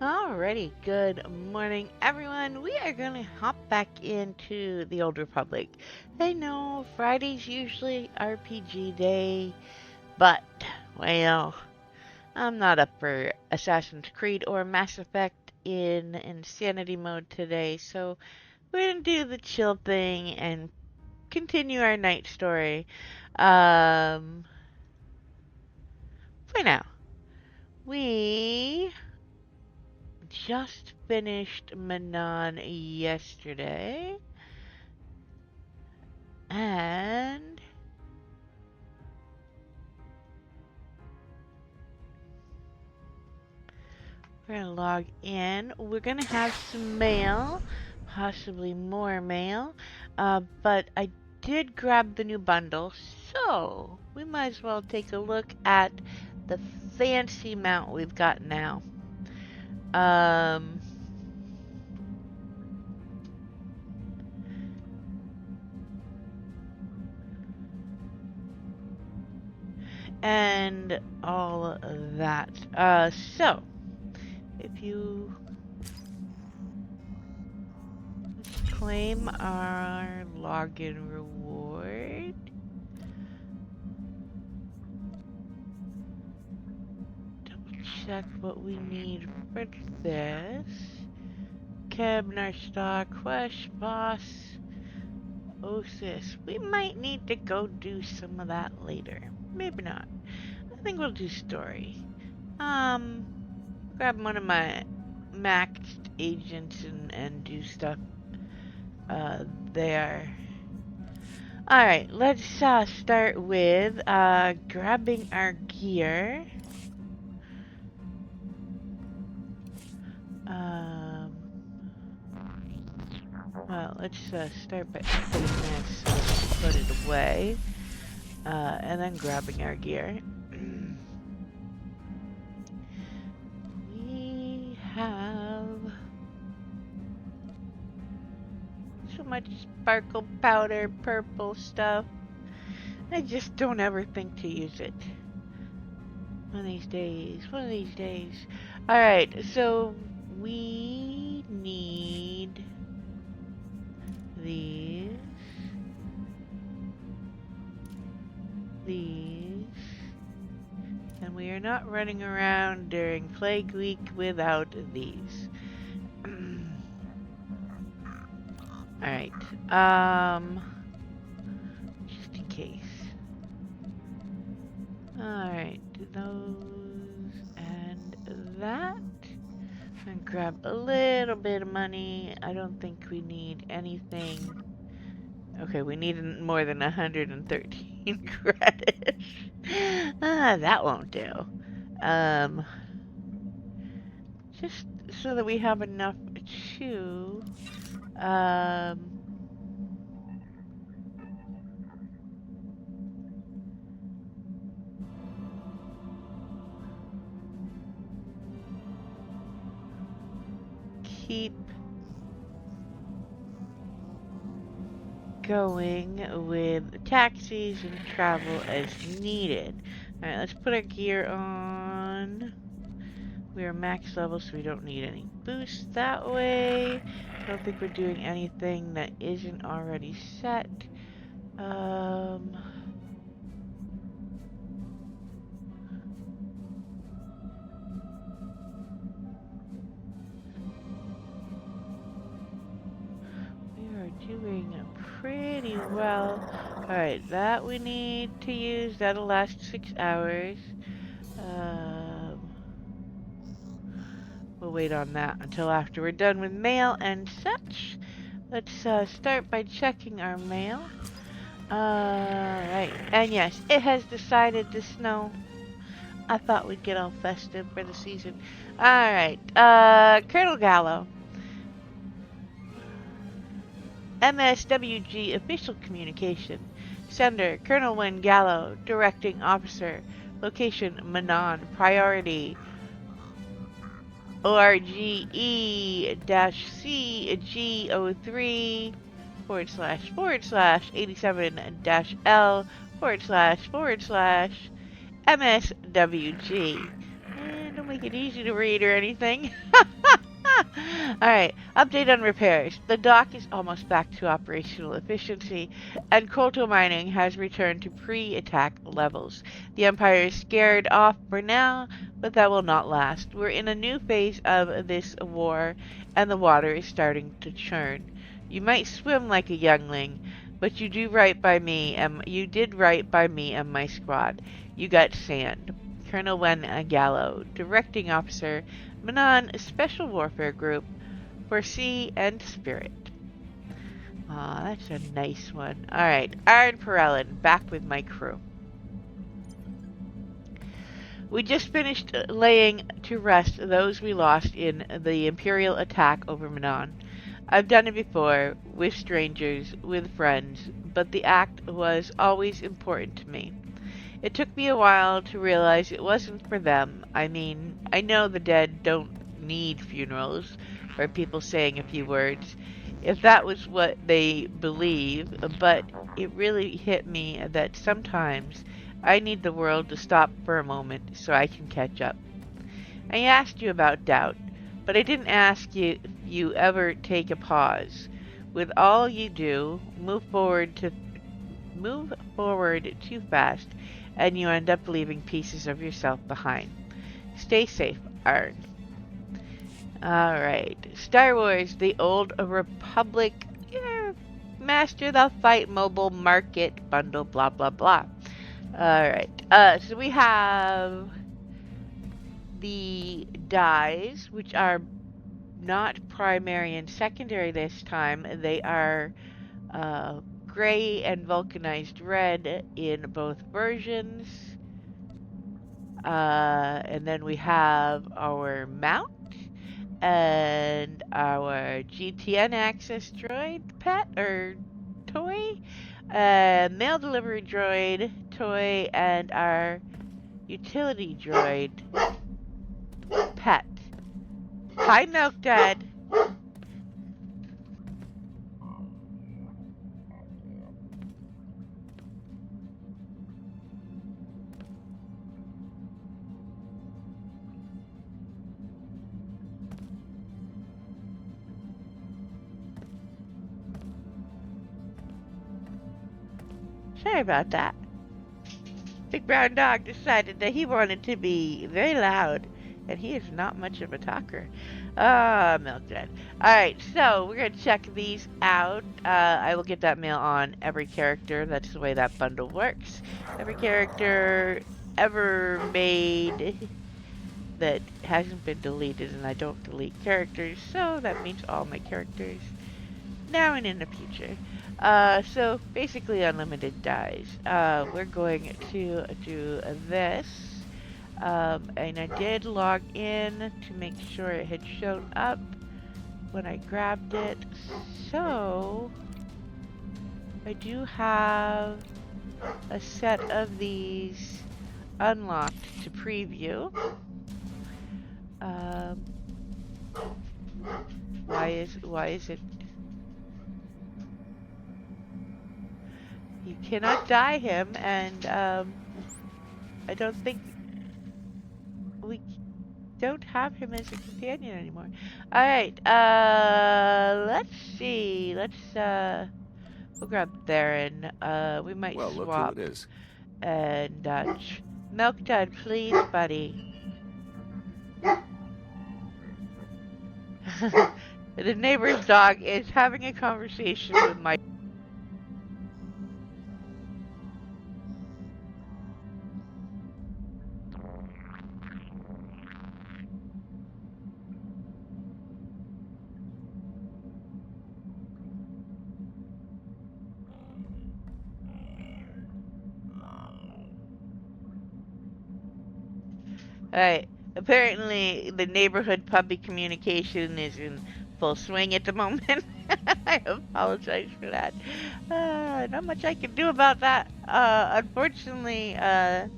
Alrighty, good morning everyone. We are going to hop back into the Old Republic. I know Friday's usually RPG day, but, well, I'm not up for Assassin's Creed or Mass Effect in Insanity mode today, so we're going to do the chill thing and continue our night story. For now, we just finished Manon yesterday, and we're gonna log in. We're gonna have some mail, possibly more mail, but I did grab the new bundle, so we might as well take a look at the fancy mount we've got now. And all of that. So if you claim our login reward, double check what we need for this. Kebner stock, Quest Boss, Osis. We might need to go do some of that later. Maybe not. I think we'll do story. Grab one of my maxed agents and do stuff there. Alright, let's start with grabbing our gear. Well, let's start by putting this, put it away, and then grabbing our gear. We have so much sparkle powder, purple stuff. I just don't ever think to use it. One of these days, one of these days. Alright, so we need these, and we are not running around during Plague Week without these. Alright, just in case. Alright, do those and that. And grab a little bit of money. I don't think we need anything. Okay, we need more than 113 credits. That won't do. Just so that we have enough to, keep going with taxis and travel as needed. Alright, let's put our gear on. We are max level, so we don't need any boosts that way. I don't think we're doing anything that isn't already set. Doing pretty well. Alright, that we need to use. That'll last 6 hours. We'll wait on that until after we're done with mail and such. Let's start by checking our mail. Right. And yes, it has decided to snow. I thought we'd get all festive for the season. Alright, Colonel Gallo. MSWG Official Communication. Sender, Colonel Wynne Gallo. Directing Officer. Location, Manon. Priority, ORGE-CG03 //87-L //MSWG. And make it easy to read or anything. Alright, update on repairs. The dock is almost back to operational efficiency, and Kolto mining has returned to pre-attack levels. The Empire is scared off for now, but that will not last. We're in a new phase of this war, and the water is starting to churn. You might swim like a youngling, but you did right by me and my squad. You got sand. Colonel Wen Gallo, Directing Officer, Manan Special Warfare Group for Sea and Spirit. Aw, that's a nice one. Alright, Aaron Perelin, back with my crew. We just finished laying to rest those we lost in the Imperial attack over Manan. I've done it before, with strangers, with friends, but the act was always important to me. It took me a while to realize it wasn't for them. I mean, I know the dead don't need funerals or people saying a few words, if that was what they believe, but it really hit me that sometimes I need the world to stop for a moment so I can catch up. I asked you about doubt, but I didn't ask you if you ever take a pause. With all you do, move forward too fast, and you end up leaving pieces of yourself behind. Stay safe, Arn. Alright. Star Wars, The Old Republic, Master the Fight Mobile Market Bundle, blah blah blah. Alright. So we have the dyes, which are not primary and secondary this time. They are gray and vulcanized red in both versions. And then we have our mount and our GTN access droid pet or toy, mail delivery droid toy, and our utility droid pet. Hi, Milk Dad. Sorry about that. Big Brown Dog decided that he wanted to be very loud, and he is not much of a talker. Milk Dad. Alright, so we're going to check these out. I will get that mail on every character. That's the way that bundle works. Every character ever made that hasn't been deleted, and I don't delete characters, so that means all my characters now and in the future. So basically unlimited dies. We're going to do this. And I did log in to make sure it had shown up when I grabbed it. So I do have a set of these unlocked to preview. Why is it? You cannot dye him, and I don't think we don't have him as a companion anymore. Alright, let's see. We'll grab Theron. We might swap. Look who it is. And Milk Dad, please, buddy. The neighbor's dog is having a conversation with my... Alright, apparently the neighborhood puppy communication is in full swing at the moment. I apologize for that. Not much I can do about that. Unfortunately, the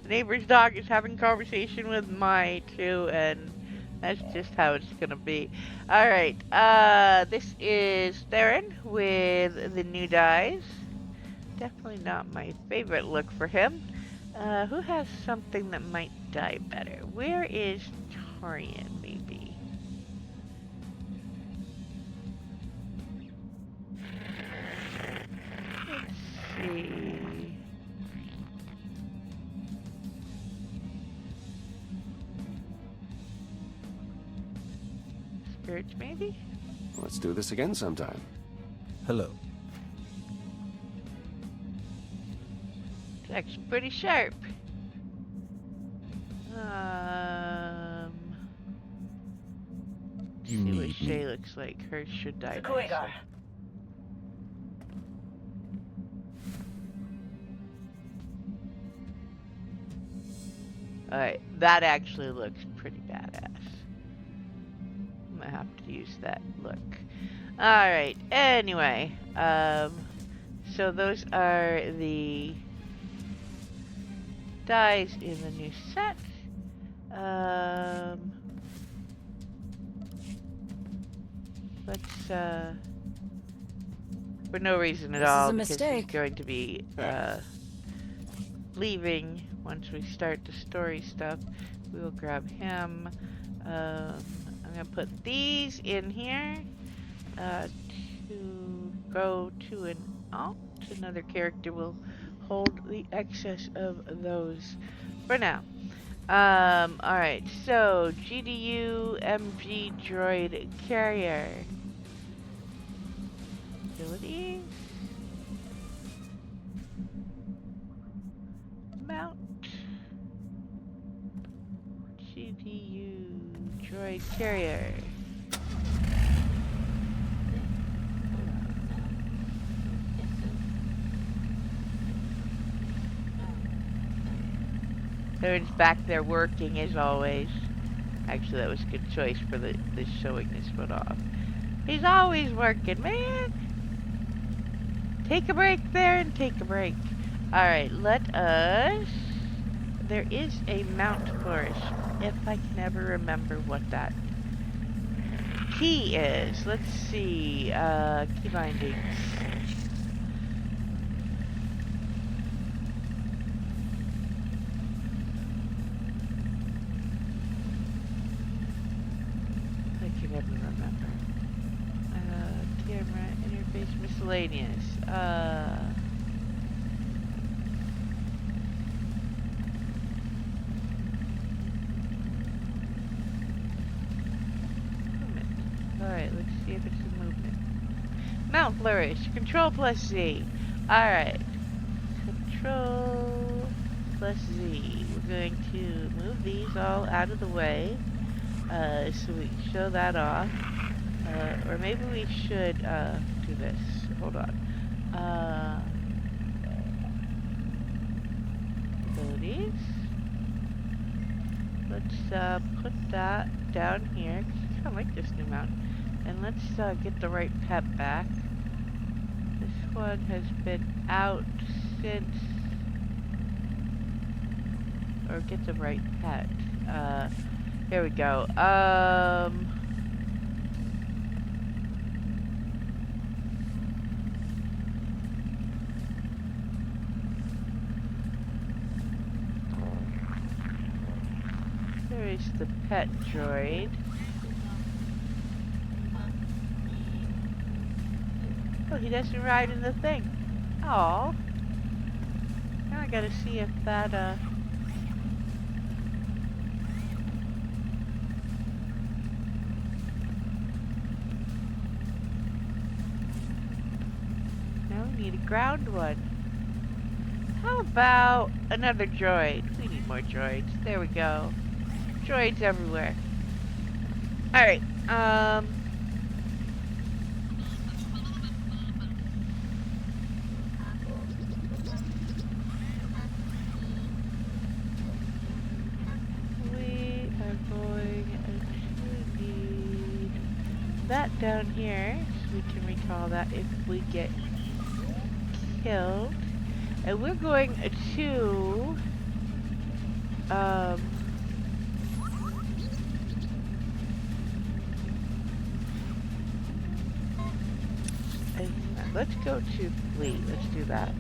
neighbor's dog is having conversation with my two, and that's just how it's gonna be. Alright, this is Theron with the new dyes. Definitely not my favorite look for him. Who has something that might die better? Where is Torian, maybe? Let's see. Spirits, maybe? Let's do this again sometime. Hello. It's actually pretty sharp. See what Shay looks like. Hers should die. Nice. Alright, that actually looks pretty badass. I'm gonna have to use that look. Alright, anyway. So those are the dies in the new set. Let's for no reason at all, because he's going to be leaving once we start the story stuff. We will grab him. I'm gonna put these in here to go to an alt. Another character will hold the excess of those for now. Alright, so GDU MG droid carrier. Abilities. Mount. GDU droid carrier. Aaron's back there working as always. Actually, that was a good choice for the showing this one off. He's always working, man. Take a break there and take a break. Alright, let us... There is a mount for us, if I can ever remember what that key is. Let's see. Key bindings. Never remember. Camera, interface, miscellaneous. Movement. Alright, let's see if it's a movement. Mount flourish. Control plus Z. Alright. Control plus Z. We're going to move these all out of the way. So we can show that off. Or maybe we should do this. Hold on. Abilities. Let's put that down here. I kind of like this new mount. And let's get the right pet back. This one has been out since... Or get the right pet. Here we go. There is the pet droid. Oh, he doesn't ride in the thing. Oh. Now I gotta see if that, Now we need a ground one. How about another droid? We need more droids. There we go. Droids everywhere. Alright, we are going to need that down here, so we can recall that if we get killed. And we're going to, let's go to fleet. Let's do that.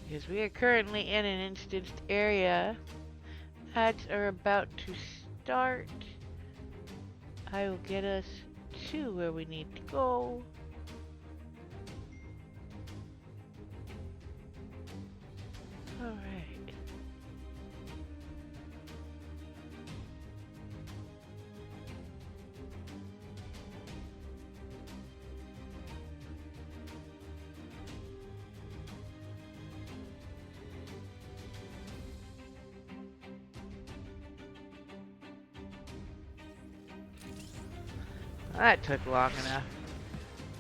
Because we are currently in an instanced area. Ads are about to start. I will get us to where we need to go. Alright. That took long enough.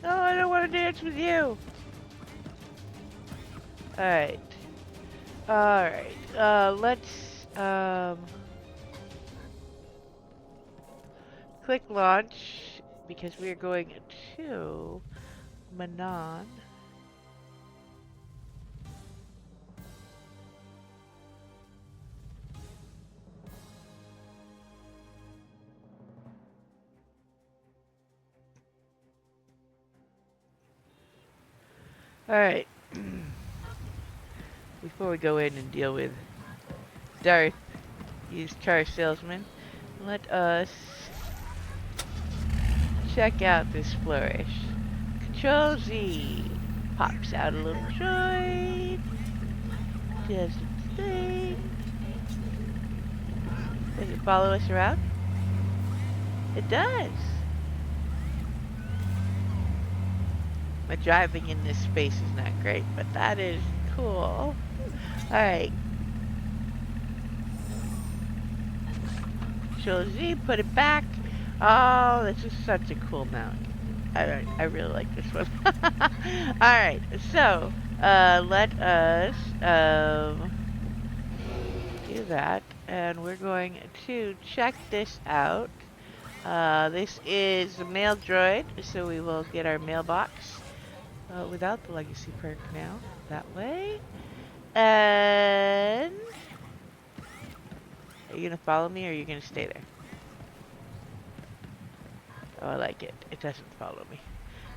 No, I don't want to dance with you. Alright. Alright. Let's click launch because we are going to Manon. Alright. Before we go in and deal with Darth, used car salesman, let us check out this flourish. Control Z pops out a little droid, does its thing. Does it follow us around? It does. My driving in this space is not great, but that is cool. Alright. Control Z, put it back. Oh, this is such a cool mount. I really like this one. Alright, so, let us, do that. And we're going to check this out. This is a mail droid, so we will get our mailbox without the legacy perk now. That way. And are you gonna follow me or are you gonna stay there? Oh, I like it. It doesn't follow me.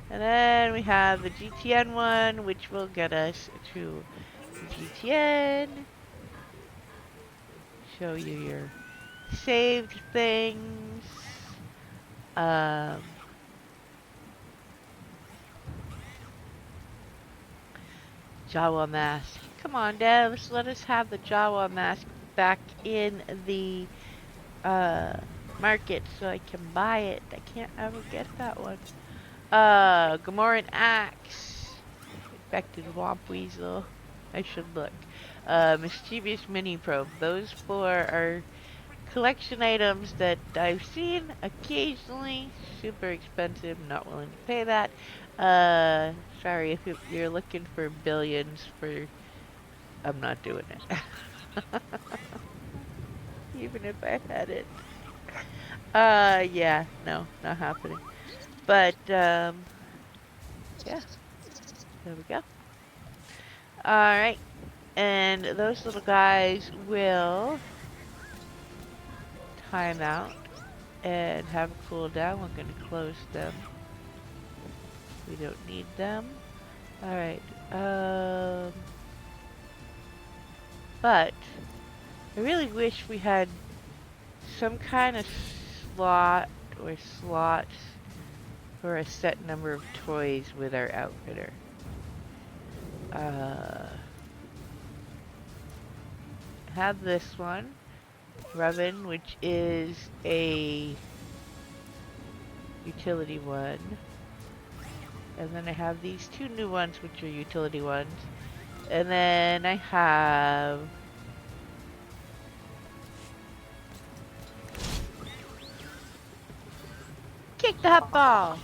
And then we have the GTN one, which will get us to GTN. Show you your saved things. Jawa mask. Come on, devs. Let us have the Jawa mask back in the market so I can buy it. I can't ever get that one. Gamoran Axe. Infected Womp Weasel. I should look. Mischievous Mini Probe. Those four are collection items that I've seen occasionally. Super expensive. Not willing to pay that. Sorry if you're looking for billions for... I'm not doing it. Even if I had it. Yeah, no, not happening. But, yeah. There we go. Alright. And those little guys will time out and have a cooldown. We're going to close them. We don't need them. Alright. But I really wish we had some kind of slot or slots for a set number of toys with our outfitter. Have this one, Revan, which is a utility one. And then I have these two new ones, which are utility ones. And then I have... Kick the hot ball!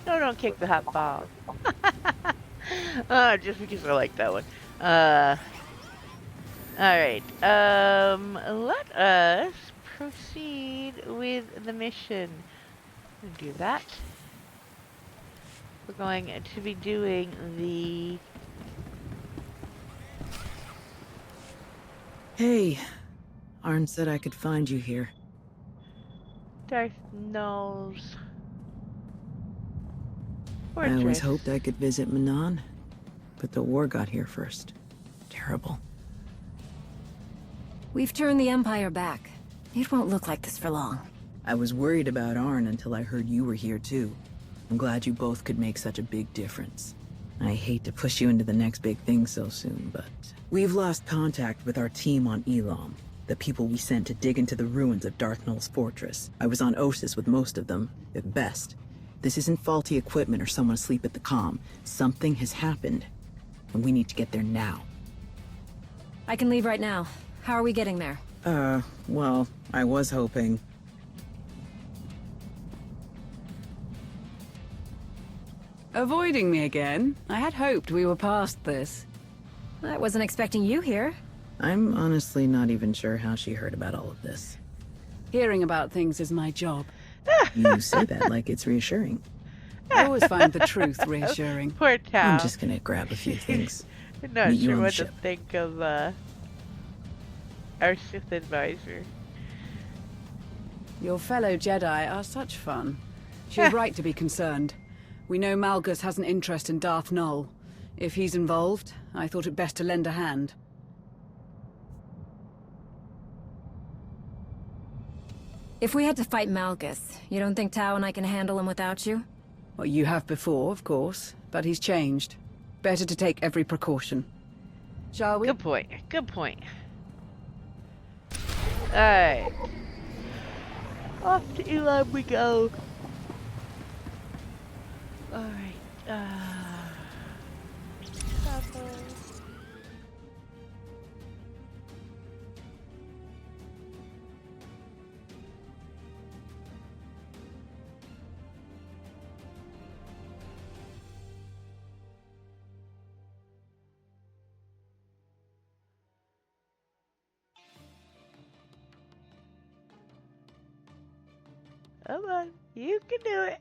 No, don't kick the hot ball. Just because I like that one. Alright. Let us proceed with the mission. Do that. We're going to be doing the... Hey, Arn said I could find you here. Darth knows. I always fortress. hoped I could visit Manon, but the war got here first. Terrible. We've turned the Empire back. It won't look like this for long. I was worried about Arn until I heard you were here too. I'm glad you both could make such a big difference. I hate to push you into the next big thing so soon, but... We've lost contact with our team on Elam, the people we sent to dig into the ruins of Darth Nul's fortress. I was on Osis with most of them, at best. This isn't faulty equipment or someone asleep at the comm. Something has happened, and we need to get there now. I can leave right now. How are we getting there? Well, I was hoping... Avoiding me again? I had hoped we were past this. I wasn't expecting you here. I'm honestly not even sure how she heard about all of this. Hearing about things is my job. You say that like it's reassuring. I always find the truth reassuring. Poor Tao. I'm just gonna grab a few things. I'm not Meet you sure on the what to ship. think of our Sith advisor. Your fellow Jedi are such fun. She's right to be concerned. We know Malgus has an interest in Darth Nul. If he's involved, I thought it best to lend a hand. If we had to fight Malgus, you don't think Tao and I can handle him without you? Well, you have before, of course, but he's changed. Better to take every precaution. Shall we? Good point. Good point. Alright. Off to Elam we go. Alright. Come on, you can do it.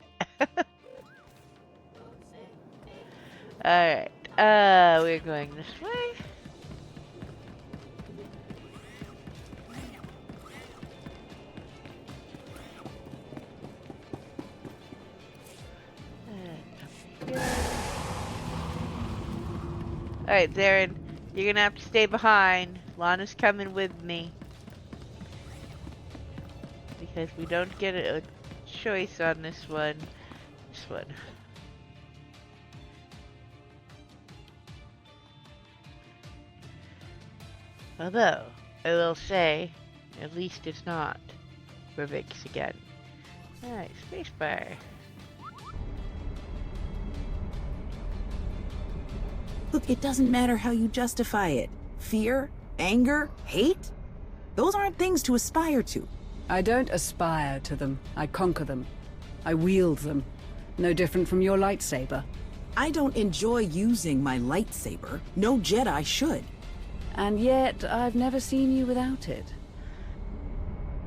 Alright, we're going this way. Alright, Zarin, you're gonna have to stay behind. Lana's coming with me. Because we don't get a choice on this one. This one. Although, I will say, at least it's not Rivix again. Alright, spacebar. Look, it doesn't matter how you justify it. Fear, anger, hate? Those aren't things to aspire to. I don't aspire to them. I conquer them. I wield them. No different from your lightsaber. I don't enjoy using my lightsaber. No Jedi should. And yet, I've never seen you without it.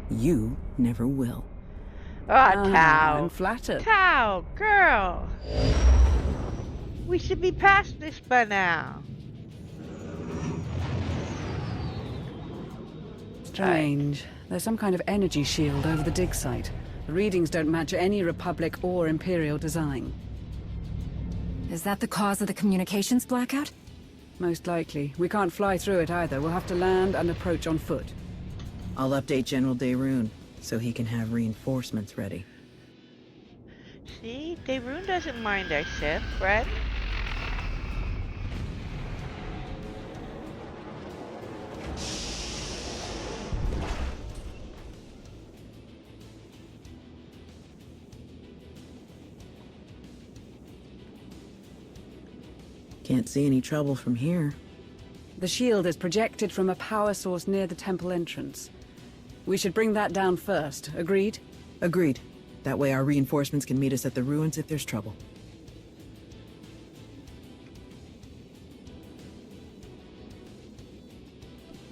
You never will. Oh, Tao. I'm flattered. Tao, girl. We should be past this by now. Strange. There's some kind of energy shield over the dig site. The readings don't match any Republic or Imperial design. Is that the cause of the communications blackout? Most likely. We can't fly through it either. We'll have to land and approach on foot. I'll update General Daerun so he can have reinforcements ready. See, Daerun doesn't mind our Sith, right? Can't see any trouble from here. The shield is projected from a power source near the temple entrance. We should bring that down first. Agreed? Agreed. That way our reinforcements can meet us at the ruins if there's trouble.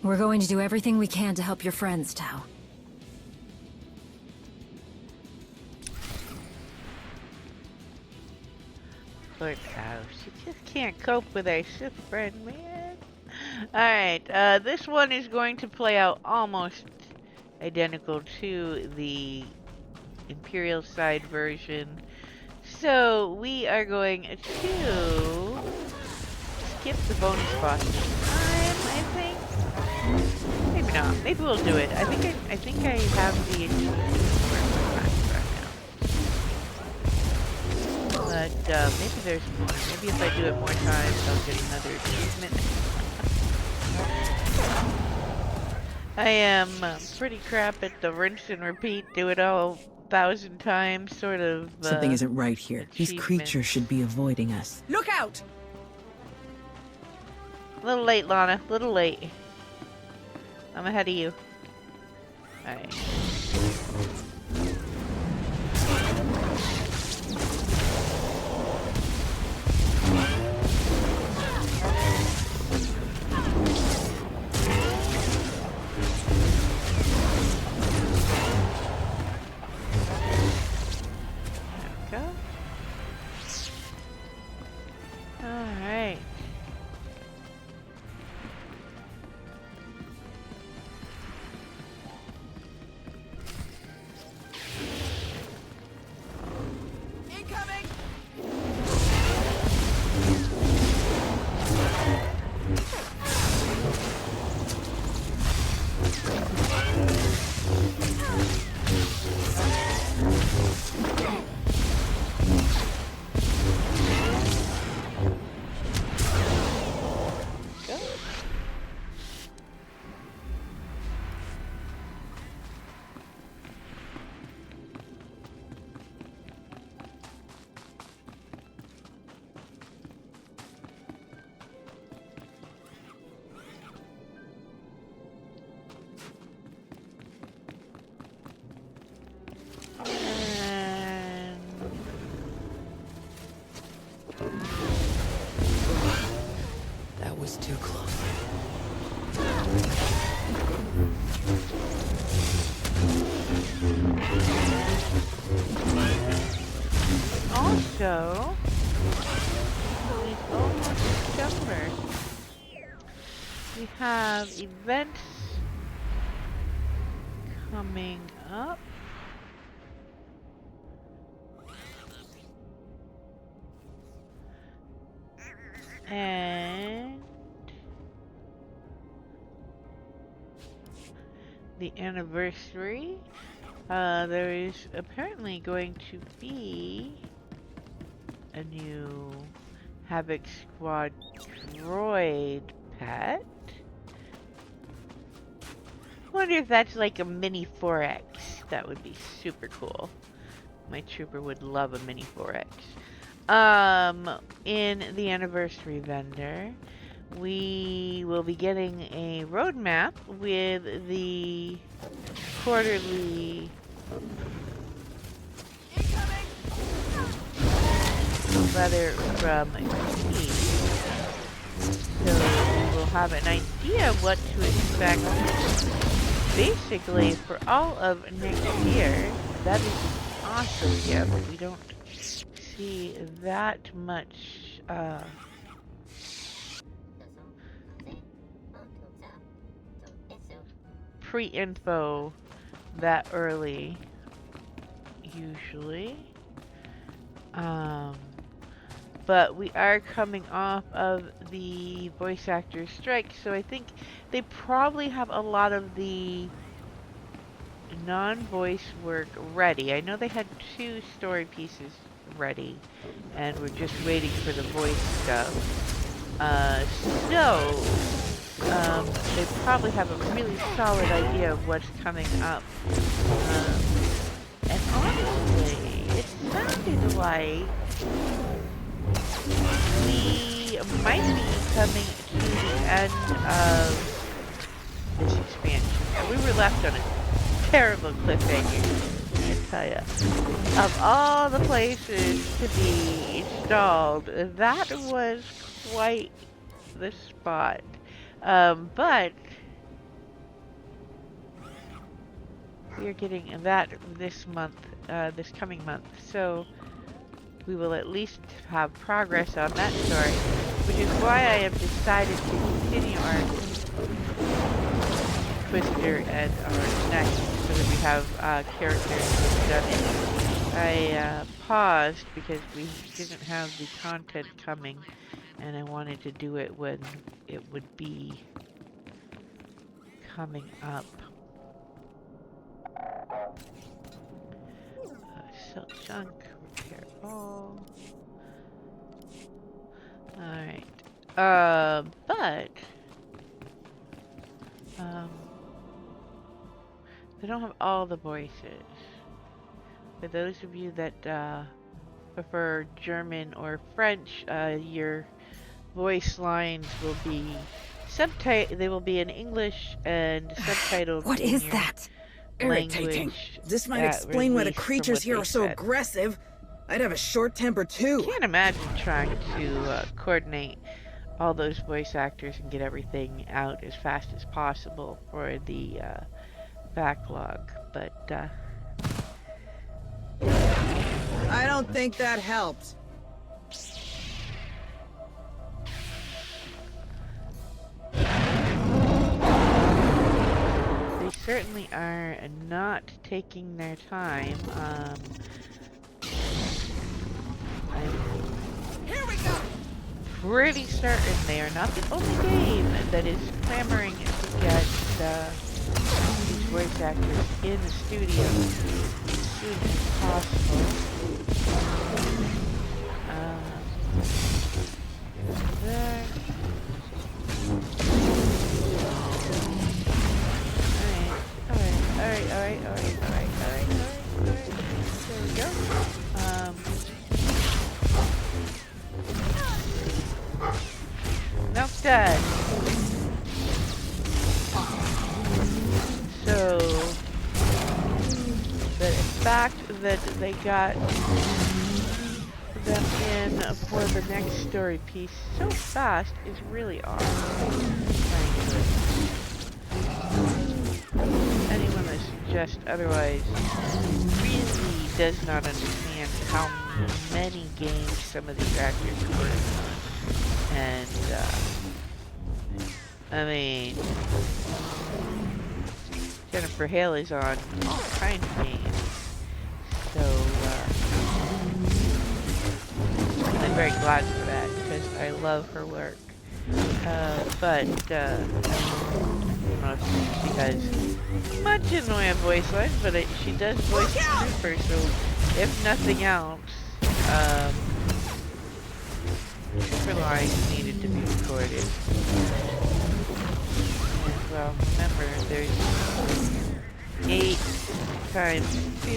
We're going to do everything we can to help your friends, Tao. Poor Tao. She just can't cope with our Sith friend, man. Alright, this one is going to play out almost identical to the Imperial side version. So we are going to skip the bonus boss time, I think. Maybe not. Maybe we'll do it. I think I have the achievement right now. But maybe there's more. Maybe if I do it more times, I'll get another achievement. I am pretty crap at the rinse and repeat, do it all 1,000 times sort of. Something isn't right here. These achievement. creatures should be avoiding us. Look out! A little late, Lana. A little late. I'm ahead of you. Alright. There we go. Alright. That was too close. Also, it's almost December. We have events coming up. And the anniversary. There is apparently going to be a new Havoc Squad droid pet. Wonder if that's like a mini 4X. That would be super cool. My trooper would love a mini 4X. In the anniversary vendor, we will be getting a roadmap with the quarterly letter from T. So we will have an idea of what to expect basically for all of next year. That is awesome gift. We don't see that much pre-info that early usually. But we are coming off of the voice actor strike, so I think they probably have a lot of the non-voice work ready. I know they had 2 story pieces ready, and we're just waiting for the voice stuff. They probably have a really solid idea of what's coming up. And honestly, it sounded like we might be coming to the end of this expansion. We were left on a terrible cliffhanger, I tell ya. Of all the places to be installed, that was quite the spot. But we are getting that this month, this coming month. So we will at least have progress on that story, which is why I have decided to continue our Inquisitor and our next, so that we have characters who have done it I paused because we didn't have the content coming, and I wanted to do it when it would be coming up. Silk junk, repair all. Alright. But they don't have all the voices. For those of you that prefer German or French, your voice lines will be they will be in English and subtitled What in is your that? Irritating. language. This might at explain why the release from creatures what here they are so said. aggressive. I'd have a short temper too. Can't imagine trying to coordinate all those voice actors and get everything out as fast as possible for the backlog, but I don't think that helped. they certainly are not taking their time. Here we go. Pretty certain they are not the only game that is clamoring to get these voice actors in the studio as soon as possible. There. Alright. There we go. Nope, dead. So, the fact that they got them in for the next story piece so fast is really awesome. Anyone that suggests otherwise really does not understand how many games some of these actors are working on. And, I mean, Jennifer Hale is on all kinds of games. So, I'm very glad for that because I love her work. But, I don't know if it's because much annoy a voice line, but she does voice the trooper, so if nothing else, trooper lines needed to be recorded. And, well, remember, there's 8 times 2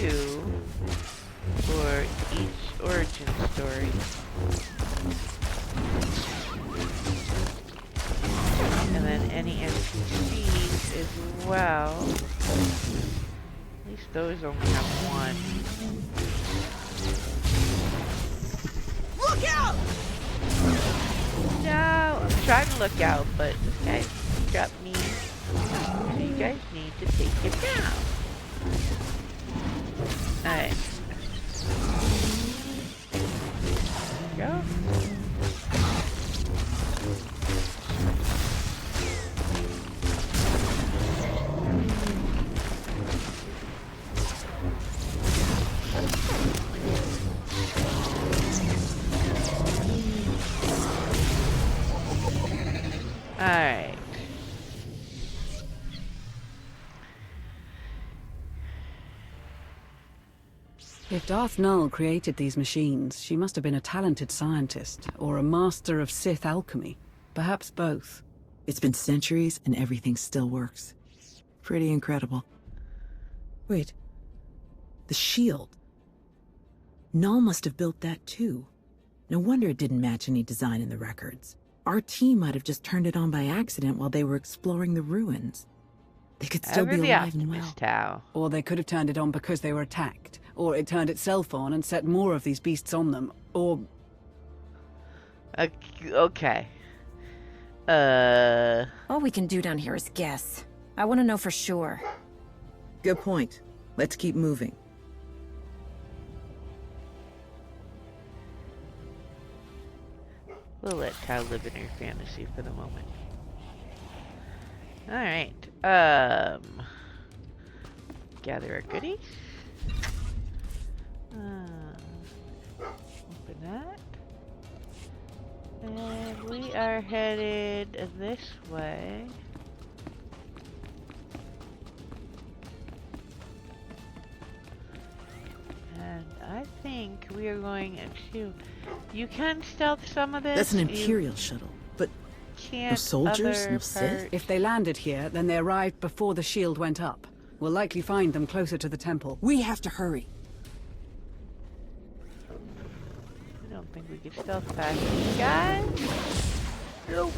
for each origin story. And then any NPCs as well. At least those only have 1. Look out! No, I'm trying to look out, but this guy got me. So you guys need to take it down. Alright. There we go. Alright. If Darth Null created these machines, she must have been a talented scientist, or a master of Sith alchemy. Perhaps both. It's been centuries and everything still works. Pretty incredible. Wait. The shield. Null must have built that too. No wonder it didn't match any design in the records. Our team might have just turned it on by accident while they were exploring the ruins. They could still be alive and well. Tau. Or they could have turned it on because they were attacked. Or it turned itself on and set more of these beasts on them. Or... Okay. All we can do down here is guess. I want to know for sure. Good point. Let's keep moving. We'll let Tau live in her fantasy for the moment. Alright. Gather our goodies. Open that. And we are headed this way. And I think we are going to... You can stealth some of this. That's an Imperial shuttle, but Can't no soldiers, other no Sith? part- If they landed here, then they arrived before the shield went up. We'll likely find them closer to the temple. We have to hurry. I don't think we could stealth past these guys. Nope.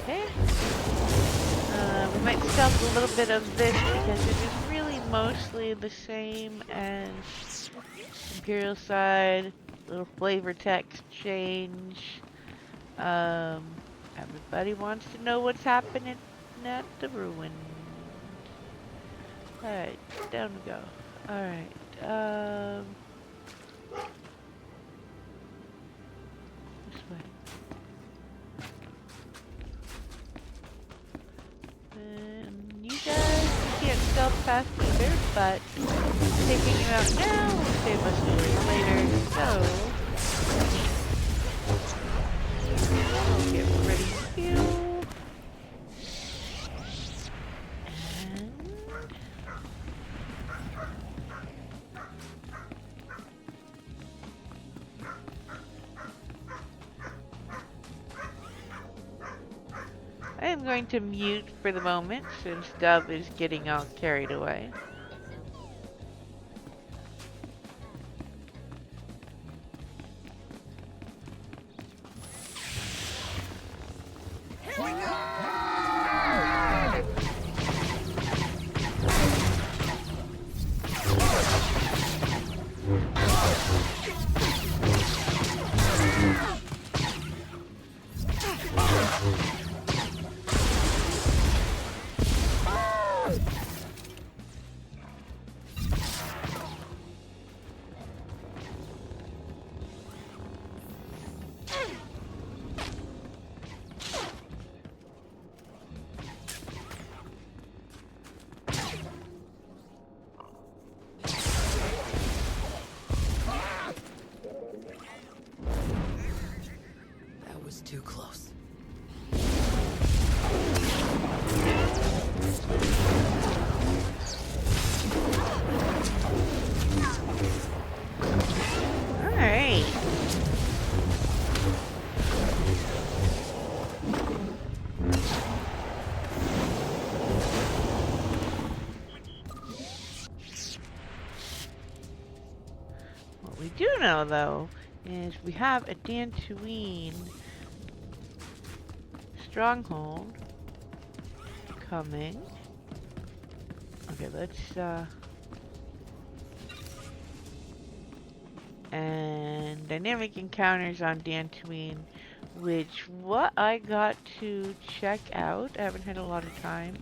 Okay. We might stealth a little bit of this because it is really mostly the same as Imperial side. Little flavor text change. Everybody wants to know what's happening at the ruin. Alright, down we go. Alright, this way. And you guys can't stealth past either, but taking you out now will save us a little later, so we'll get ready for you. I am going to mute for the moment since Dove is getting all carried away. That was too close. Alright. What we do know, though, is we have a Dantooine stronghold coming. Okay, let's, and dynamic encounters on Dantooine, which what I got to check out. I haven't had a lot of time,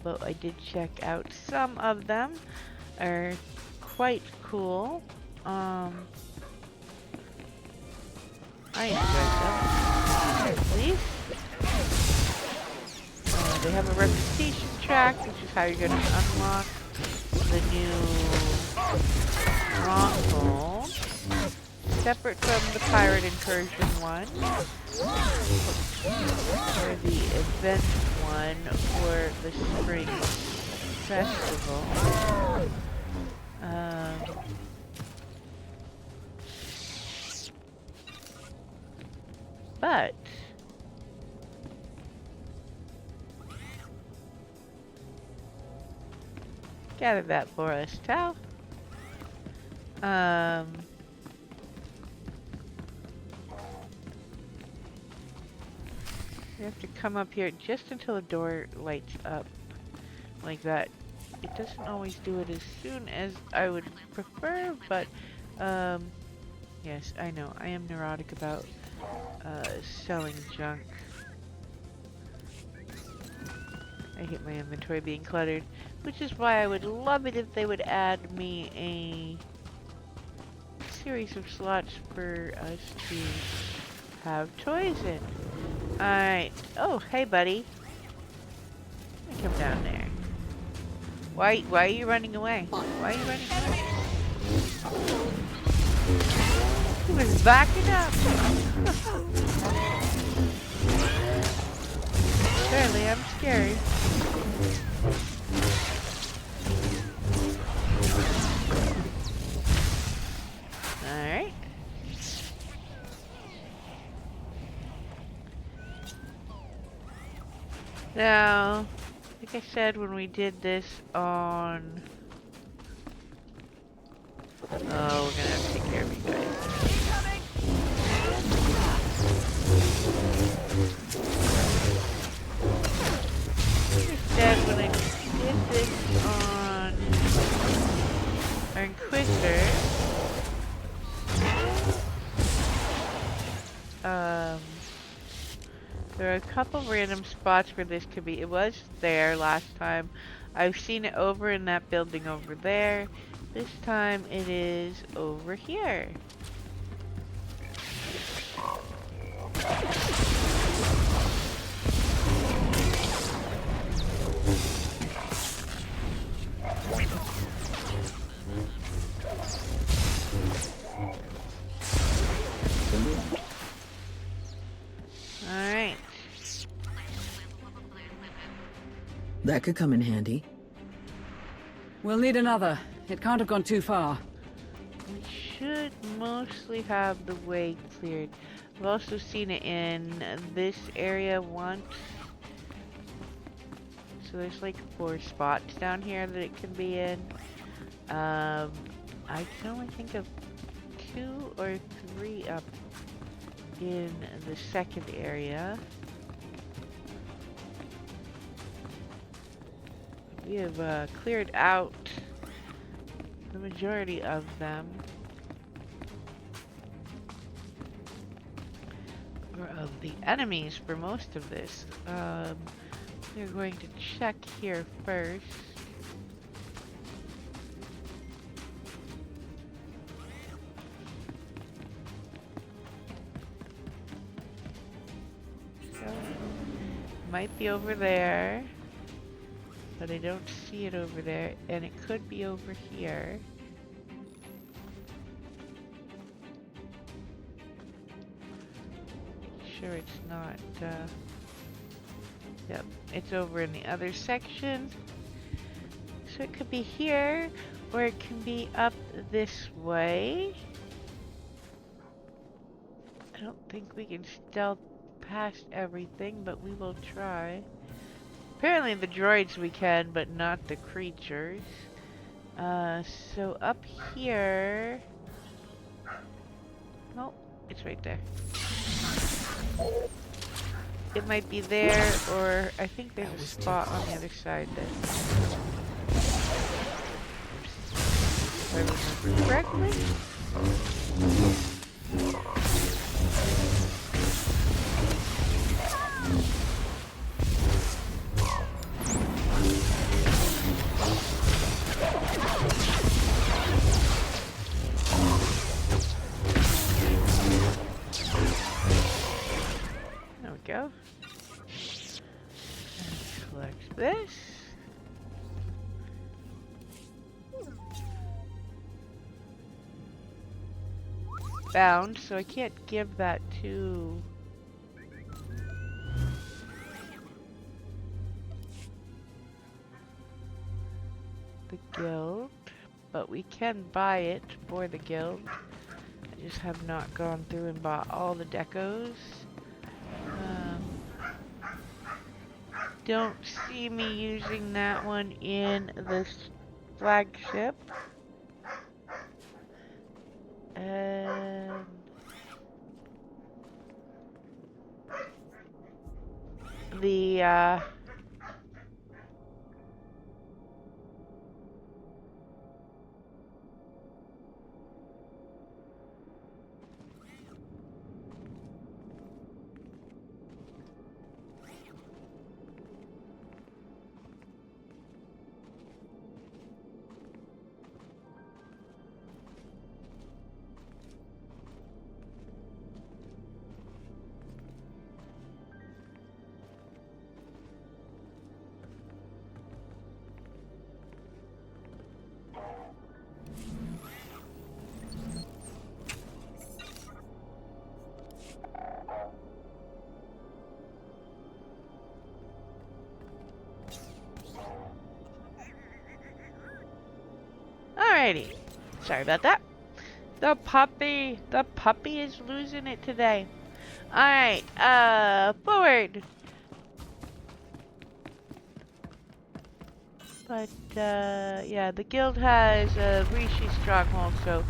but I did check out some of them. Are quite cool. I enjoyed them, at least. They have a reputation track, which is how you're going to unlock the new stronghold. Separate from the pirate incursion one, or the event one for the spring festival. But gather that for us, Tal. We have to come up here just until the door lights up like that. It doesn't always do it as soon as I would prefer, but yes, I know. I am neurotic about selling junk. I hate my inventory being cluttered, which is why I would love it if they would add me a series of slots for us to have toys in. Alright. Oh, hey buddy. Come down there. Why are you running away? Why are you running away? He was backing up. Apparently I'm scary. Alright. Now, like I said when we did this on... Oh, we're gonna have to take care of you guys. Instead, when I did this on our Inquisitor, there are a couple random spots where this could be. It was there last time. I've seen it over in that building over there. This time it is over here. Alright. That could come in handy. We'll need another. It can't have gone too far. We should mostly have the way cleared. I've also seen it in this area once. So there's like 4 spots down here that it can be in. I can only think of 2 or 3 up in the second area. We have cleared out the majority of them. Or of the enemies for most of this. We're going to check here first. So, might be over there. But I don't see it over there, and it could be over here. Sure it's not, yep, it's over in the other section. So it could be here, or it can be up this way. I don't think we can stealth past everything, but we will try. Apparently the droids we can, but not the creatures. So up here... Oh, it's right there. It might be there, or I think there's a spot on the other side that... If I remember correctly. Go. And collect this. Bound, so I can't give that to the guild, but we can buy it for the guild. I just have not gone through and bought all the decos. Don't see me using that one in this flagship. And the Alrighty. Sorry about that. The puppy is losing it today. Alright, forward. But, yeah, the guild has a Rishi stronghold, so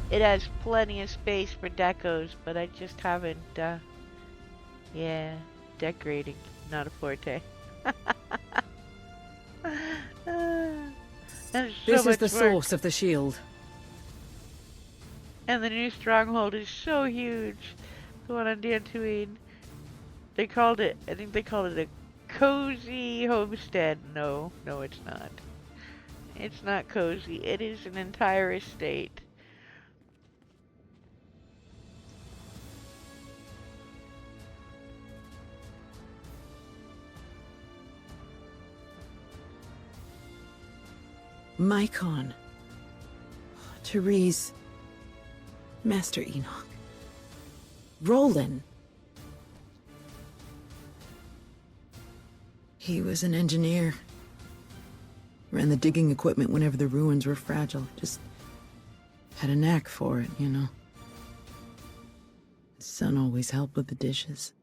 it has plenty of space for decos, but I just haven't, yeah, decorating, not a forte. This is the source of the shield. And the new stronghold is so huge. The one on Dantooine. They called it, I think they called it a cozy homestead. No, it's not. It's not cozy. It is an entire estate. Mycon. Therese. Master Enoch. Roland. He was an engineer. Ran the digging equipment whenever the ruins were fragile. Just had a knack for it, you know. His son always helped with the dishes.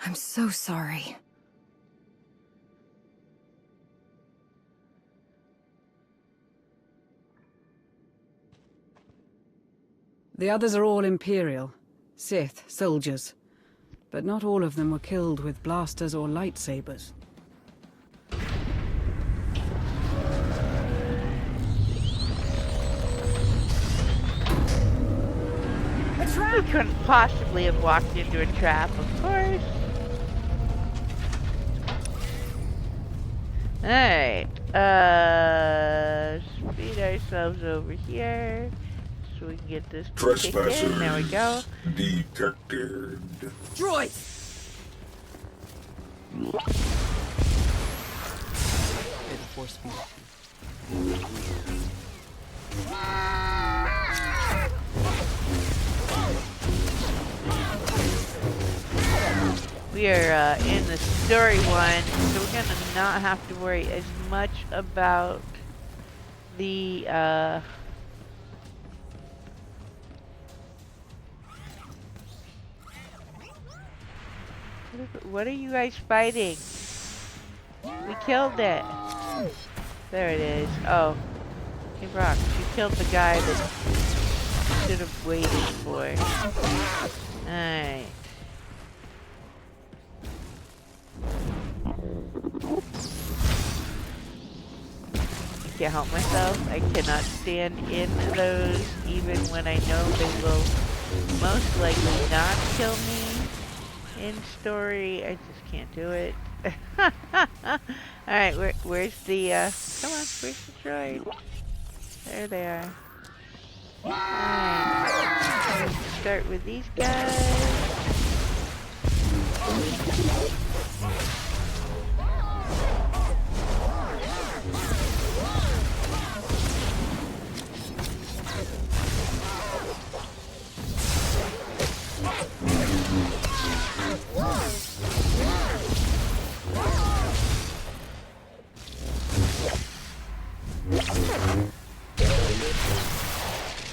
I'm so sorry. The others are all Imperial. Sith, soldiers. But not all of them were killed with blasters or lightsabers. We couldn't possibly have walked into a trap, of course. Alright, speed ourselves over here so we can get this kicked in. There we go. Detected. Droid! We are in the story one, so we're gonna not have to worry as much about the what are you guys fighting? We killed it. There it is. Oh. Hey Brock, you killed the guy that you should have waited for. Alright. I can't help myself. I cannot stand in those even when I know they will most likely not kill me in story. I just can't do it. Alright, where's the, come on, where's the droid? There they are. Alright, start with these guys.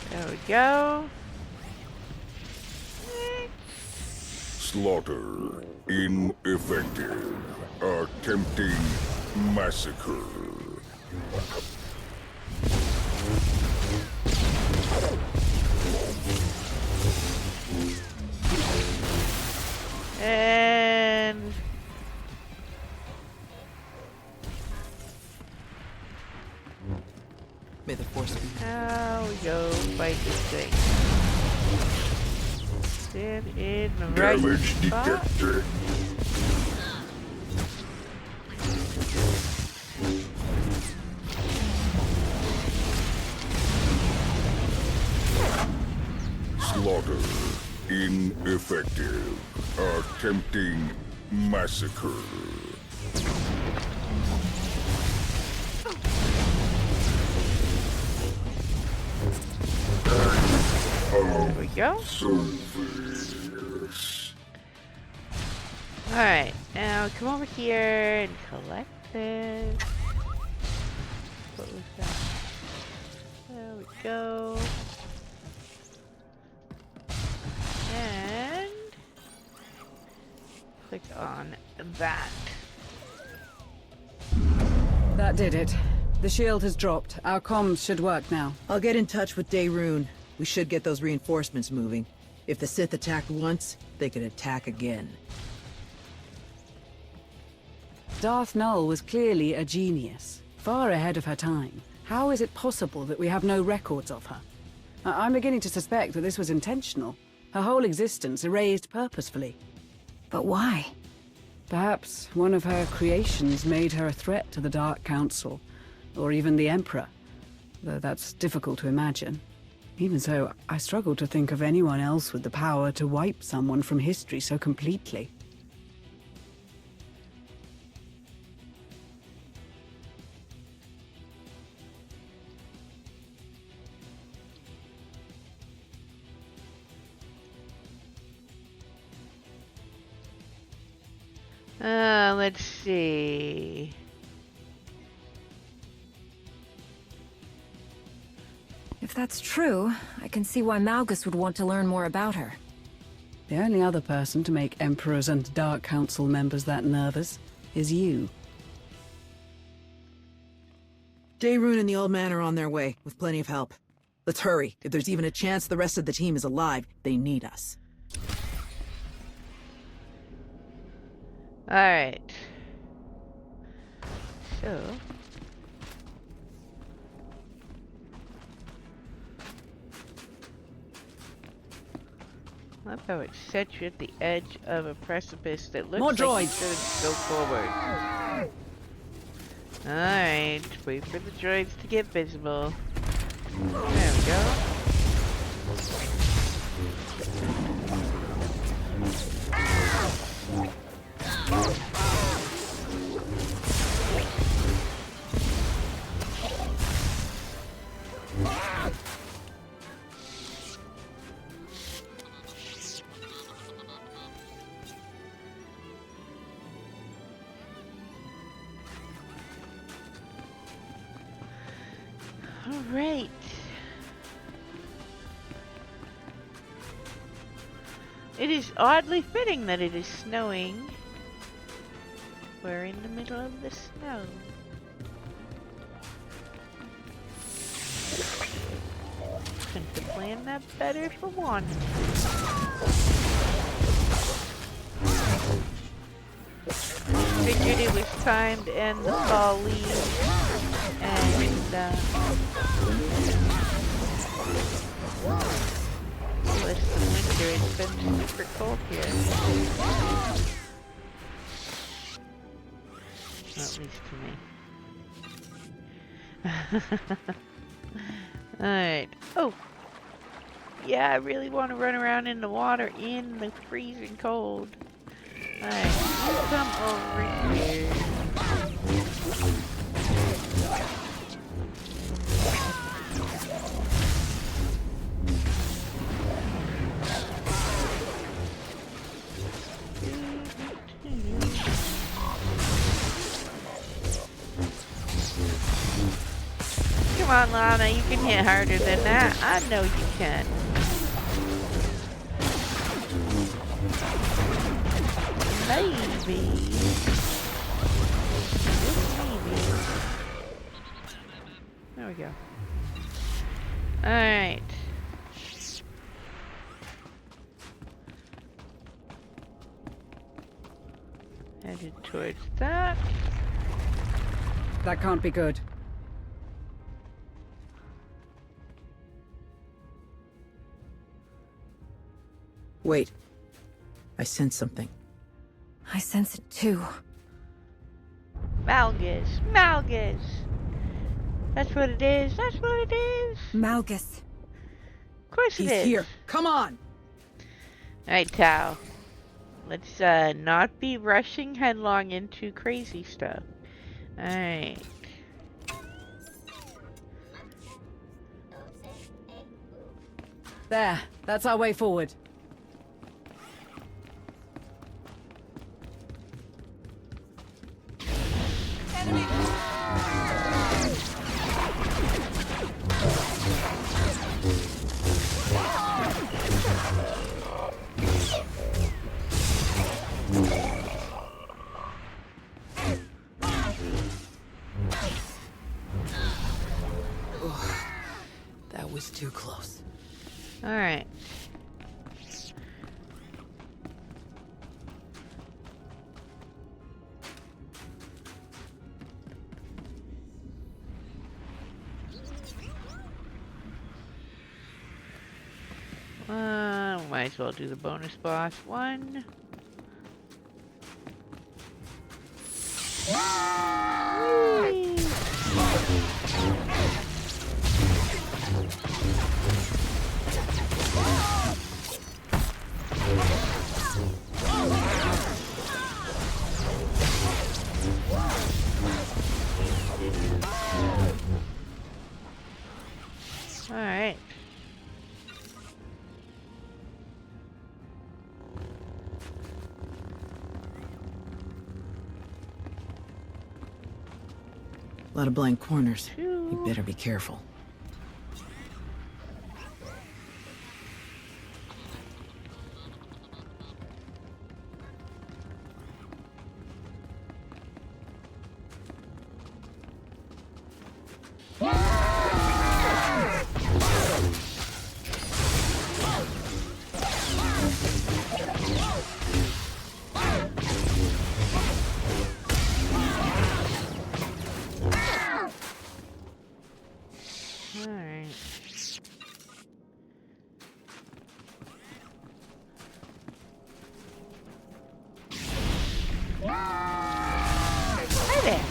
There we go. Slaughter. Ineffective. Attempting massacre. And May the force be. now we go fight this thing. Stand in the right Damage spot. detected. Slaughter. Ineffective. Attempting massacre. There we go. Service. Alright, now come over here and collect this. What was that? There we go. And click on that. That did it. The shield has dropped. Our comms should work now. I'll get in touch with Daerun. We should get those reinforcements moving. If the Sith attacked once, they could attack again. Darth Null was clearly a genius, far ahead of her time. How is it possible that we have no records of her? I'm beginning to suspect that this was intentional. Her whole existence erased purposefully. But why? Perhaps one of her creations made her a threat to the Dark Council, or even the Emperor, though that's difficult to imagine. Even so, I struggle to think of anyone else with the power to wipe someone from history so completely. Let's see. If that's true, I can see why Malgus would want to learn more about her. The only other person to make Emperors and Dark Council members that nervous is you. Daerun and the old man are on their way, with plenty of help. Let's hurry. If there's even a chance the rest of the team is alive, they need us. Alright. So. Love how it sets you at the edge of a precipice that looks More like you droids. should go forward. Alright, wait for the droids to get visible. There we go. Alright. It is oddly fitting that it is snowing. We're in the middle of the snow. Couldn't have planned that better for one. Figured it was time to end the fall leaves and with the winter, it's been super cold here. Well, at least to me. Alright. Oh! Yeah, I really want to run around in the water in the freezing cold. Alright, you come over here. Come on, Lana, you can hit harder than that. I know you can. Maybe. Just maybe. There we go. Alright. Headed towards that. That can't be good. Wait. I sense something. I sense it too. Malgus. Malgus. That's what it is. That's what it is. Malgus. Of course it He's is. here. Come on! Alright, Tao. Let's not be rushing headlong into crazy stuff. Alright. There, that's our way forward. was too close. Alright. Might as well do the bonus boss one. Whee! Alright. A lot of blank corners. Phew. You better be careful. Alright. Hi there.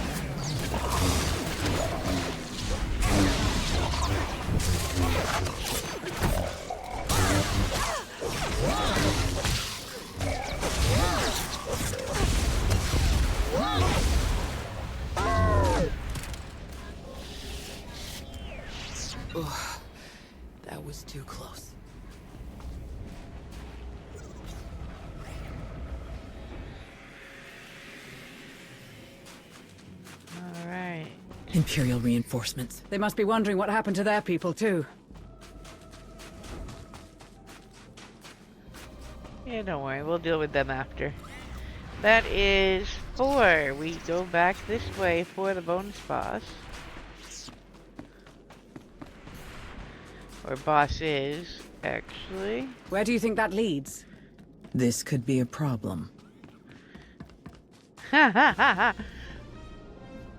Ugh, that was too close. Alright. Imperial reinforcements. They must be wondering what happened to their people, too. Yeah, don't worry. We'll deal with them after. That is 4. We go back this way for the bonus boss. Or bosses, actually. Where do you think that leads? This could be a problem. Ha ha ha ha!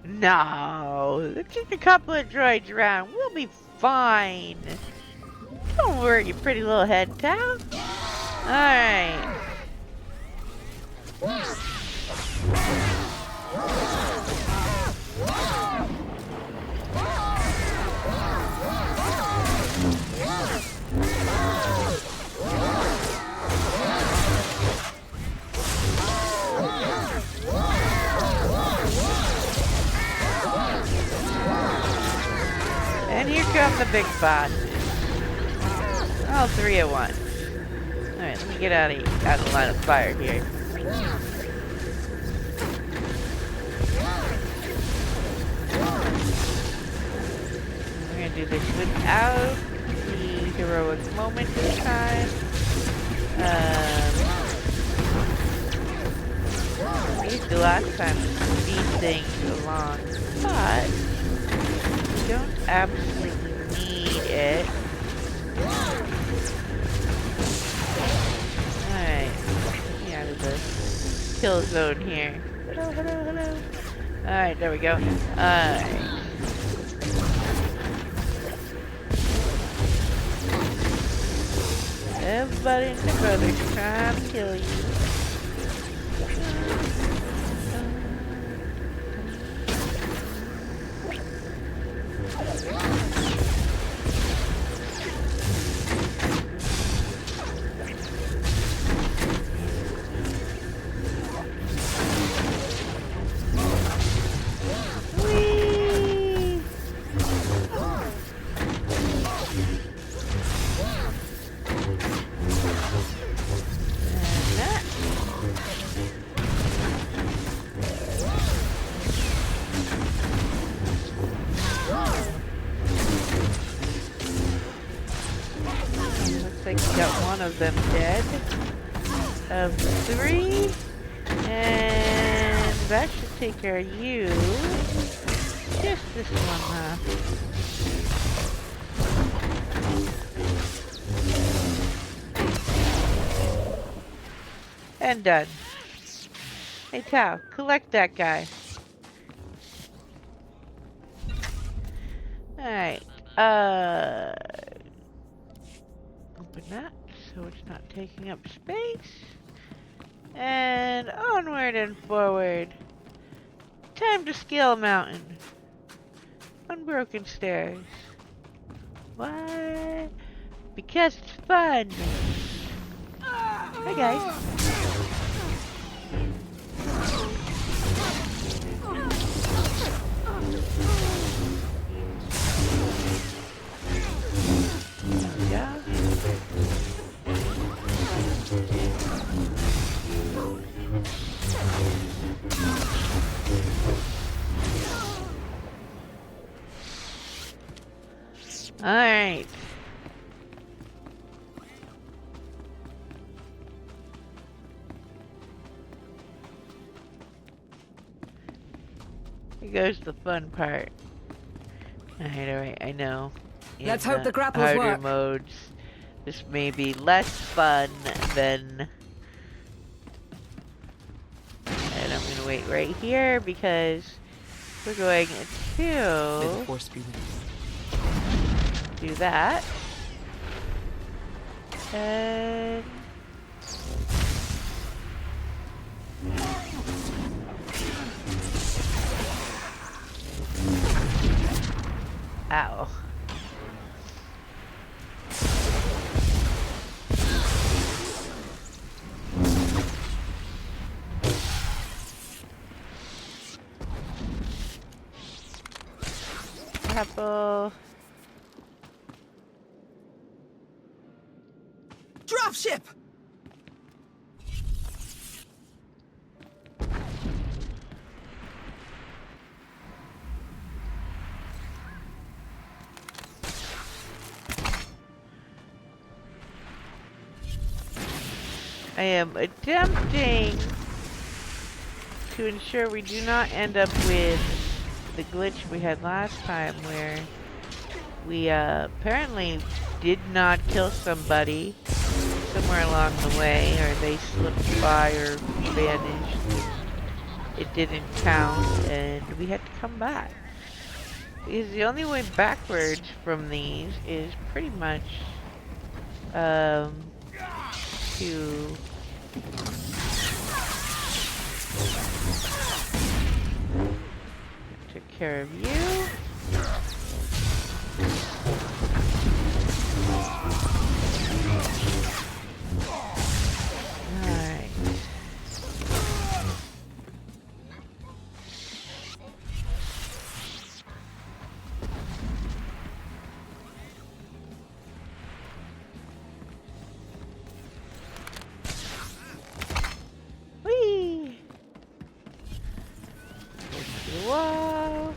No! Just a couple of droids around. We'll be fine. Don't worry, you pretty little head towel. Alright. And here come the big bosses. All 3 at once. Alright, let me get out of the line of fire here. We're gonna do this without the heroic moment this time. We used the last time to speed things along, but we don't absolutely need it. Alright, get me out of the kill zone here. Hello, hello, hello. Alright, there we go. Alright. Everybody and their brother's trying to kill you. Whee! And that. Looks like we got one of them dead. Of 3. And that should take care of you. Just this one, huh? And done. Hey, Tao, collect that guy. Alright. Open that so it's not taking up space. And onward and forward. Time to scale a mountain. Unbroken stairs. Why? Because it's fun. Hi guys. Yeah. All right. Here goes the fun part. Alright, I know. Let's hope the grapples harder work. modes, this may be less fun than... And I'm gonna wait right here because we're going to do that. And... Ow. Apple. Dropship! I am attempting to ensure we do not end up with the glitch we had last time where we apparently did not kill somebody somewhere along the way, or they slipped by or vanished. It didn't count and we had to come back. Because the only way backwards from these is pretty much to take care of you. Alright. Whee! To the wall.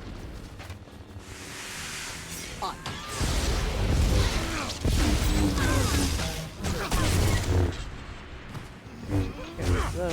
There we go.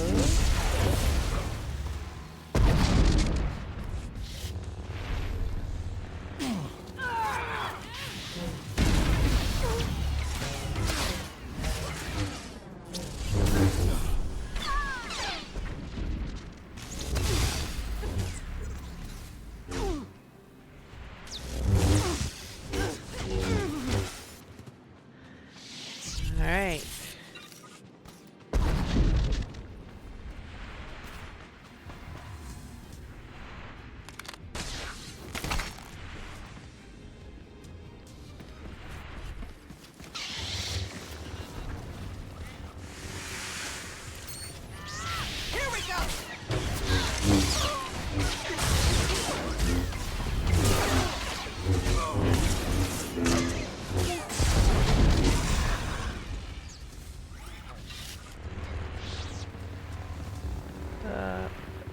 Alright.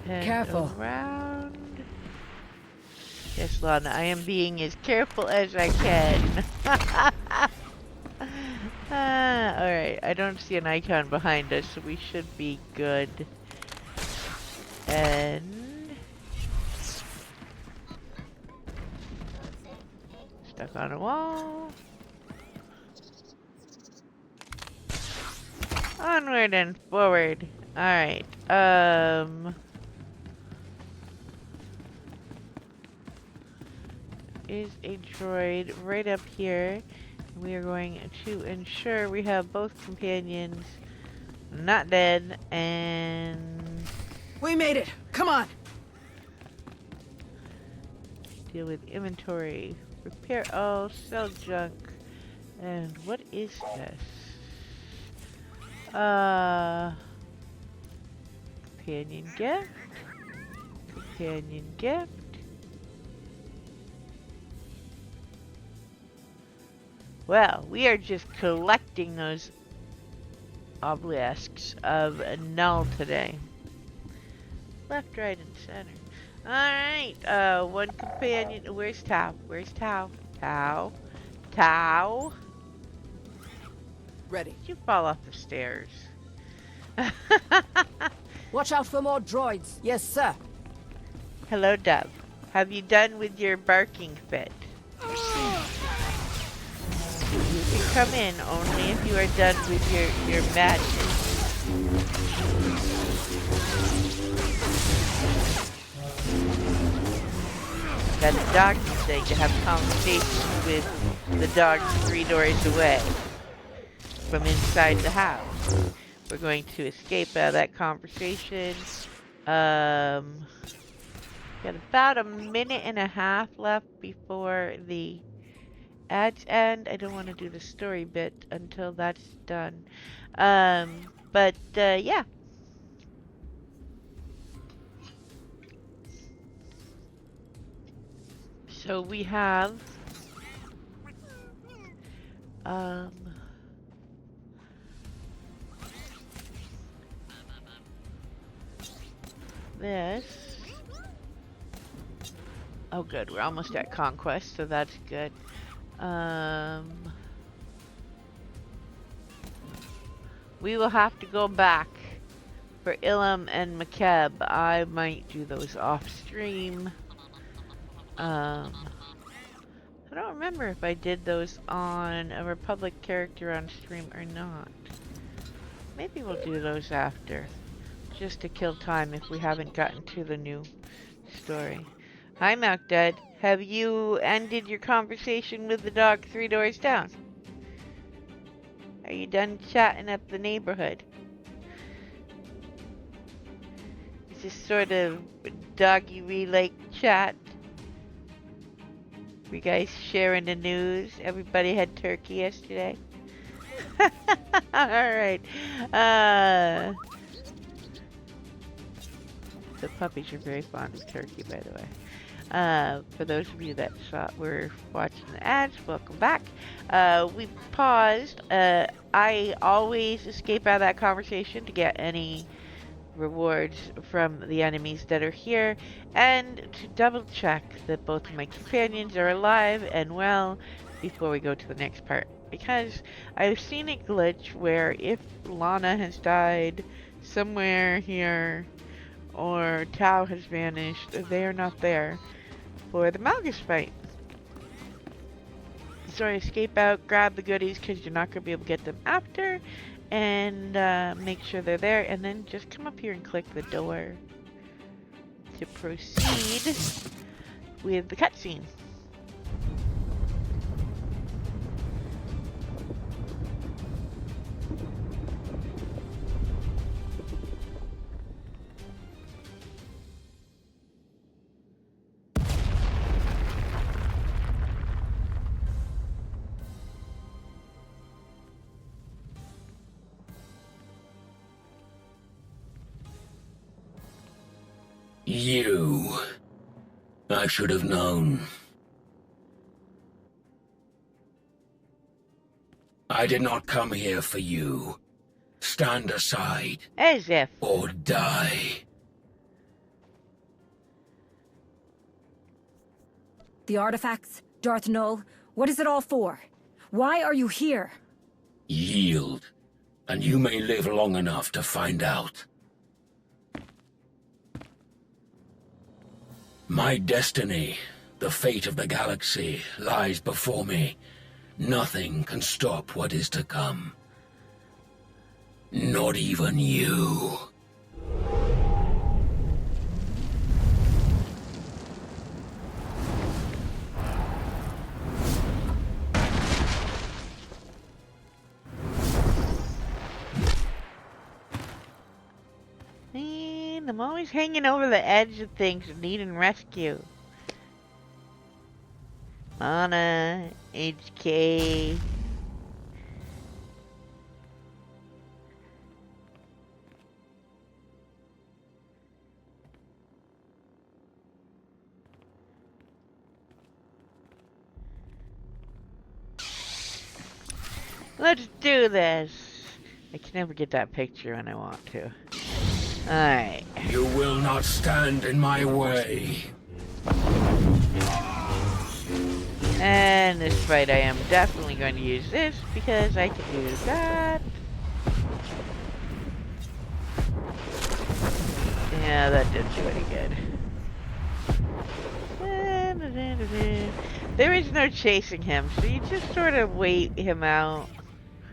And Careful. around. Yes, Lana, I am being as careful as I can. Alright, I don't see an icon behind us, so we should be good. And... stuck on a wall. Onward and forward. Alright, is a droid right up here. We are going to ensure we have both companions not dead, and We made it! Come on! deal with inventory. Repair all, sell junk. And what is this? Companion gift. Companion gift. Well, we are just collecting those obelisks of null today. Left, right, and center. Alright, one companion. Where's Tao? Where's Tao? Tao? Tao? Ready. Did you fall off the stairs? Watch out for more droids. Yes, sir. Hello, Dove. Have you done with your barking fit? You can come in only if you are done with your madness. Got a dog today to have conversations with the dog 3 doors away from inside the house. We're going to escape out of that conversation. Got about a minute and a half left before the ads end. I don't want to do the story bit until that's done. Yeah. So we have this. Oh good, we're almost at Conquest, so that's good. We will have to go back for Ilum and Makeb. I might do those off stream. I don't remember if I did those on a Republic character on stream or not. Maybe we'll do those after, just to kill time if we haven't gotten to the new story. Hi, Malkdad. Have you ended your conversation with the dog 3 doors down? Are you done chatting up the neighborhood? Is this sort of doggy relay chat? You guys sharing the news? Everybody had turkey yesterday? Alright. The puppies are very fond of turkey, by the way. For those of you that were watching the ads, welcome back. We paused. I always escape out of that conversation to get any rewards from the enemies that are here, and to double check that both of my companions are alive and well before we go to the next part. Because I've seen a glitch where if Lana has died somewhere here or Tao has vanished, they are not there for the Malgus fight. So I escape out, grab the goodies because you're not going to be able to get them after, and make sure they're there, and then just come up here and click the door to proceed with the cutscene. You. I should have known. I did not come here for you. Stand aside. As if. Or die. The artifacts? Darth Null? What is it all for? Why are you here? Yield, and you may live long enough to find out. My destiny, the fate of the galaxy, lies before me. Nothing can stop what is to come. Not even you. I'm always hanging over the edge of things needing rescue. Anna, HK. Let's do this. I can never get that picture when I want to. Alright. You will not stand in my way. And this fight I am definitely going to use this because I can do that. Yeah, that didn't do any good. There is no chasing him, so you just sort of wait him out.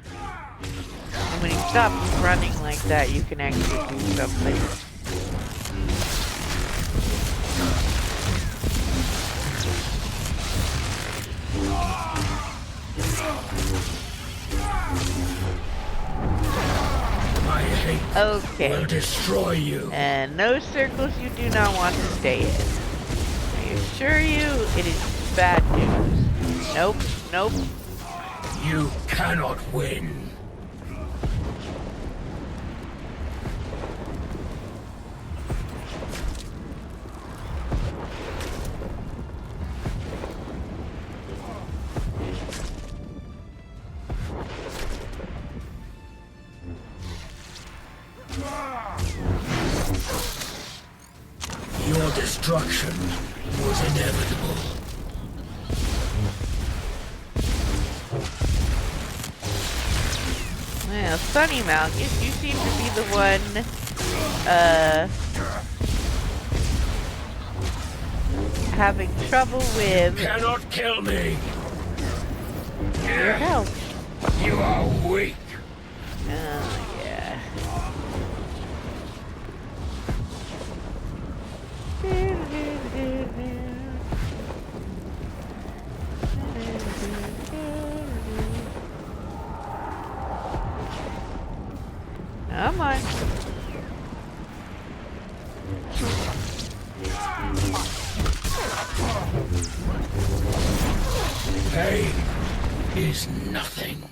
And when he stops running like that, you can actually do something. My hate Okay. will destroy you. And those circles you do not want to stay in. I assure you, it is bad news. Nope, nope. You cannot win. Your destruction was inevitable. Well, Sunny Malchus, you seem to be the one, having trouble with You cannot kill me. your health. You are weak. Oh, yeah. Come on. Pain is nothing.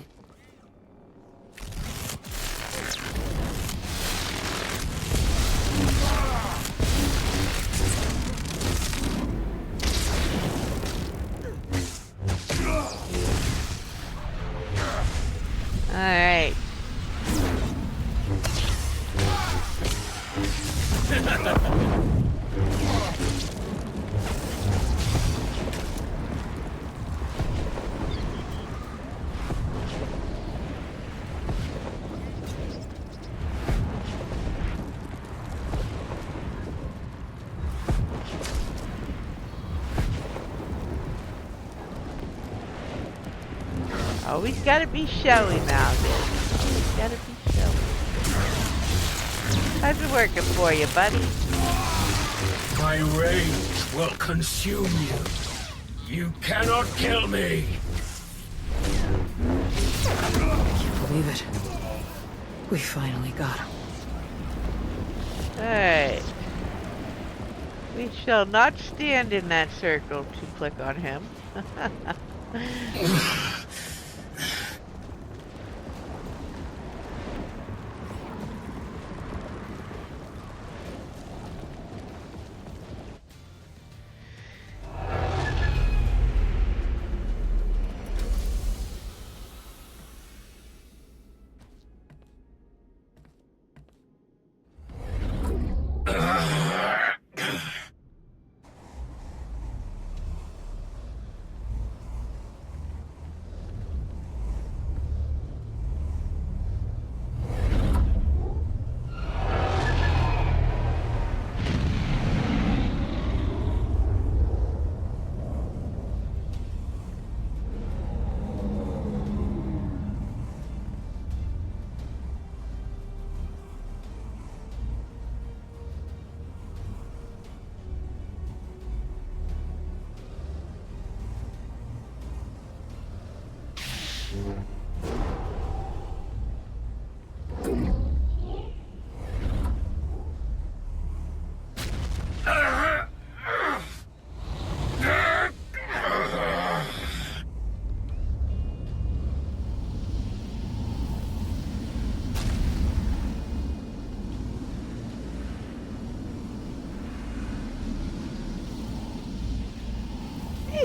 All right. Always gotta be showy, Malchus. Always gotta be showy. How's it working for you, buddy? My rage will consume you. You cannot kill me. Can't believe it. We finally got him. Alright. We shall not stand in that circle to click on him.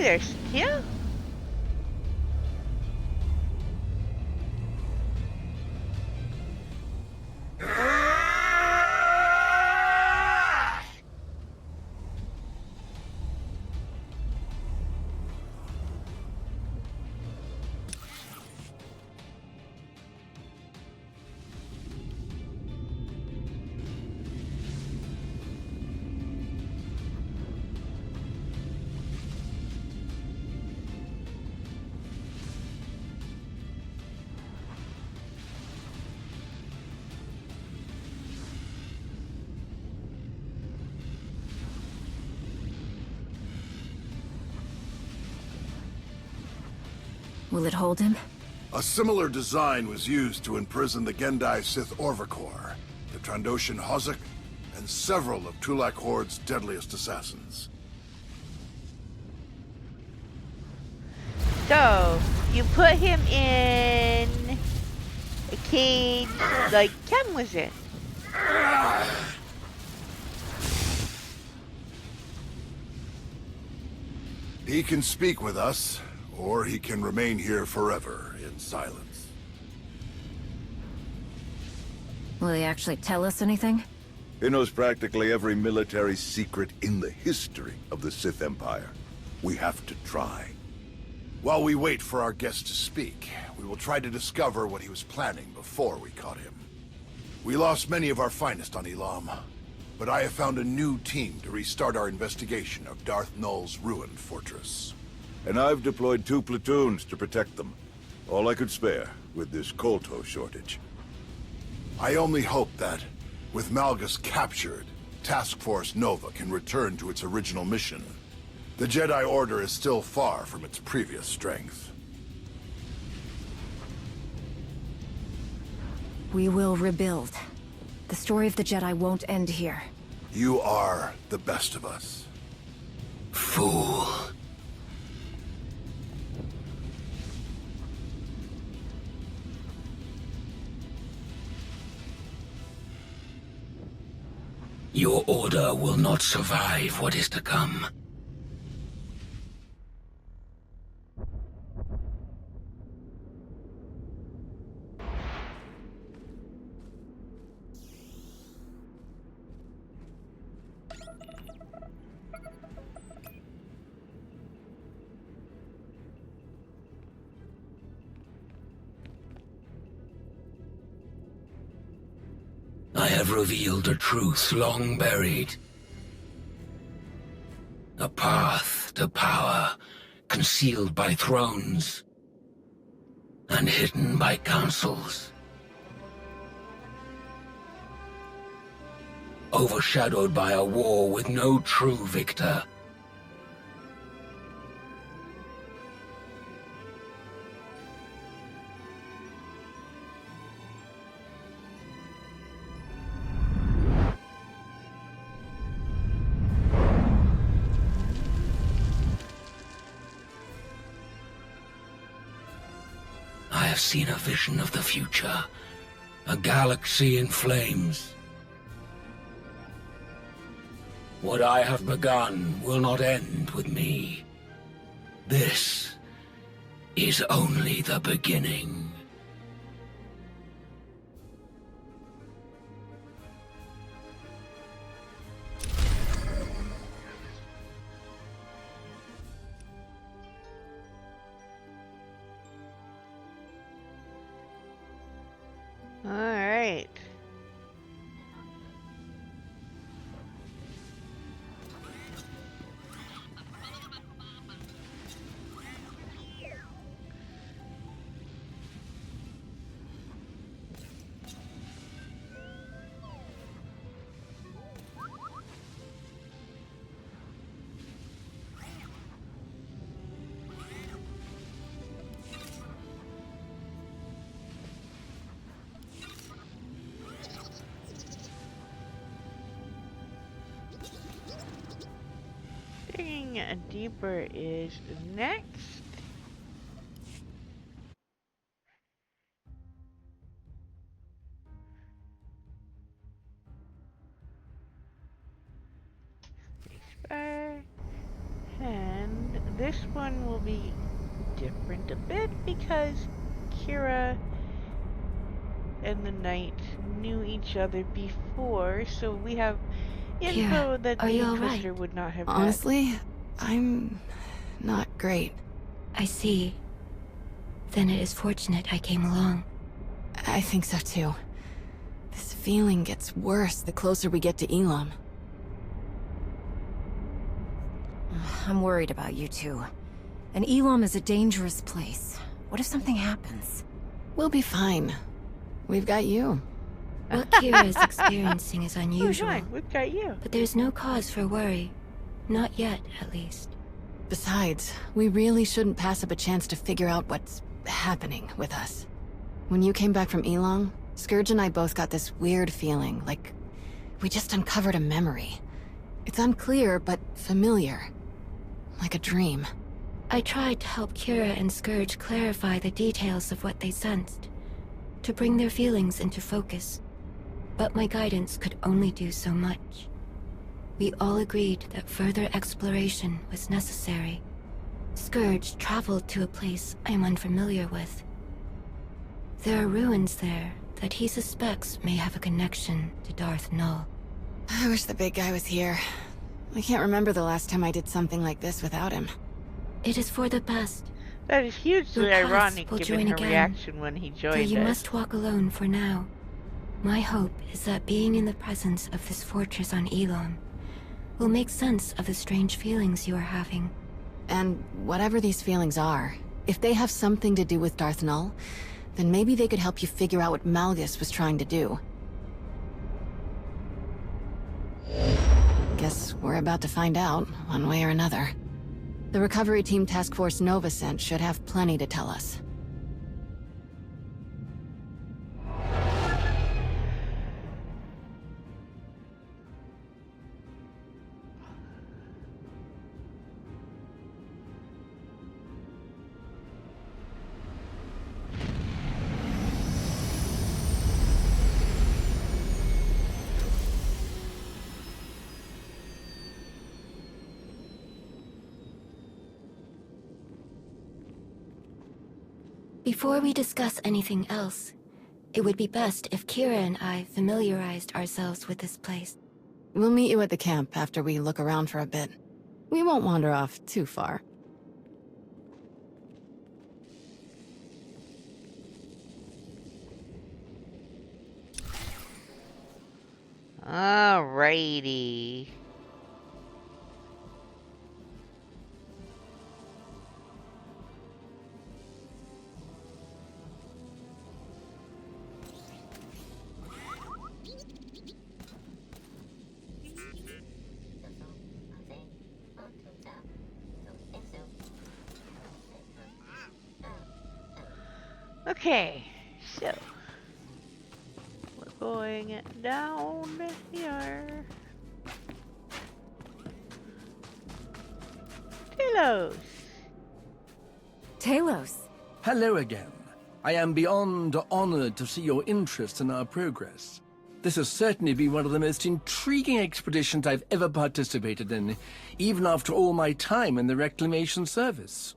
there, Satya. Will it hold him? A similar design was used to imprison the Jedi Sith Orvacor, the Trandoshan Hozek, and several of Tulak Horde's deadliest assassins. So, you put him in a cage like Ken was in. He can speak with us, or he can remain here forever in silence. Will he actually tell us anything? He knows practically every military secret in the history of the Sith Empire. We have to try. While we wait for our guest to speak, we will try to discover what he was planning before we caught him. We lost many of our finest on Elam, but I have found a new team to restart our investigation of Darth Nul's ruined fortress. And I've deployed 2 platoons to protect them. All I could spare with this Kolto shortage. I only hope that, with Malgus captured, Task Force Nova can return to its original mission. The Jedi Order is still far from its previous strength. We will rebuild. The story of the Jedi won't end here. You are the best of us. Fool. Your order will not survive what is to come. I have revealed a truth long buried. A path to power, concealed by thrones and hidden by councils. Overshadowed by a war with no true victor. I have seen a vision of the future, a galaxy in flames. What I have begun will not end with me. This is only the beginning. All right. Digging deeper is next. Spacebar. And this one will be different a bit because Kira and the Knight knew each other before, so we have info Kira, that are me you and all Twister right? would not have Honestly, I'm not great. I see. Then it is fortunate I came along. I think so too. This feeling gets worse the closer we get to Elam. I'm worried about you two. And Elam is a dangerous place. What if something happens? We'll be fine. We've got you. What Kira is experiencing is had. unusual. Oh, fine. We've got you. But there's no cause for worry. Not yet, at least. Besides, we really shouldn't pass up a chance to figure out what's happening with us. When you came back from Elong, Scourge and I both got this weird feeling, like we just uncovered a memory. It's unclear, but familiar. Like a dream. I tried to help Kira and Scourge clarify the details of what they sensed, to bring their feelings into focus. But my guidance could only do so much. We all agreed that further exploration was necessary. Scourge traveled to a place I am unfamiliar with. There are ruins there that he suspects may have a connection to Darth Null. I wish the big guy was here. I can't remember the last time I did something like this without him. It is for the best. That is hugely Your paths ironic will given join her again. reaction when he Though joined you us. must walk alone for now. My hope is that being in the presence of this fortress on Elon will make sense of the strange feelings you are having. And whatever these feelings are, if they have something to do with Darth Null, then maybe they could help you figure out what Malgus was trying to do. Guess we're about to find out, one way or another. The Recovery Team Task Force Nova sent should have plenty to tell us. Before we discuss anything else, it would be best if Kira and I familiarized ourselves with this place. We'll meet you at the camp after we look around for a bit. We won't wander off too far. Alrighty. Okay, so we're going down here. Talos. Talos. Hello again. I am beyond honored to see your interest in our progress. This has certainly been one of the most intriguing expeditions I've ever participated in, even after all my time in the Reclamation Service.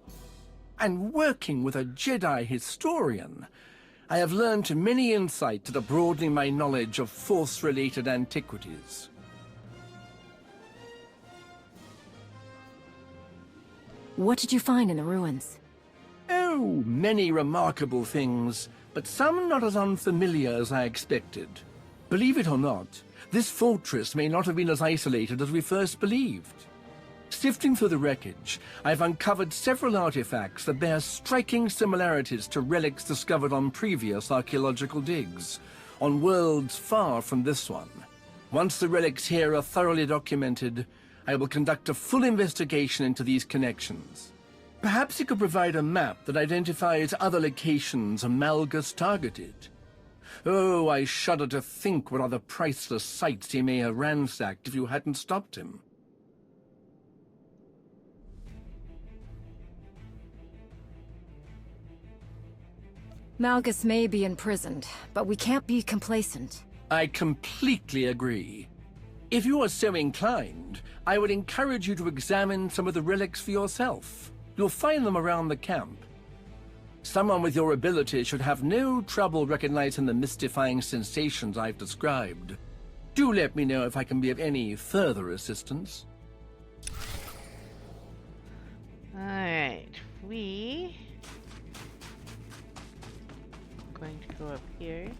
And working with a Jedi historian, I have learned many insights that are broadening my knowledge of Force-related antiquities. What did you find in the ruins? Oh, many remarkable things, but some not as unfamiliar as I expected. Believe it or not, this fortress may not have been as isolated as we first believed. Sifting through the wreckage, I've uncovered several artifacts that bear striking similarities to relics discovered on previous archaeological digs, on worlds far from this one. Once the relics here are thoroughly documented, I will conduct a full investigation into these connections. Perhaps you could provide a map that identifies other locations Malgus targeted. Oh, I shudder to think what other priceless sites he may have ransacked if you hadn't stopped him. Malgus may be imprisoned, but we can't be complacent. I completely agree. If you are so inclined, I would encourage you to examine some of the relics for yourself. You'll find them around the camp. Someone with your ability should have no trouble recognizing the mystifying sensations I've described. Do let me know if I can be of any further assistance. Alright, we are going to go up here.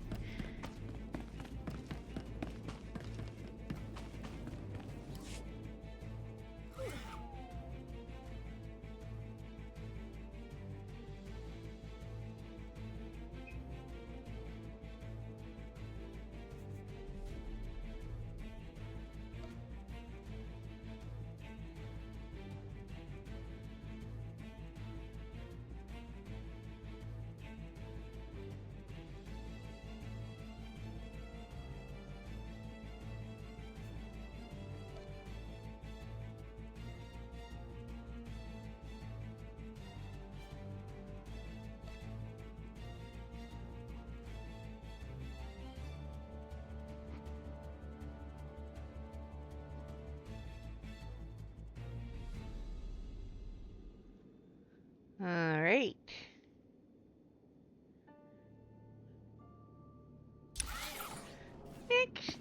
Alright. Next.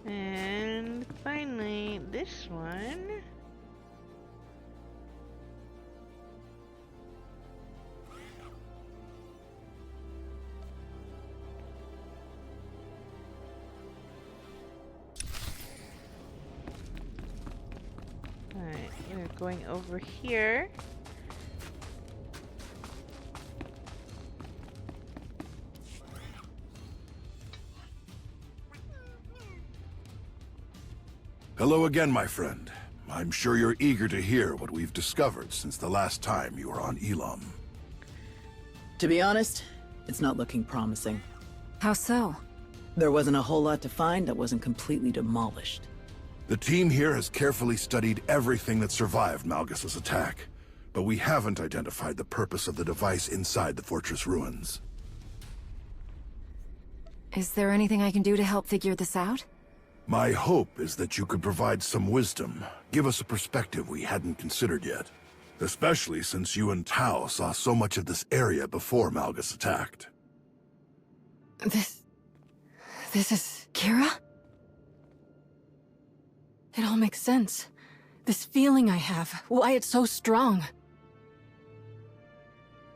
And finally, this one. Alright, we're going over here. Hello again, my friend. I'm sure you're eager to hear what we've discovered since the last time you were on Elam. To be honest, it's not looking promising. How so? There wasn't a whole lot to find that wasn't completely demolished. The team here has carefully studied everything that survived Malgus's attack, but we haven't identified the purpose of the device inside the fortress ruins. Is there anything I can do to help figure this out? My hope is that you could provide some wisdom, give us a perspective we hadn't considered yet. Especially since you and Tao saw so much of this area before Malgus attacked. This is Kira? It all makes sense. This feeling I have, why it's so strong.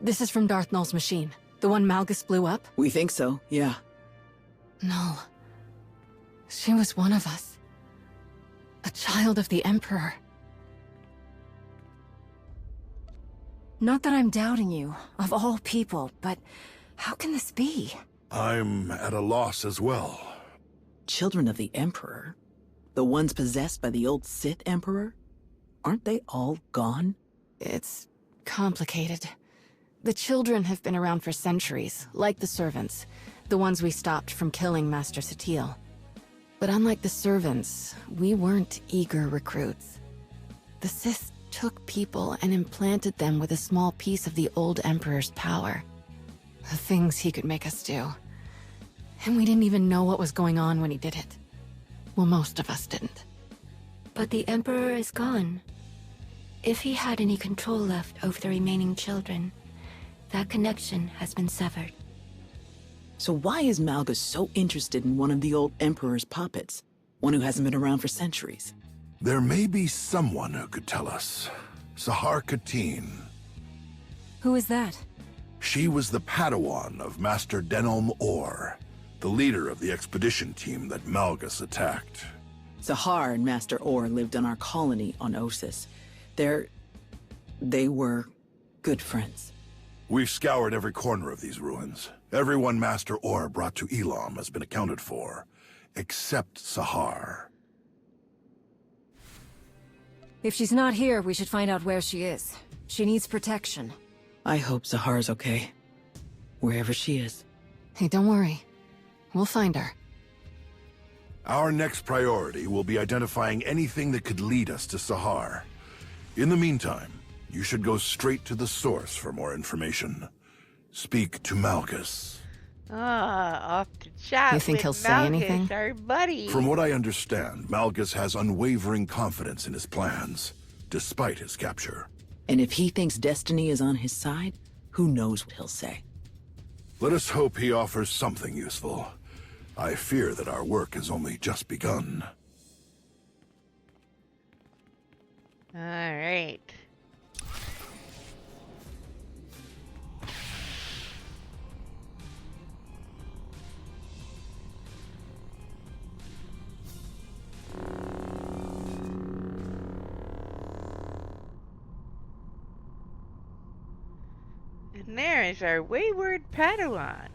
This is from Darth Nul's machine, the one Malgus blew up? We think so, yeah. Null. She was one of us. A child of the Emperor. Not that I'm doubting you, of all people, but how can this be? I'm at a loss as well. Children of the Emperor? The ones possessed by the old Sith Emperor? Aren't they all gone? It's complicated. The children have been around for centuries, like the servants, the ones we stopped from killing Master Satele. But unlike the servants, we weren't eager recruits. The Sith took people and implanted them with a small piece of the old Emperor's power. The things he could make us do. And we didn't even know what was going on when he did it. Well, most of us didn't. But the Emperor is gone. If he had any control left over the remaining children, that connection has been severed. So why is Malgus so interested in one of the old Emperor's puppets? One who hasn't been around for centuries? There may be someone who could tell us. Sahar Katin. Who is that? She was the Padawan of Master Denolm Orr, the leader of the expedition team that Malgus attacked. Sahar and Master Orr lived on our colony on Osis. They were good friends. We've scoured every corner of these ruins. Everyone Master Or brought to Elam has been accounted for, except Sahar. If she's not here, we should find out where she is. She needs protection. I hope Sahar's okay. Wherever she is. Hey, don't worry. We'll find her. Our next priority will be identifying anything that could lead us to Sahar. In the meantime, you should go straight to the source for more information. Speak to Malgus. Off to chat You think with he'll say Malgus, anything? our buddy. From what I understand, Malgus has unwavering confidence in his plans, despite his capture. And if he thinks destiny is on his side, who knows what he'll say. Let us hope he offers something useful. I fear that our work has only just begun. All right. And there is our wayward Padawan.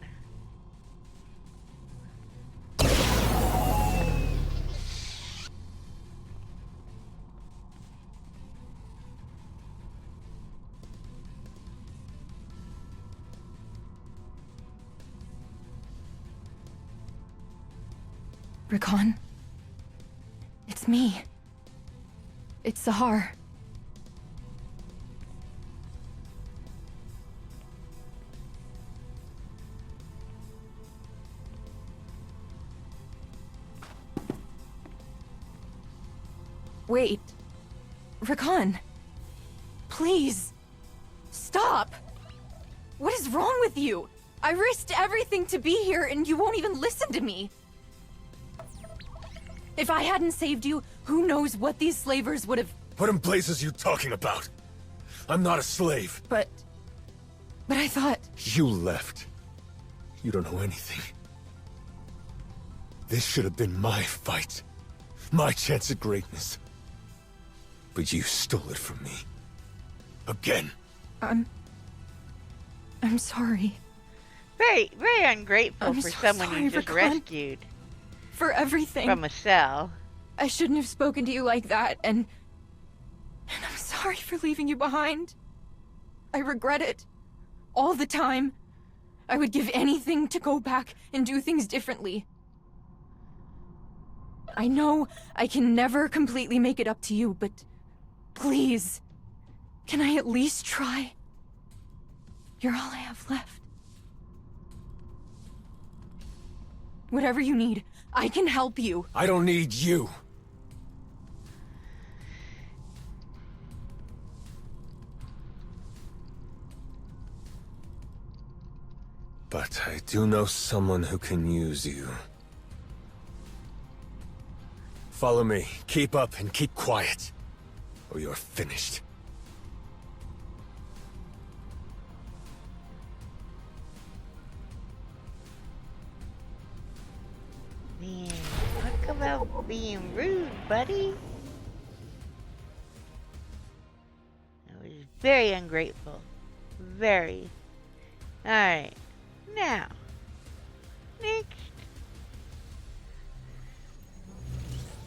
Rakan? It's me. It's Sahar. Wait. Rakan. Please. Stop. What is wrong with you? I risked everything to be here and you won't even listen to me. If I hadn't saved you, who knows what these slavers would have... What in blazes you talking about? I'm not a slave. But I thought... You left. You don't know anything. This should have been my fight. My chance at greatness. But you stole it from me. Again. I'm sorry. Very, very ungrateful I'm for so someone sorry, you just Rakan. rescued For everything. from a cell. I shouldn't have spoken to you like that, and I'm sorry for leaving you behind. I regret it. All the time. I would give anything to go back and do things differently. I know I can never completely make it up to you, but please, can I at least try? You're all I have left. Whatever you need, I can help you. I don't need you. But I do know someone who can use you. Follow me. Keep up and keep quiet, or you're finished. Man, talk about being rude, buddy. I was very ungrateful. Very. Alright. Now.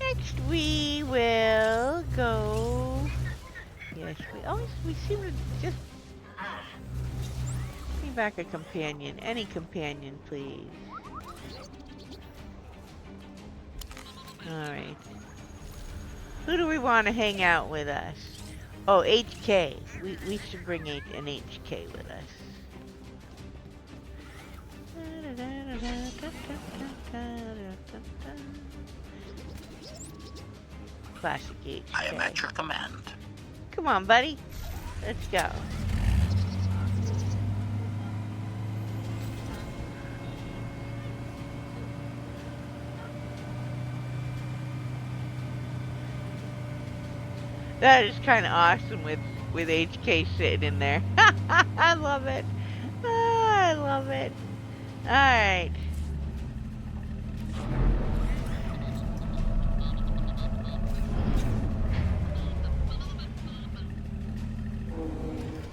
Next we will go... Yes, we seem to just... Give me back a companion. Any companion, please. Alright. Who do we want to hang out with us? Oh, HK. We should bring an HK with us. Classic HK. I am at your command. Come on, buddy. Let's go. That is kind of awesome with HK sitting in there. I love it. Oh, I love it. Alright.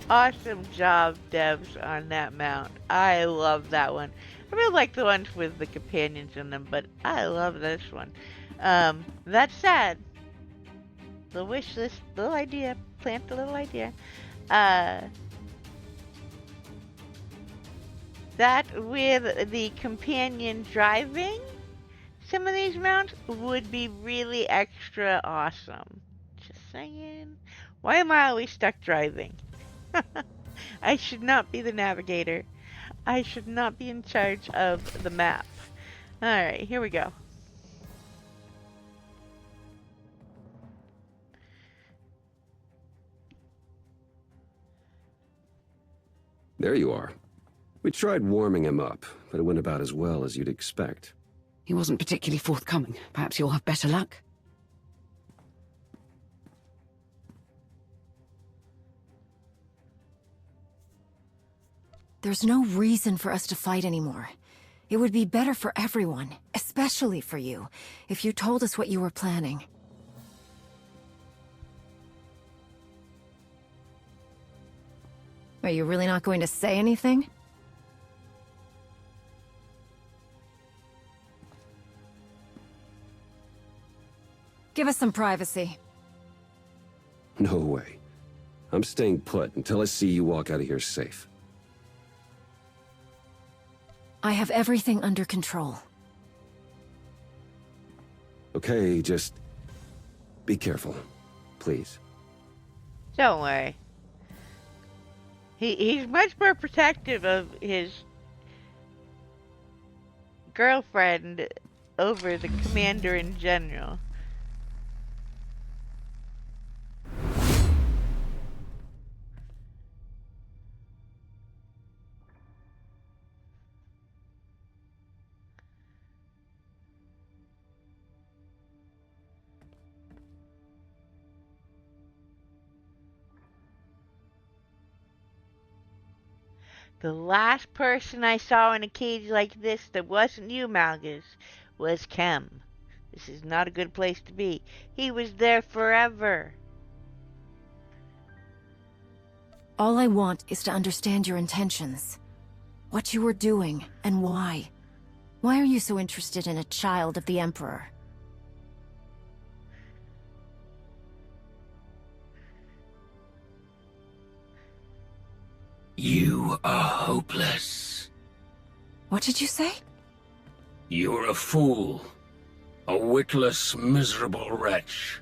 awesome job, devs, on that mount. I love that one. I really like the ones with the companions in them, but I love this one. That said, the wish list, little idea, plant the little idea. That with the companion driving, some of these mounts would be really extra awesome. Just saying. Why am I always stuck driving? I should not be the navigator. I should not be in charge of the map. Alright, here we go. There you are. We tried warming him up, but it went about as well as you'd expect. He wasn't particularly forthcoming. Perhaps you'll have better luck. There's no reason for us to fight anymore. It would be better for everyone, especially for you, if you told us what you were planning. Are you really not going to say anything? Give us some privacy. No way. I'm staying put until I see you walk out of here safe. I have everything under control. Okay, just be careful, please. Don't worry. He's much more protective of his girlfriend over the commander in general. The last person I saw in a cage like this that wasn't you, Malgus, was Kem. This is not a good place to be. He was there forever. All I want is to understand your intentions. What you were doing, and why. Why are you so interested in a child of the Emperor? You are hopeless. What did you say? You're a fool. A witless, miserable wretch.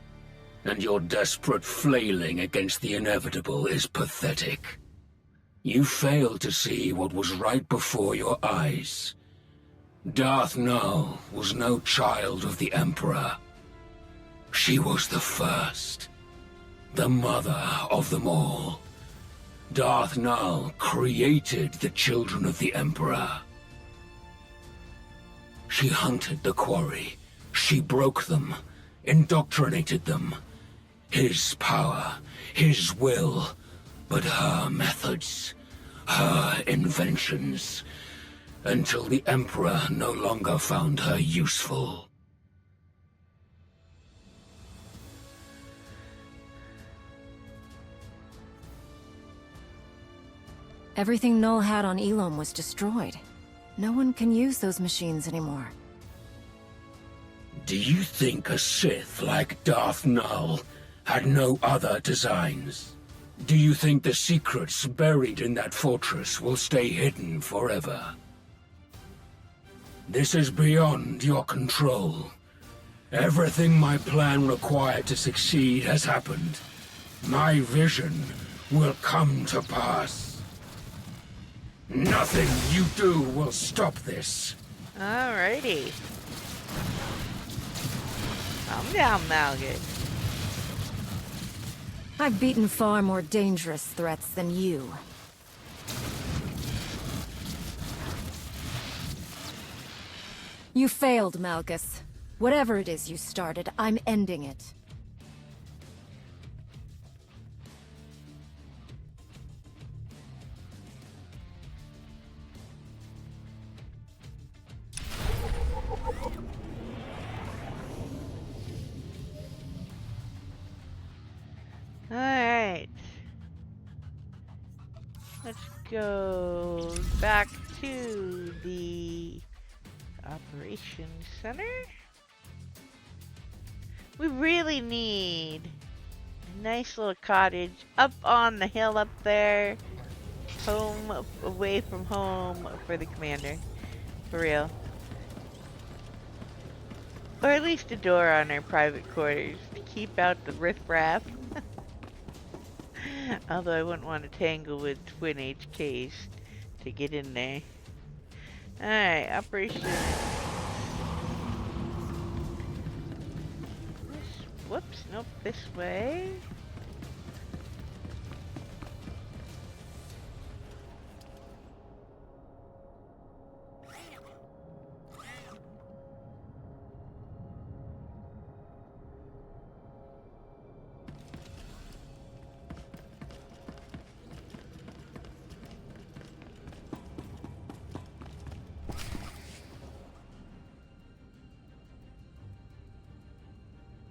And your desperate flailing against the inevitable is pathetic. You failed to see what was right before your eyes. Darth Nul was no child of the Emperor. She was the first. The mother of them all. Darth Nul created the children of the Emperor. She hunted the quarry. She broke them, indoctrinated them. His power, his will, but her methods, her inventions, until the Emperor no longer found her useful. Everything Null had on Elam was destroyed. No one can use those machines anymore. Do you think a Sith like Darth Nul had no other designs? Do you think the secrets buried in that fortress will stay hidden forever? This is beyond your control. Everything my plan required to succeed has happened. My vision will come to pass. Nothing you do will stop this. Alrighty. Calm down, Malgus. I've beaten far more dangerous threats than you. You failed, Malgus. Whatever it is you started, I'm ending it. Alright. Let's go back to the operations center. We really need a nice little cottage up on the hill up there. Home, away from home for the commander. For real. Or at least a door on our private quarters to keep out the riffraff. Although I wouldn't want to tangle with twin HKs to get in there. Alright, operation. Whoops, nope, this way.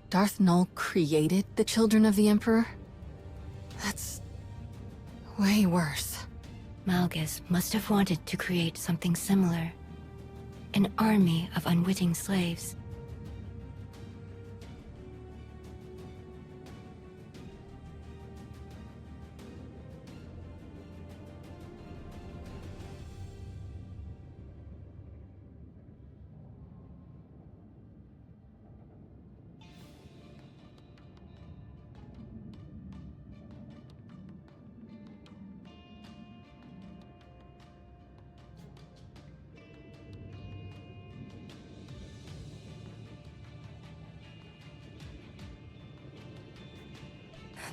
Darth Nul created the children of the Emperor? That's way worse. Malgus must have wanted to create something similar. An army of unwitting slaves.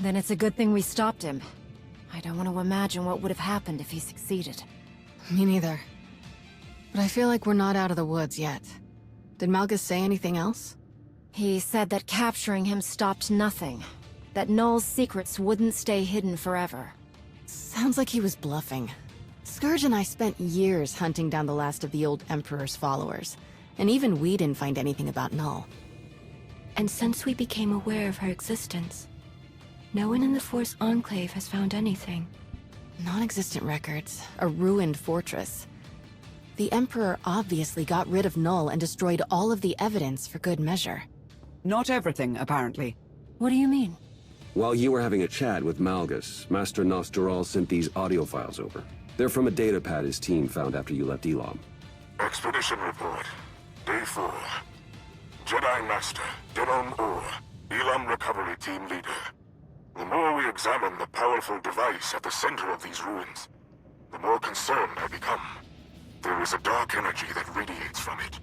Then it's a good thing we stopped him. I don't want to imagine what would have happened if he succeeded. Me neither. But I feel like we're not out of the woods yet. Did Malgus say anything else? He said that capturing him stopped nothing. That Null's secrets wouldn't stay hidden forever. Sounds like he was bluffing. Scourge and I spent years hunting down the last of the old Emperor's followers. And even we didn't find anything about Null. And since we became aware of her existence, no one in the Force Enclave has found anything. Non-existent records, a ruined fortress. The Emperor obviously got rid of Null and destroyed all of the evidence for good measure. Not everything, apparently. What do you mean? While you were having a chat with Malgus, Master Nostoral sent these audio files over. They're from a datapad his team found after you left Elam. Expedition report. Day 4. Jedi Master, Denon Or, Elam Recovery Team Leader. The more we examine the powerful device at the center of these ruins, the more concerned I become. There is a dark energy that radiates from it.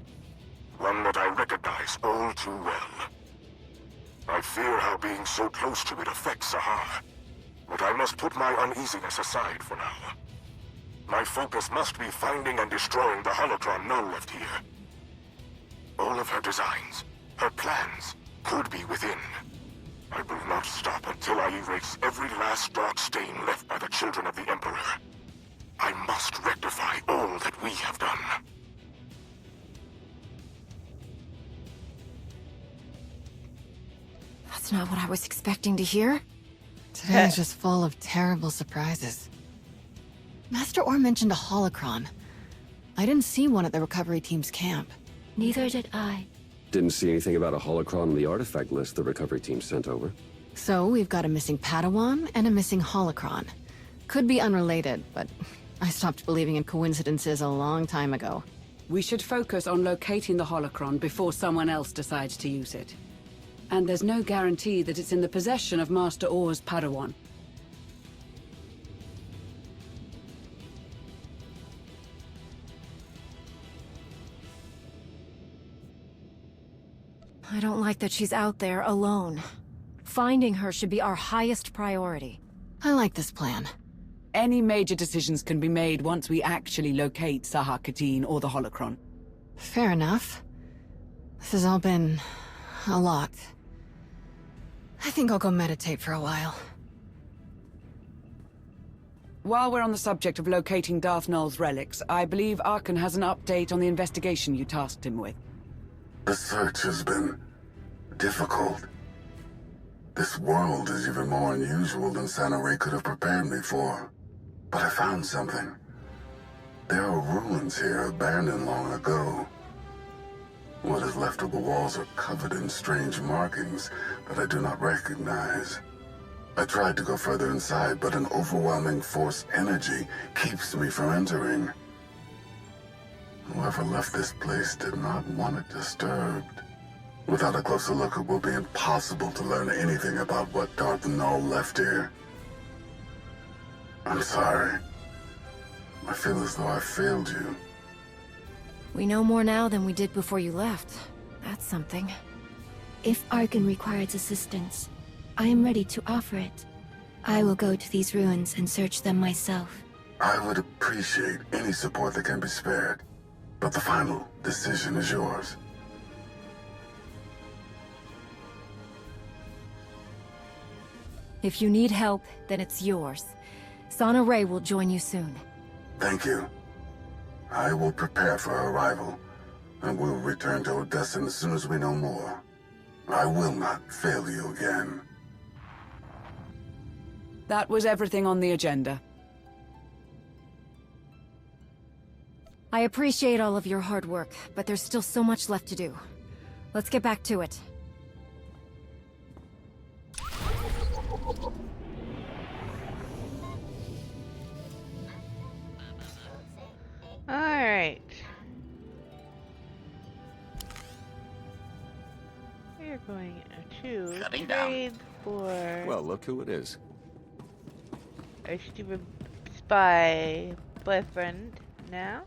One that I recognize all too well. I fear how being so close to it affects Sahar, but I must put my uneasiness aside for now. My focus must be finding and destroying the holocron Null left here. All of her designs, her plans, could be within. I will not stop until I erase every last dark stain left by the children of the Emperor. I must rectify all that we have done. That's not what I was expecting to hear. Today is just full of terrible surprises. Master Orr mentioned a holocron. I didn't see one at the recovery team's camp. Neither did I. Didn't see anything about a holocron on the artifact list the recovery team sent over. So we've got a missing Padawan and a missing holocron. Could be unrelated, but I stopped believing in coincidences a long time ago. We should focus on locating the holocron before someone else decides to use it. And there's no guarantee that it's in the possession of Master Orr's Padawan. I don't like that she's out there alone. Finding her should be our highest priority. I like this plan. Any major decisions can be made once we actually locate Sahar Katin or the holocron. Fair enough. This has all been a lot. I think I'll go meditate for a while. While we're on the subject of locating Darth Nul's relics, I believe Arkan has an update on the investigation you tasked him with. The search has been difficult. This world is even more unusual than Santa Ray could have prepared me for. But I found something. There are ruins here abandoned long ago. What is left of the walls are covered in strange markings that I do not recognize. I tried to go further inside, but an overwhelming force energy keeps me from entering. Whoever left this place did not want it disturbed. Without a closer look, it will be impossible to learn anything about what Darth Null left here. I'm sorry. I feel as though I failed you. We know more now than we did before you left. That's something. If Argon requires assistance, I am ready to offer it. I will go to these ruins and search them myself. I would appreciate any support that can be spared, but the final decision is yours. If you need help, then it's yours. Sana Ray will join you soon. Thank you. I will prepare for her arrival, and will return to Odessa as soon as we know more. I will not fail you again. That was everything on the agenda. I appreciate all of your hard work, but there's still so much left to do. Let's get back to it. Alright. We're going to trade for Well, look who it is. our stupid spy boyfriend now.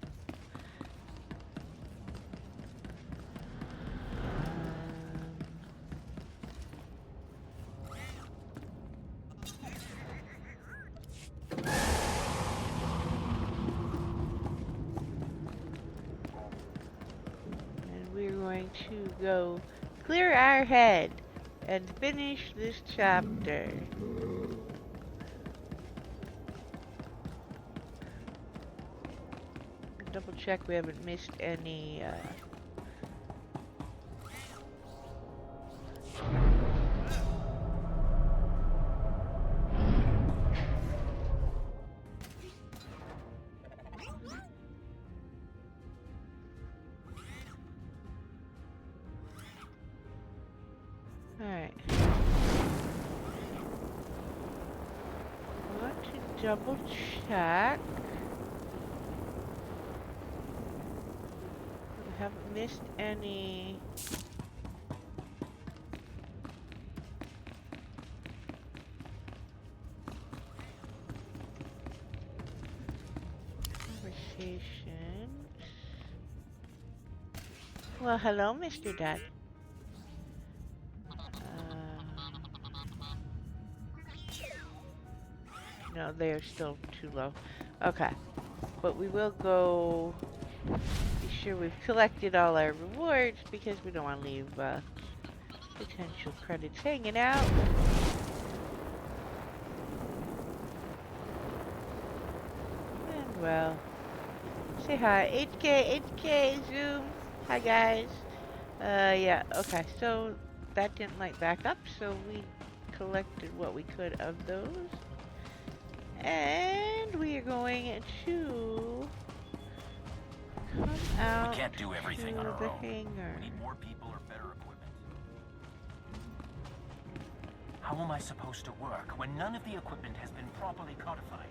And we're going to go clear our head and finish this chapter. Double check we haven't missed any Alright. I want to double check. We haven't missed any. Conversations. Well, hello, Mr. Dad. No, they are still too low. Okay. But we will go be sure we've collected all our rewards because we don't want to leave potential credits hanging out. And well, say hi. 8K, Zoom. Hi guys. Yeah, okay. So that didn't light back up, so we collected what we could of those. And we are going to come out. We can't do everything on our own. Hangar. We need more people or better equipment. How am I supposed to work when none of the equipment has been properly codified?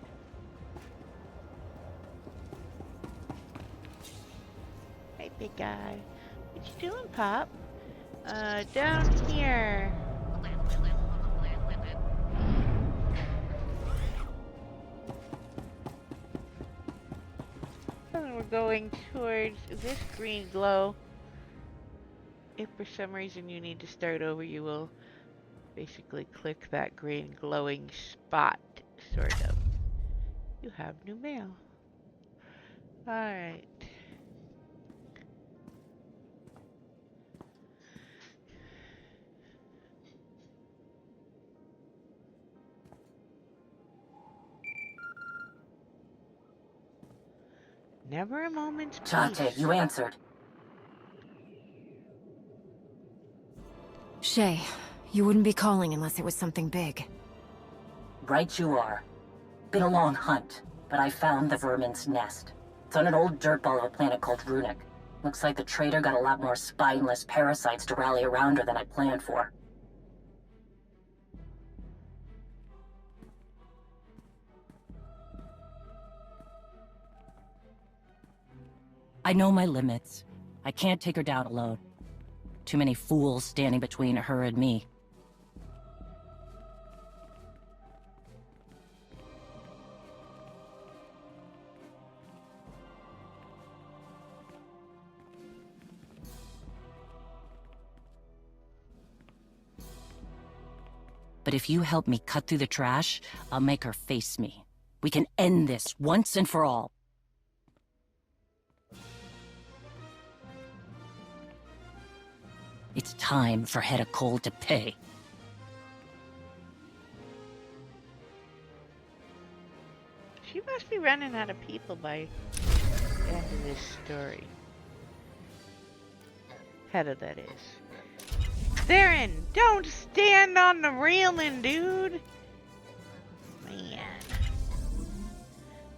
Hey, big guy. What you doing, Pop? Down here. And we're going towards this green glow. If for some reason you need to start over, you will basically click that green glowing spot, sort of. You have new mail. Alright. Never a moment's peace. Chante, you answered. Shay, you wouldn't be calling unless it was something big. Right you are. Been a long hunt, but I found the vermin's nest. It's on an old dirtball of a planet called Runic. Looks like the traitor got a lot more spineless parasites to rally around her than I planned for. I know my limits. I can't take her down alone. Too many fools standing between her and me. But if you help me cut through the trash, I'll make her face me. We can end this once and for all. It's time for Hedda Cole to pay. She must be running out of people by the end of this story. Hedda, that is. Theron, don't stand on the railing, dude! Man.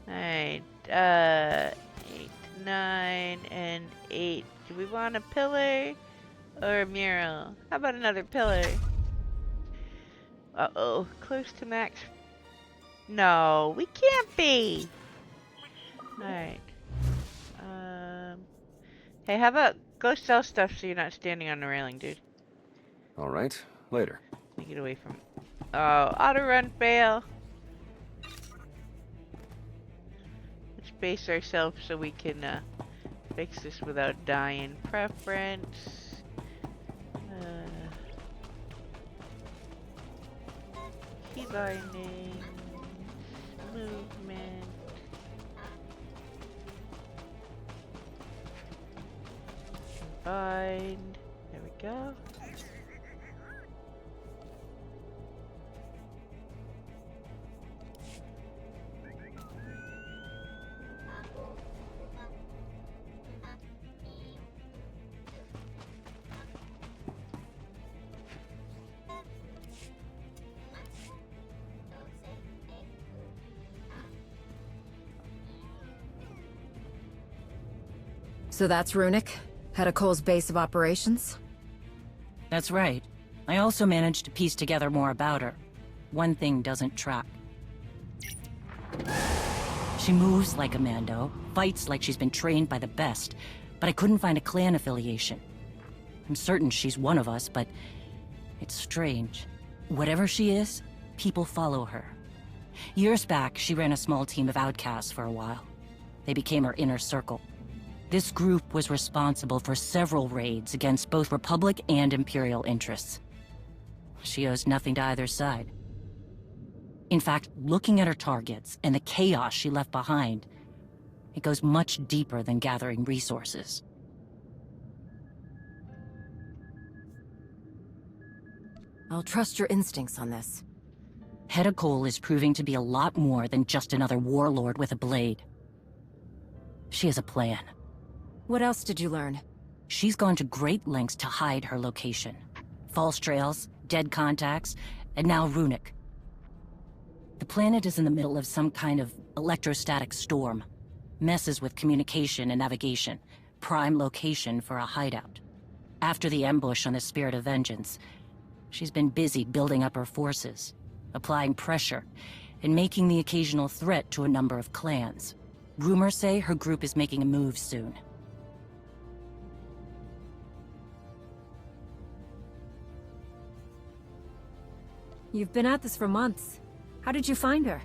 Alright, 8, 9, and 8. Do we want a pillar? Or a mural? How about another pillar? Uh-oh. Close to max. No, we can't be! Alright. Hey, how about go sell stuff so you're not standing on the railing, dude? Alright, later. Let me get away from... Oh, auto run fail! Let's base ourselves so we can, fix this without dying. Preference... key binding, movement, bind, there we go. So that's Runic? Hedda Cole's base of operations? That's right. I also managed to piece together more about her. One thing doesn't track. She moves like a Mando, fights like she's been trained by the best, but I couldn't find a clan affiliation. I'm certain she's one of us, but it's strange. Whatever she is, people follow her. Years back, she ran a small team of outcasts for a while. They became her inner circle. This group was responsible for several raids against both Republic and Imperial interests. She owes nothing to either side. In fact, looking at her targets and the chaos she left behind, it goes much deeper than gathering resources. I'll trust your instincts on this. Hedda Cole is proving to be a lot more than just another warlord with a blade. She has a plan. What else did you learn? She's gone to great lengths to hide her location. False trails, dead contacts, and now Runic. The planet is in the middle of some kind of electrostatic storm. Messes with communication and navigation. Prime location for a hideout. After the ambush on the Spirit of Vengeance, she's been busy building up her forces, applying pressure, and making the occasional threat to a number of clans. Rumors say her group is making a move soon. You've been at this for months. How did you find her?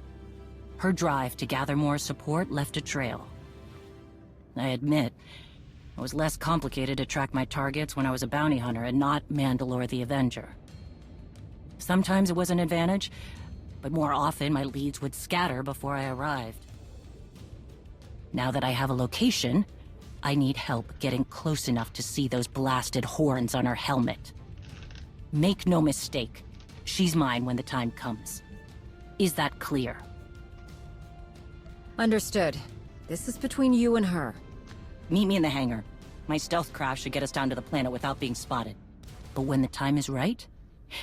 Her drive to gather more support left a trail. I admit, it was less complicated to track my targets when I was a bounty hunter and not Mandalore the Avenger. Sometimes it was an advantage, but more often my leads would scatter before I arrived. Now that I have a location, I need help getting close enough to see those blasted horns on her helmet. Make no mistake, she's mine when the time comes. Is that clear? Understood. This is between you and her. Meet me in the hangar. My stealth craft should get us down to the planet without being spotted. But when the time is right,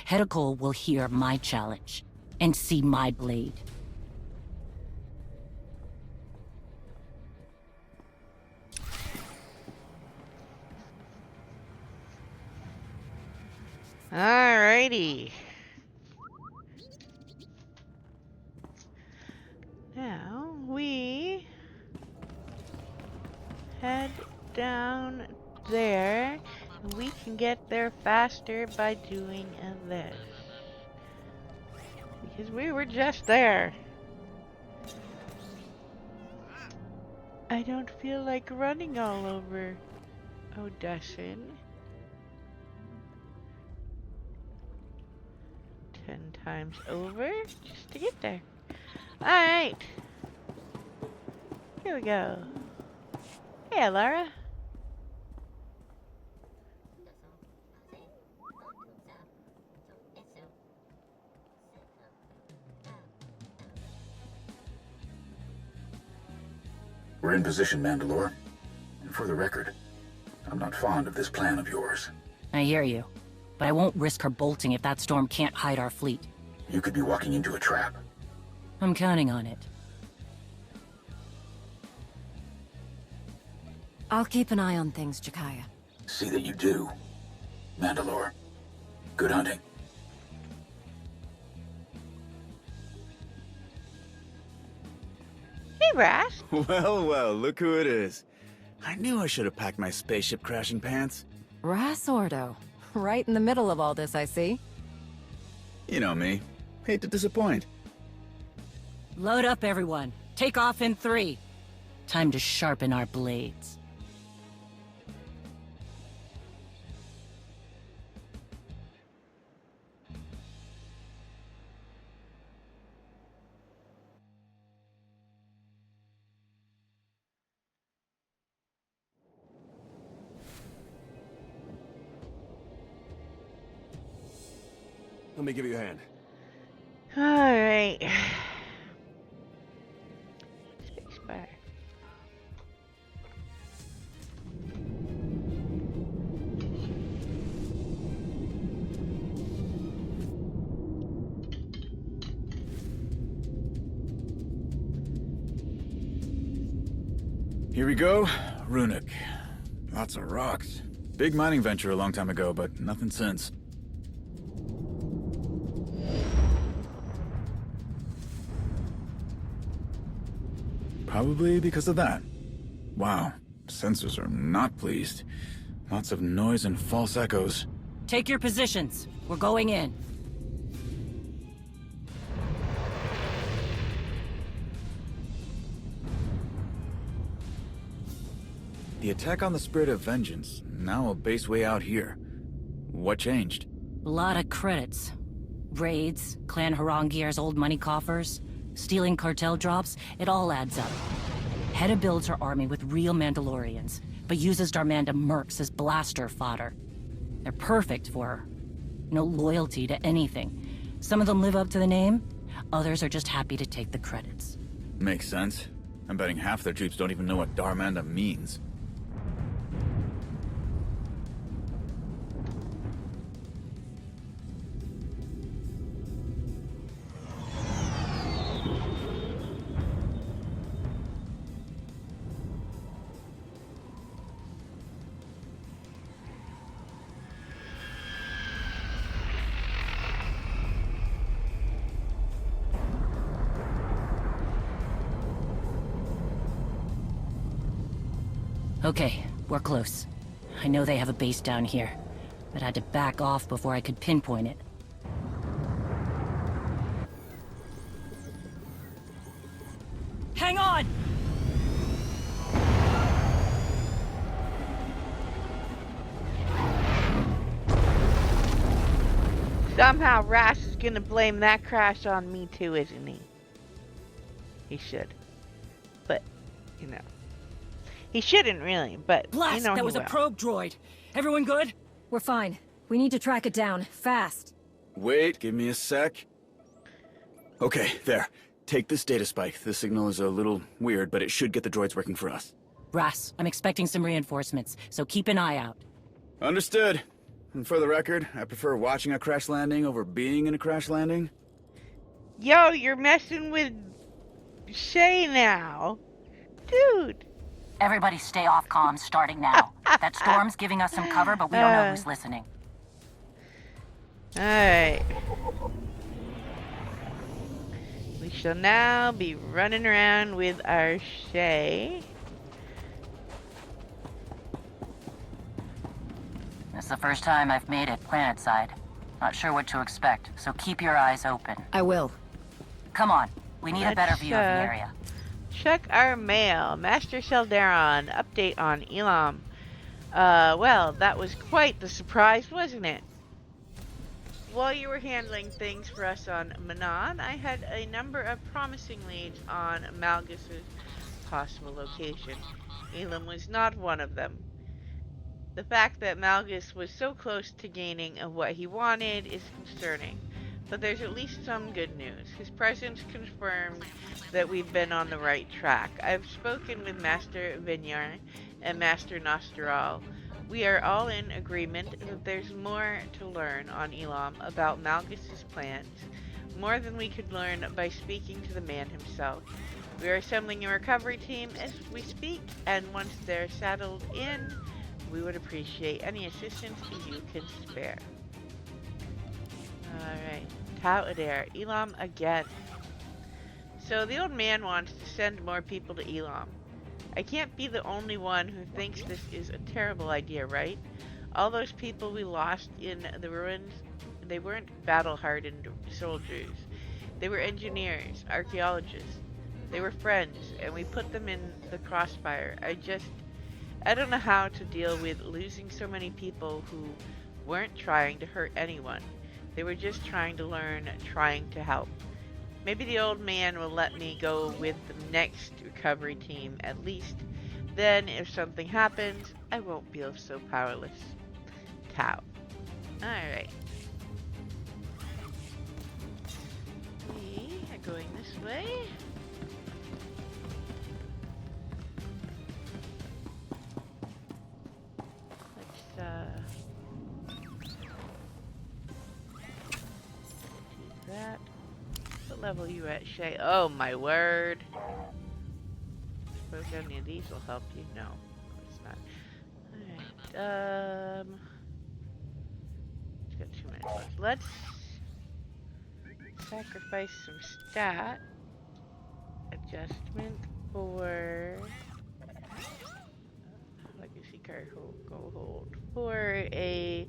Hedda Cole will hear my challenge and see my blade. Alrighty. Now we head down there. And we can get there faster by doing this. Because we were just there. I don't feel like running all over Odessin. 10 times over just to get there. Alright. Here we go. Hey, Laura. We're in position, Mandalore. And for the record, I'm not fond of this plan of yours. I hear you. But I won't risk her bolting if that storm can't hide our fleet. You could be walking into a trap. I'm counting on it. I'll keep an eye on things, Jakaya. See that you do. Mandalore, good hunting. Hey, Brass. Well, well, look who it is. I knew I should have packed my spaceship crashing pants. Ordo. Right in the middle of all this, I see. You know me. Hate to disappoint. Load up, everyone. Take off in 3. Time to sharpen our blades. Let me give you a hand. Alright. Spacebar. Here we go. Runic. Lots of rocks. Big mining venture a long time ago, but nothing since. Probably because of that. Wow, sensors are not pleased. Lots of noise and false echoes. Take your positions. We're going in. The attack on the Spirit of Vengeance, now a base way out here. What changed? A lot of credits. Raids, Clan Harangier's old money coffers, stealing cartel drops, it all adds up. Hedda builds her army with real Mandalorians, but uses Darmanda mercs as blaster fodder. They're perfect for her. No loyalty to anything. Some of them live up to the name, others are just happy to take the credits. Makes sense. I'm betting half their troops don't even know what Darmanda means. Okay, we're close. I know they have a base down here, but I had to back off before I could pinpoint it. Hang on! Somehow Ras is gonna blame that crash on me too, isn't he? He should. But, you know. He shouldn't really, but Blast! you know That he was a will. probe droid. Everyone good? We're fine. We need to track it down, fast. Wait, give me a sec. Okay, there. Take this data spike. The signal is a little weird, but it should get the droids working for us. Ras, I'm expecting some reinforcements, so keep an eye out. Understood. And for the record, I prefer watching a crash landing over being in a crash landing. Yo, you're messing with Shay now. Dude. Everybody stay off comms starting now. That storm's giving us some cover, but we don't know who's listening. Alright. We shall now be running around with our Shay. It's the first time I've made it planetside. Not sure what to expect, so keep your eyes open. I will. Come on, we need a better view of the area. Check our mail. Master Seldaron, update on Elam. Well, that was quite the surprise, wasn't it? While you were handling things for us on Manon, I had a number of promising leads on Malgus's possible location. Elam was not one of them. The fact that Malgus was so close to gaining what he wanted is concerning, but there's at least some good news. His presence confirmed that we've been on the right track. I've spoken with Master Vinyar and Master Nostral. We are all in agreement that there's more to learn on Elam about Malgus's plans, more than we could learn by speaking to the man himself. We are assembling a recovery team as we speak, and once they're settled in, we would appreciate any assistance you can spare. Alright, Tau Adair, Elam again. So the old man wants to send more people to Elam. I can't be the only one who thinks this is a terrible idea, right? All those people we lost in the ruins, they weren't battle-hardened soldiers. They were engineers, archaeologists. They were friends, and we put them in the crossfire. I don't know how to deal with losing so many people who weren't trying to hurt anyone. They were just trying to learn, trying to help. Maybe the old man will let me go with the next recovery team at least. Then, if something happens, I won't feel so powerless. Tau. Alright. We are going this way. Do that. What level you at, Shay? Oh my word. Suppose any of these will help you. No, it's not. Alright, it's got 2 minutes left. Let's sacrifice some stat adjustment for legacy card hold for a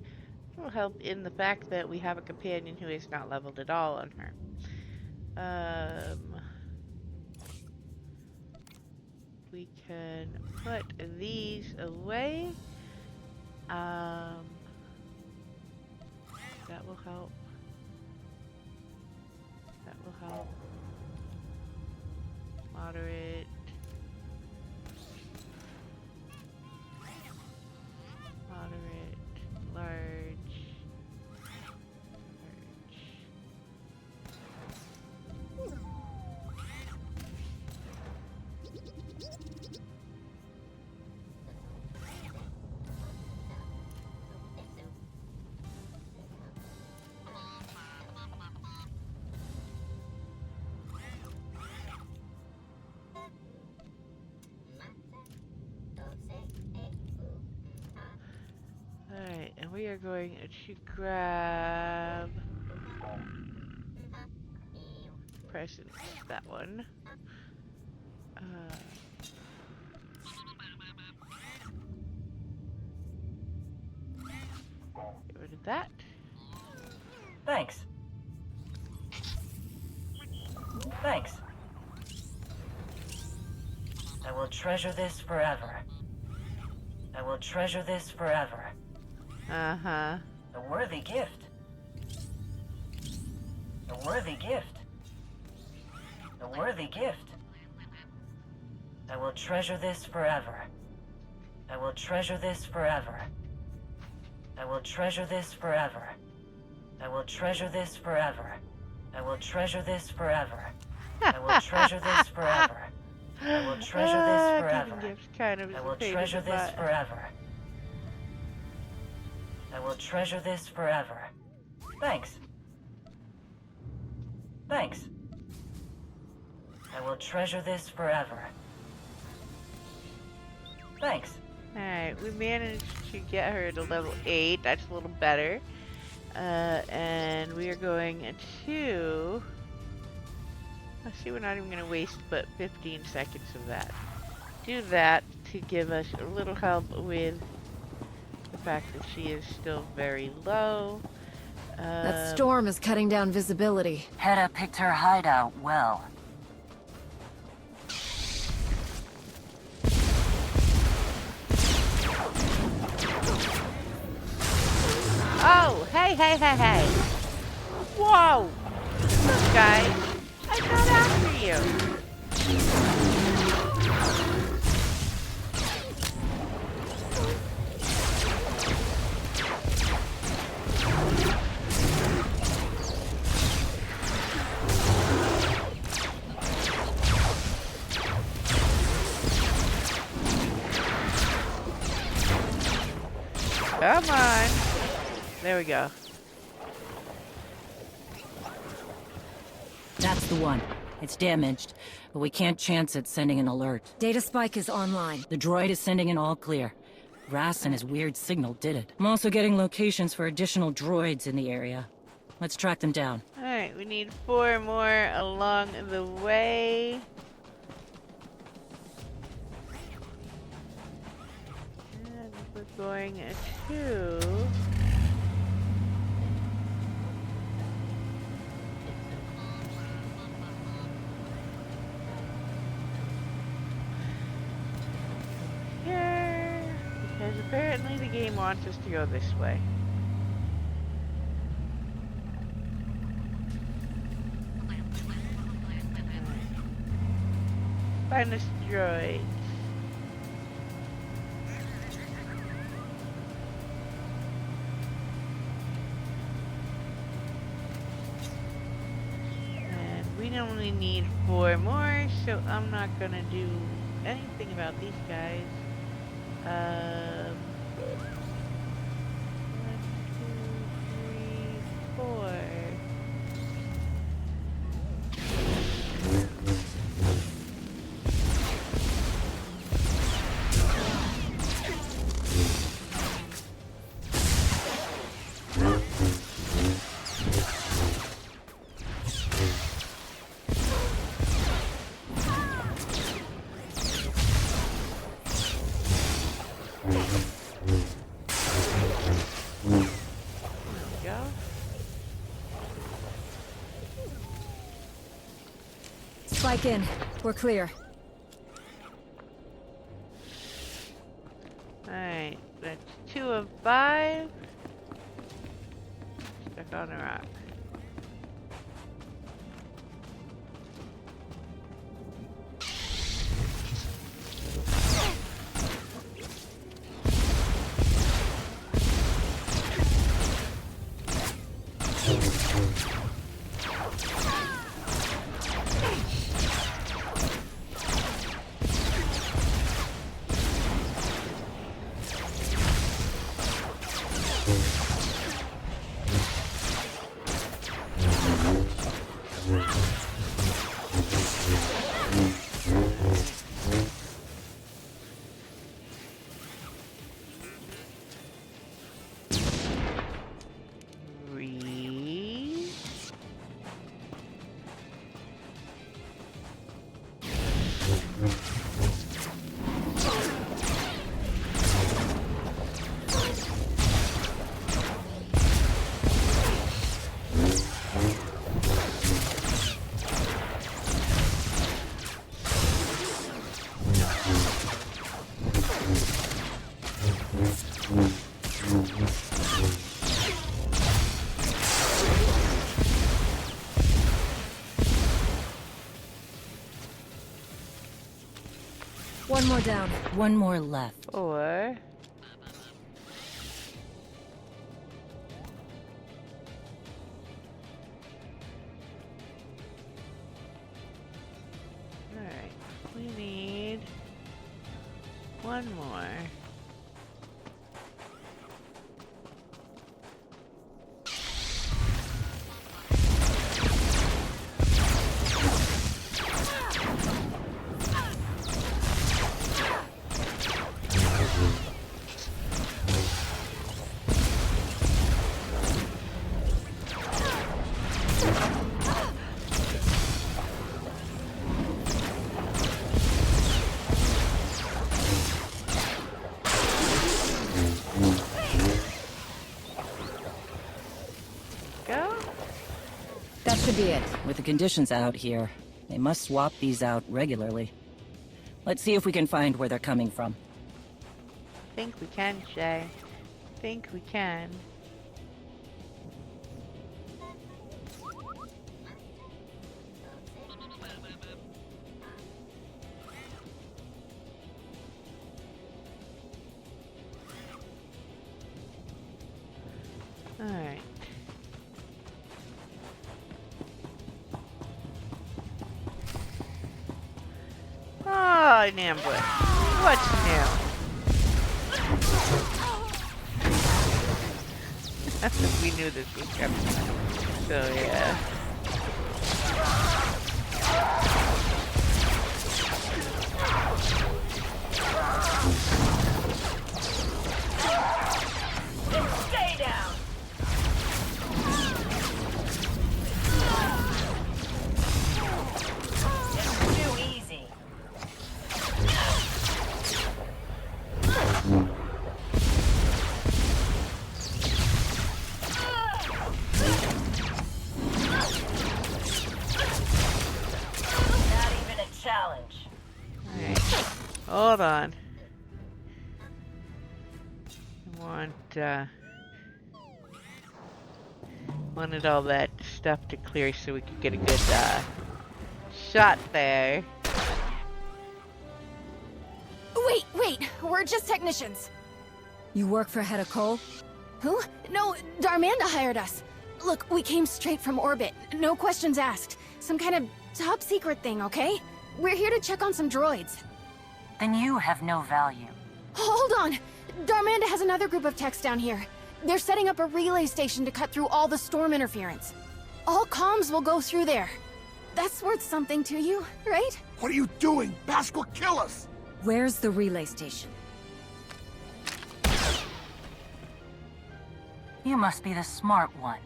little help in the fact that we have a companion who is not leveled at all on her. We can put these away. That will help. That will help. Moderate. Moderate. Large. Alright, and we are going to grab presents, that one. Get rid of that. Thanks. Thanks. I will treasure this forever. I will treasure this forever. Uh-huh. A worthy gift. A worthy gift. A worthy gift. I will treasure this forever. I will treasure this forever. I will treasure this forever. I will treasure this forever. I will treasure this forever. I will treasure this forever. I will treasure this forever. I will treasure this forever. I will treasure this forever. Thanks. Thanks. I will treasure this forever. Thanks. Alright, we managed to get her to level 8. That's a little better. And we are going to... Let's see, we're not even going to waste but 15 seconds of that. Do that to give us a little help with the fact that she is still very low. That storm is cutting down visibility. Hedda picked her hideout well. Oh, hey, hey, hey, hey. Whoa! Look, guys. I'm not after you. Come on. There we go. That's the one. It's damaged, but we can't chance it sending an alert. Data spike is online. The droid is sending an all clear. Ras and his weird signal did it. I'm also getting locations for additional droids in the area. Let's track them down. Alright, we need 4 more along the way. And we're going to... here, because apparently the game wants us to go this way. Find this droid. And we only need 4 more, so I'm not gonna do anything about these guys. 1, 2, 3, 4. Spike in. We're clear. Alright, that's 2 of 5. Stuck on a rock. One more down. One more left. 4. Alright, we need 1 more. be it. With the conditions out here, they must swap these out regularly. Let's see if we can find where they're coming from. Think we can, Shay. Think we can. Alright. Oh, an ambush. What's new? We knew this was coming. So, yeah. Stay down. It's too easy. Not even a challenge. Alright. Hold on. Wanted all that stuff to clear so we could get a good shot there. Wait, we're just technicians. You work for Hedda Cole? Who? No, Darmanda hired us. Look, we came straight from orbit. No questions asked. Some kind of top secret thing, okay? We're here to check on some droids. Then you have no value. Hold on! Darmanda has another group of techs down here. They're setting up a relay station to cut through all the storm interference. All comms will go through there. That's worth something to you, right? What are you doing? Bask will kill us! Where's the relay station? You must be the smart one.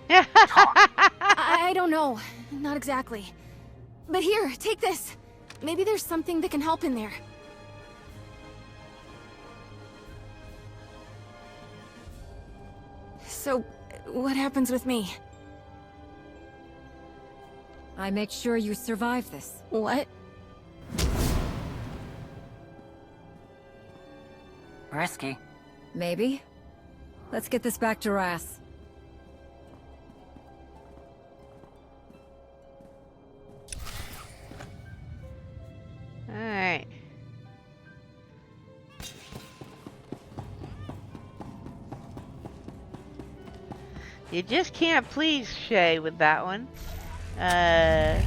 I don't know. Not exactly. But here, take this. Maybe there's something that can help in there. So, what happens with me? I make sure you survive this. What? Risky. Maybe. Let's get this back to Ras. Alright. You just can't please Shay with that one. That's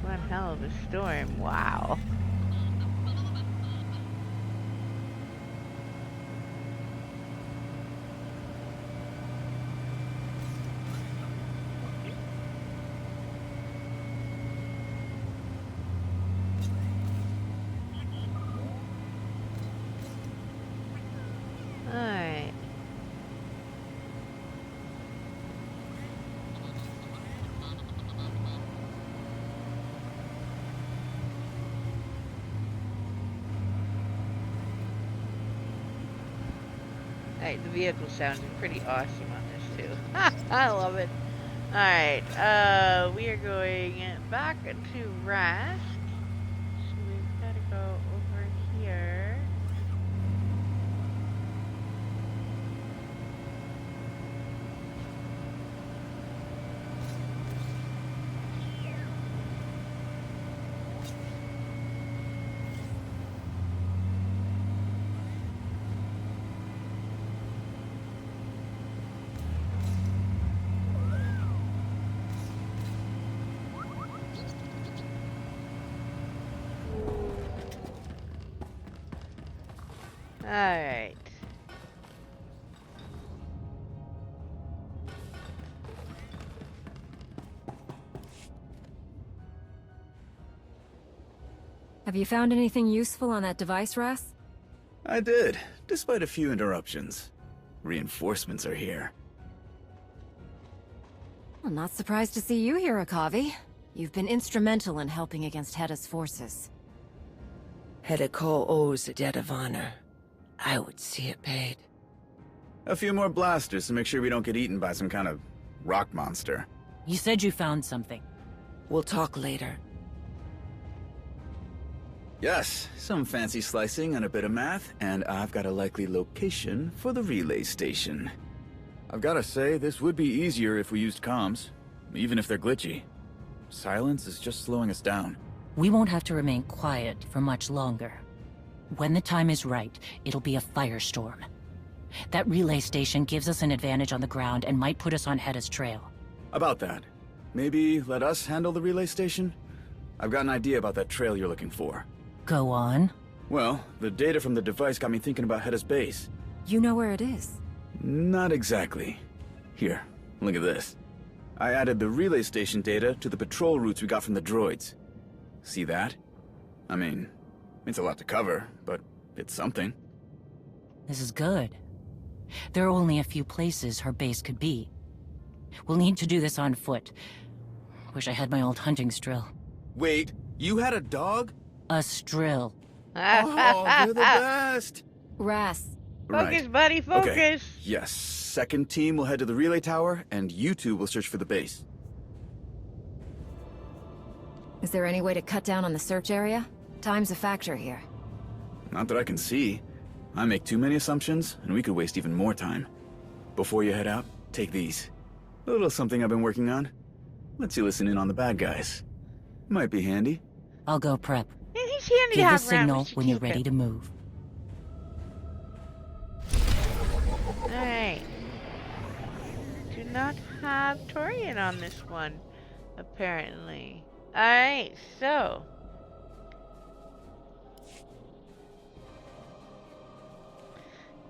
one hell of a storm. Wow. Alright. Alright, the vehicle sounded pretty awesome on this too. I love it. Alright, we are going back to Rast. So we've got to go over here. Alright. Have you found anything useful on that device, Ras? I did, despite a few interruptions. Reinforcements are here. I'm not surprised to see you here, Akavi. You've been instrumental in helping against Hedda's forces. Hedda Cole owes a debt of honor. I would see it paid. A few more blasters to make sure we don't get eaten by some kind of rock monster. You said you found something. We'll talk later. Yes, some fancy slicing and a bit of math, and I've got a likely location for the relay station. I've gotta say, this would be easier if we used comms, even if they're glitchy. Silence is just slowing us down. We won't have to remain quiet for much longer. When the time is right, it'll be a firestorm. That relay station gives us an advantage on the ground and might put us on Hedda's trail. About that, maybe let us handle the relay station? I've got an idea about that trail you're looking for. Go on. Well, the data from the device got me thinking about Hedda's base. You know where it is? Not exactly. Here, look at this. I added the relay station data to the patrol routes we got from the droids. See that? I mean, it's a lot to cover, but it's something. This is good. There are only a few places her base could be. We'll need to do this on foot. Wish I had my old hunting strill. Wait, you had a dog? A strill. Oh, you're the best! Ras. Focus, buddy, focus! Okay. Yes, second team will head to the relay tower, and you two will search for the base. Is there any way to cut down on the search area? Time's a factor here. Not that I can see. I make too many assumptions, and we could waste even more time. Before you head out, take these. A little something I've been working on. Lets you listen in on the bad guys. Might be handy. I'll go prep. He's handy to Give the have around. signal when you're ready to move. Alright. Do not have Torian on this one, apparently. Alright, so.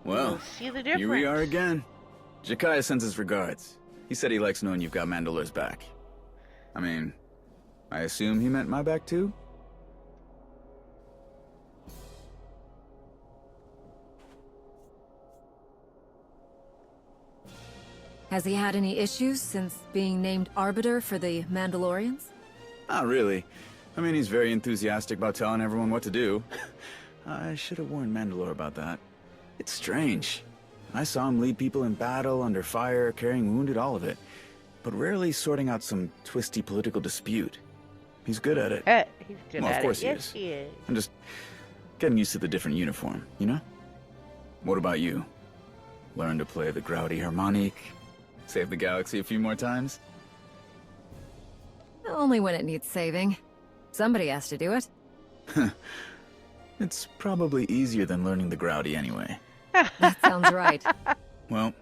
Well, see the here we are difference. again. Jakaya sends his regards. He said he likes knowing you've got Mandalor's back. I mean, I assume he meant my back too? Has he had any issues since being named Arbiter for the Mandalorians? Not really. I mean, he's very enthusiastic about telling everyone what to do. I should have warned Mandalore about that. It's strange. I saw him lead people in battle, under fire, carrying wounded, all of it. But rarely sorting out some twisty political dispute. He's good at it. He's good Well, at of course it. he Yes, is. he is. I'm just getting used to the different uniform, you know? What about you? Learn to play the Growdy harmonic? Save the galaxy a few more times? Only when it needs saving. Somebody has to do it. It's probably easier than learning the Growdy anyway. That sounds right. Well,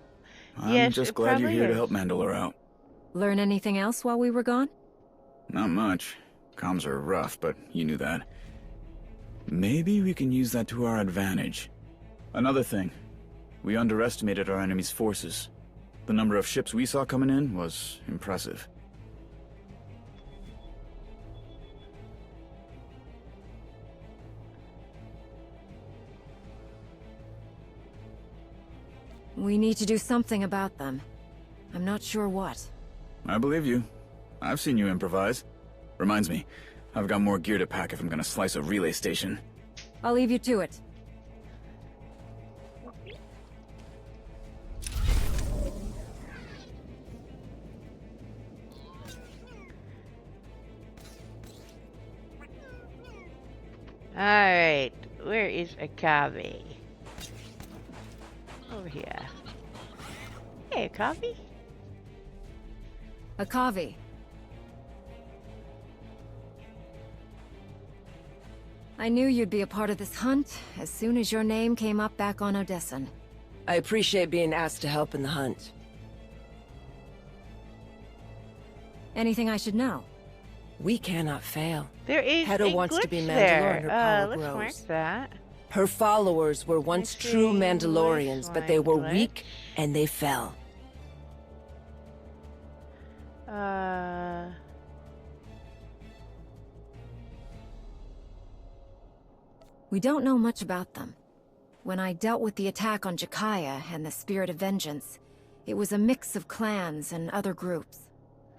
I'm Yes, just it glad you're probably here to is. help Mandalore out. Learn anything else while we were gone? Not much. Comms are rough, but you knew that. Maybe we can use that to our advantage. Another thing. We underestimated our enemy's forces. The number of ships we saw coming in was impressive. We need to do something about them. I'm not sure what. I believe you. I've seen you improvise. Reminds me, I've got more gear to pack if I'm gonna slice a relay station. I'll leave you to it. Alright, where is Akabe? Over here. Hey, Akabe. Akavi. I knew you'd be a part of this hunt as soon as your name came up back on Odessan. I appreciate being asked to help in the hunt. Anything I should know? We cannot fail. There is Hedda a wants to glitch be Mandalore there. and her power Let's grows. mark that. Her followers were once true Mandalorians, but they were glitch. weak and they fell. We don't know much about them. When I dealt with the attack on Jakaya and the Spirit of Vengeance, it was a mix of clans and other groups.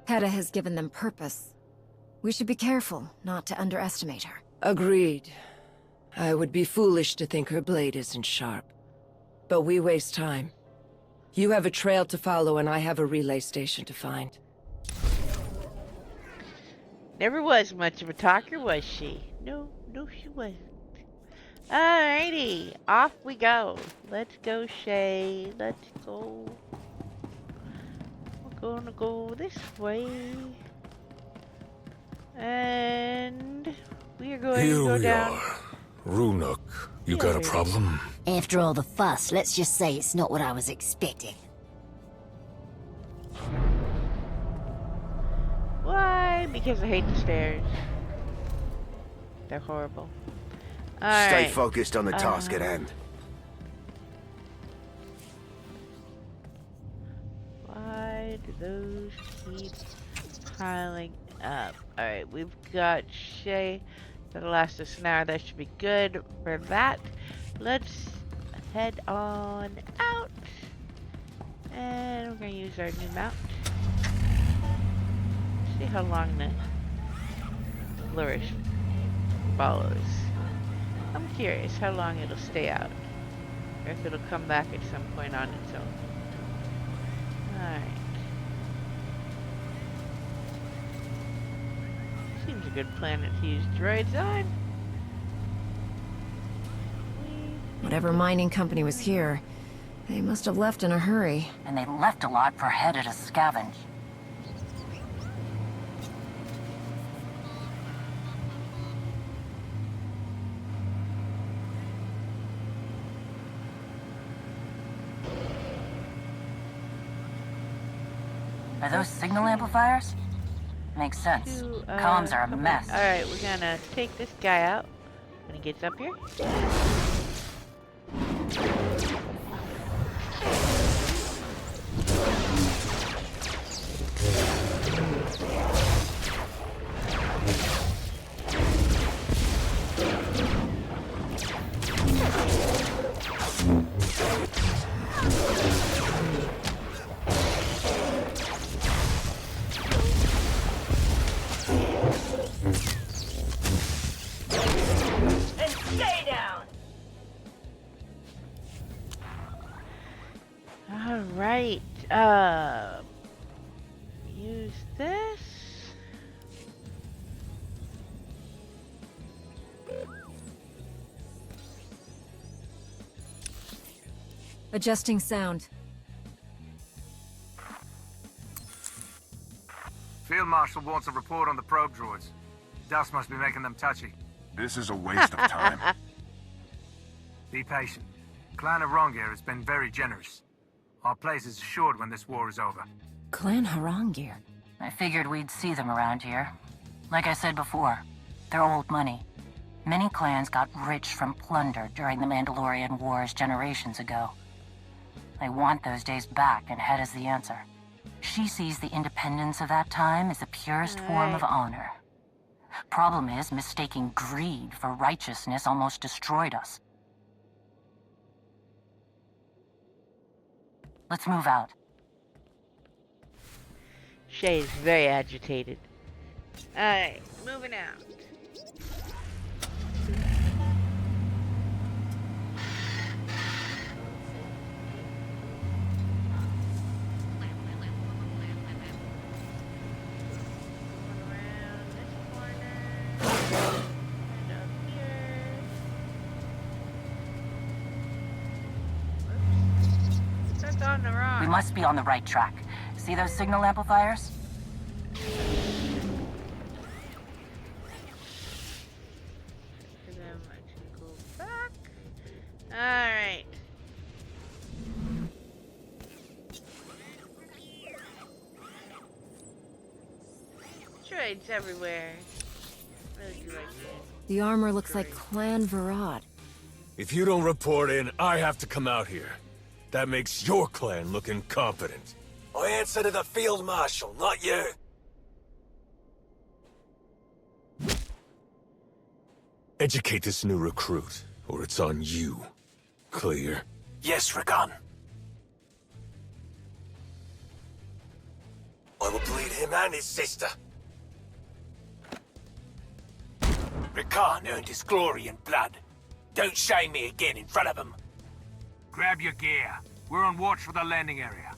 Hedda has given them purpose. We should be careful not to underestimate her. Agreed. I would be foolish to think her blade isn't sharp. But we waste time. You have a trail to follow, and I have a relay station to find. Never was much of a talker, was she? No, she wasn't. Alrighty, off we go. Let's go, Shay. Let's go. We're gonna go this way. And we are going to go down. Here we are. Runuk, you got a problem? After all the fuss, let's just say it's not what I was expecting. Why? Because I hate the stairs. They're horrible. Stay focused on the task at hand. Why do those keep piling up? Alright, we've got Shay. That'll last us an hour. That should be good for that. Let's head on out. And we're going to use our new mount. See how long the flourish follows. I'm curious how long it'll stay out. Or if it'll come back at some point on its own. Alright. Seems a good planet to use droids on. Whatever mining company was here, they must have left in a hurry. And they left a lot for Hedda to scavenge. Are those signal amplifiers? Makes sense. Comms are a mess. Alright, we're gonna take this guy out when he gets up here. Alright, use this. Adjusting sound. Field Marshal wants a report on the probe droids. Dust must be making them touchy. This is a waste of time. Be patient. Clan Harongir has been very generous. Our place is assured when this war is over. Clan Harongir? I figured we'd see them around here. Like I said before, they're old money. Many clans got rich from plunder during the Mandalorian Wars generations ago. They want those days back, and Hedda's the answer. She sees the independence of that time as the purest form of honor. Problem is, mistaking greed for righteousness almost destroyed us. Let's move out. Shay is very agitated. Alright, moving out. We must be on the right track. See those signal amplifiers? Alright. Droids everywhere. Really do like this. The armor looks like Clan Varad. If you don't report in, I have to come out here. That makes your clan look incompetent. I answer to the Field Marshal, not you. Educate this new recruit, or it's on you. Clear? Yes, Rakan. I will bleed him and his sister. Rakan earned his glory in blood. Don't shame me again in front of him. Grab your gear. We're on watch for the landing area.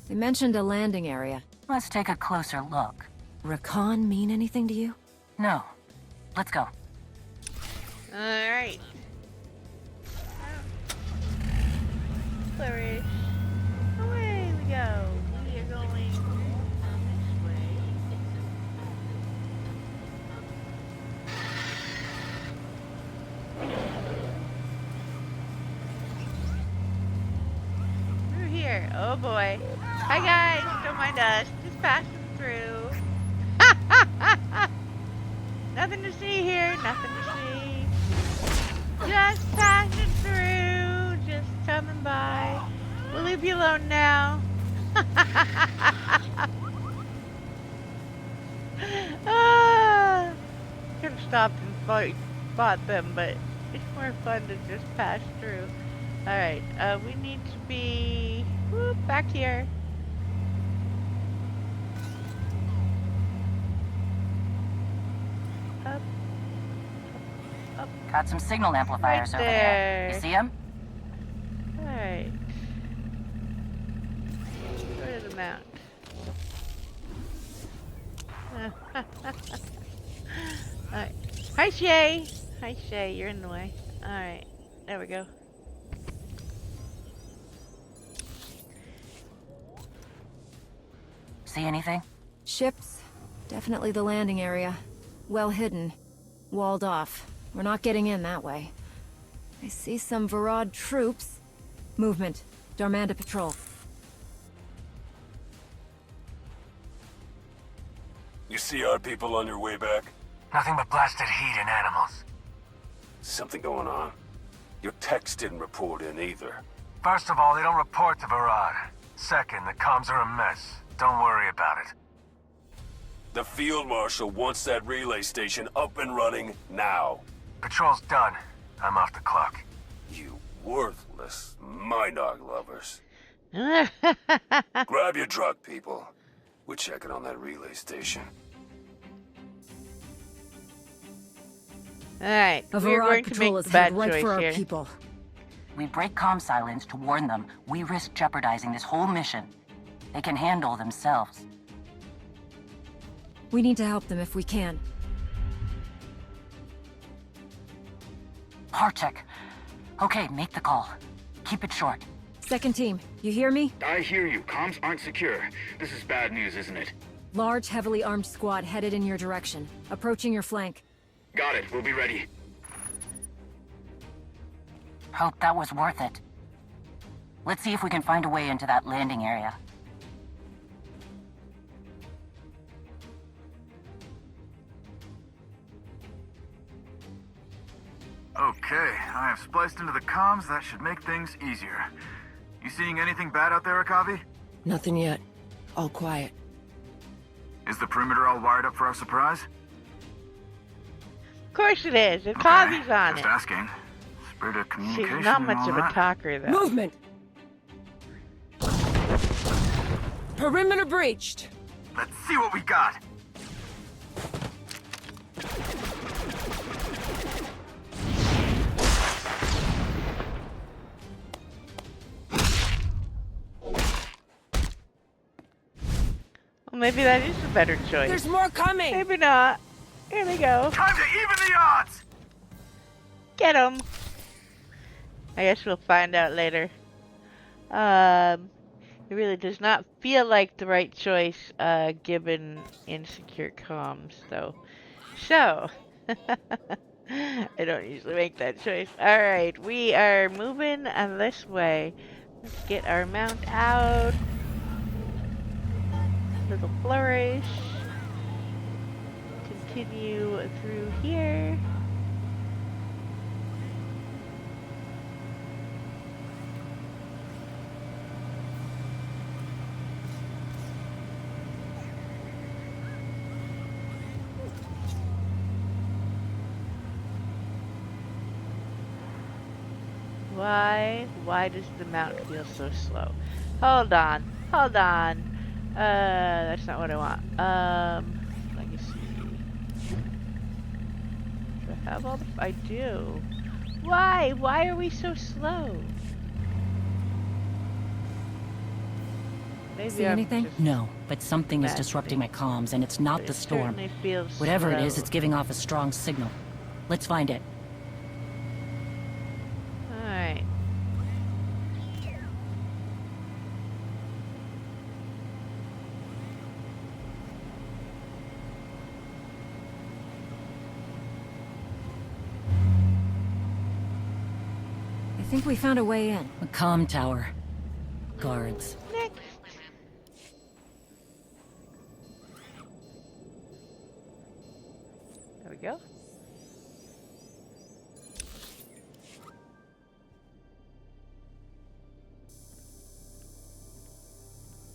They mentioned a landing area. Let's take a closer look. Recon mean anything to you? No. Let's go. Alright. Flourish. Away we go. We are going this way. Through here. Oh boy. Hi guys, don't mind us. Just passing through. Nothing to see here, nothing to see. Just passing through, just coming by. We'll leave you alone now. Could have stopped and fought them, but it's more fun to just pass through. Alright, we need to be back here. Up. Up. Got some signal amplifiers Right over there. You see them? Alright. Go to the mount. Alright. Hi, Shay! Hi, Shay. You're in the way. Alright. There we go. See anything? Ships. Definitely the landing area. Well hidden. Walled off. We're not getting in that way. I see some Varad troops. Movement. Darmanda patrol. You see our people on your way back? Nothing but blasted heat and animals. Something going on. Your techs didn't report in either. First of all, they don't report to Varad. Second, the comms are a mess. Don't worry about it. The Field Marshal wants that relay station up and running now. Patrol's done. I'm off the clock. You worthless Minarg lovers. Grab your truck, people. We're checking on that relay station. Alright, A we're Varad going to patrol make is the bad headed right choice for our here. people. We break comm silence to warn them. We risk jeopardizing this whole mission. They can handle themselves. We need to help them if we can. Harchek. Okay, make the call. Keep it short. Second team, you hear me? I hear you. Comms aren't secure. This is bad news, isn't it? Large, heavily armed squad headed in your direction. Approaching your flank. Got it. We'll be ready. Hope that was worth it. Let's see if we can find a way into that landing area. Okay, I have spliced into the comms. That should make things easier. You seeing anything bad out there, Akavi? Nothing yet. All quiet. Is the perimeter all wired up for our surprise? Of course it is. If Kavi's on Just it. asking. Spirit of communication. She's not and much all of a that. talker, though. Movement! Perimeter breached. Let's see what we got. Well, maybe that is a better choice. There's more coming! Maybe not. Here we go. Time to even the odds! Get him. I guess we'll find out later. It really does not feel like the right choice, given insecure comms, though. So, I don't usually make that choice. Alright, we are moving this way. Let's get our mount out. Little flourish. Continue through here. Why does the mount feel so slow? Hold on. That's not what I want. Legacy. Do I have all the... I do. Why are we so slow? Maybe See I'm anything? just No, but something is imagining. disrupting my comms, and it's not But the it storm. certainly feels Whatever it is, slow. it's giving off a strong signal. Let's find it. Alright. I think we found a way in. A comm tower. Guards. Next. There we go.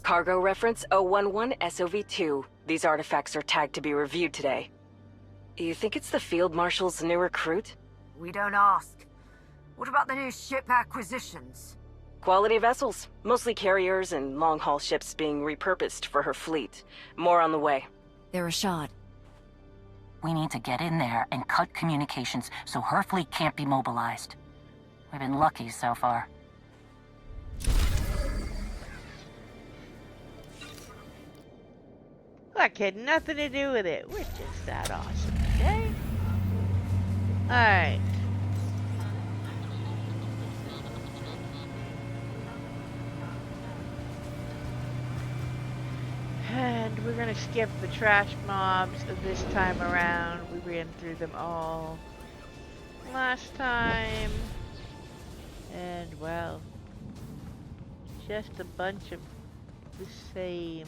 Cargo reference 011 SOV2. These artifacts are tagged to be reviewed today. You think it's the Field Marshal's new recruit? We don't ask. What about the new ship acquisitions? Quality vessels, mostly carriers and long-haul ships being repurposed for her fleet. More on the way. They're a shot. We need to get in there and cut communications so her fleet can't be mobilized. We've been lucky so far. That had nothing to do with it. We're just that awesome, okay? Alright. And we're gonna skip the trash mobs this time around. We ran through them all last time. And well, just a bunch of the same.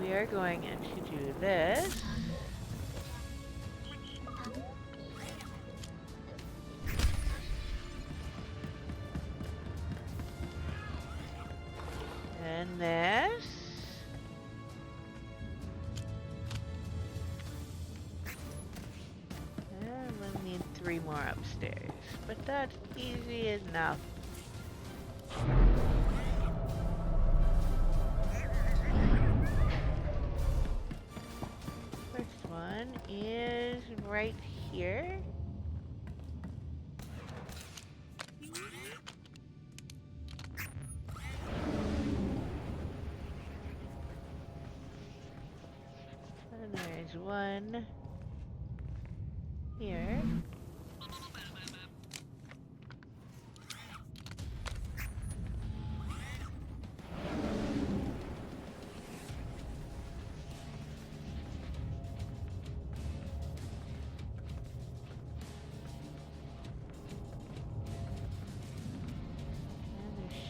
We are going to do this. And this. And we'll need 3 more upstairs, but that's easy enough. First one is right here. And there's one here.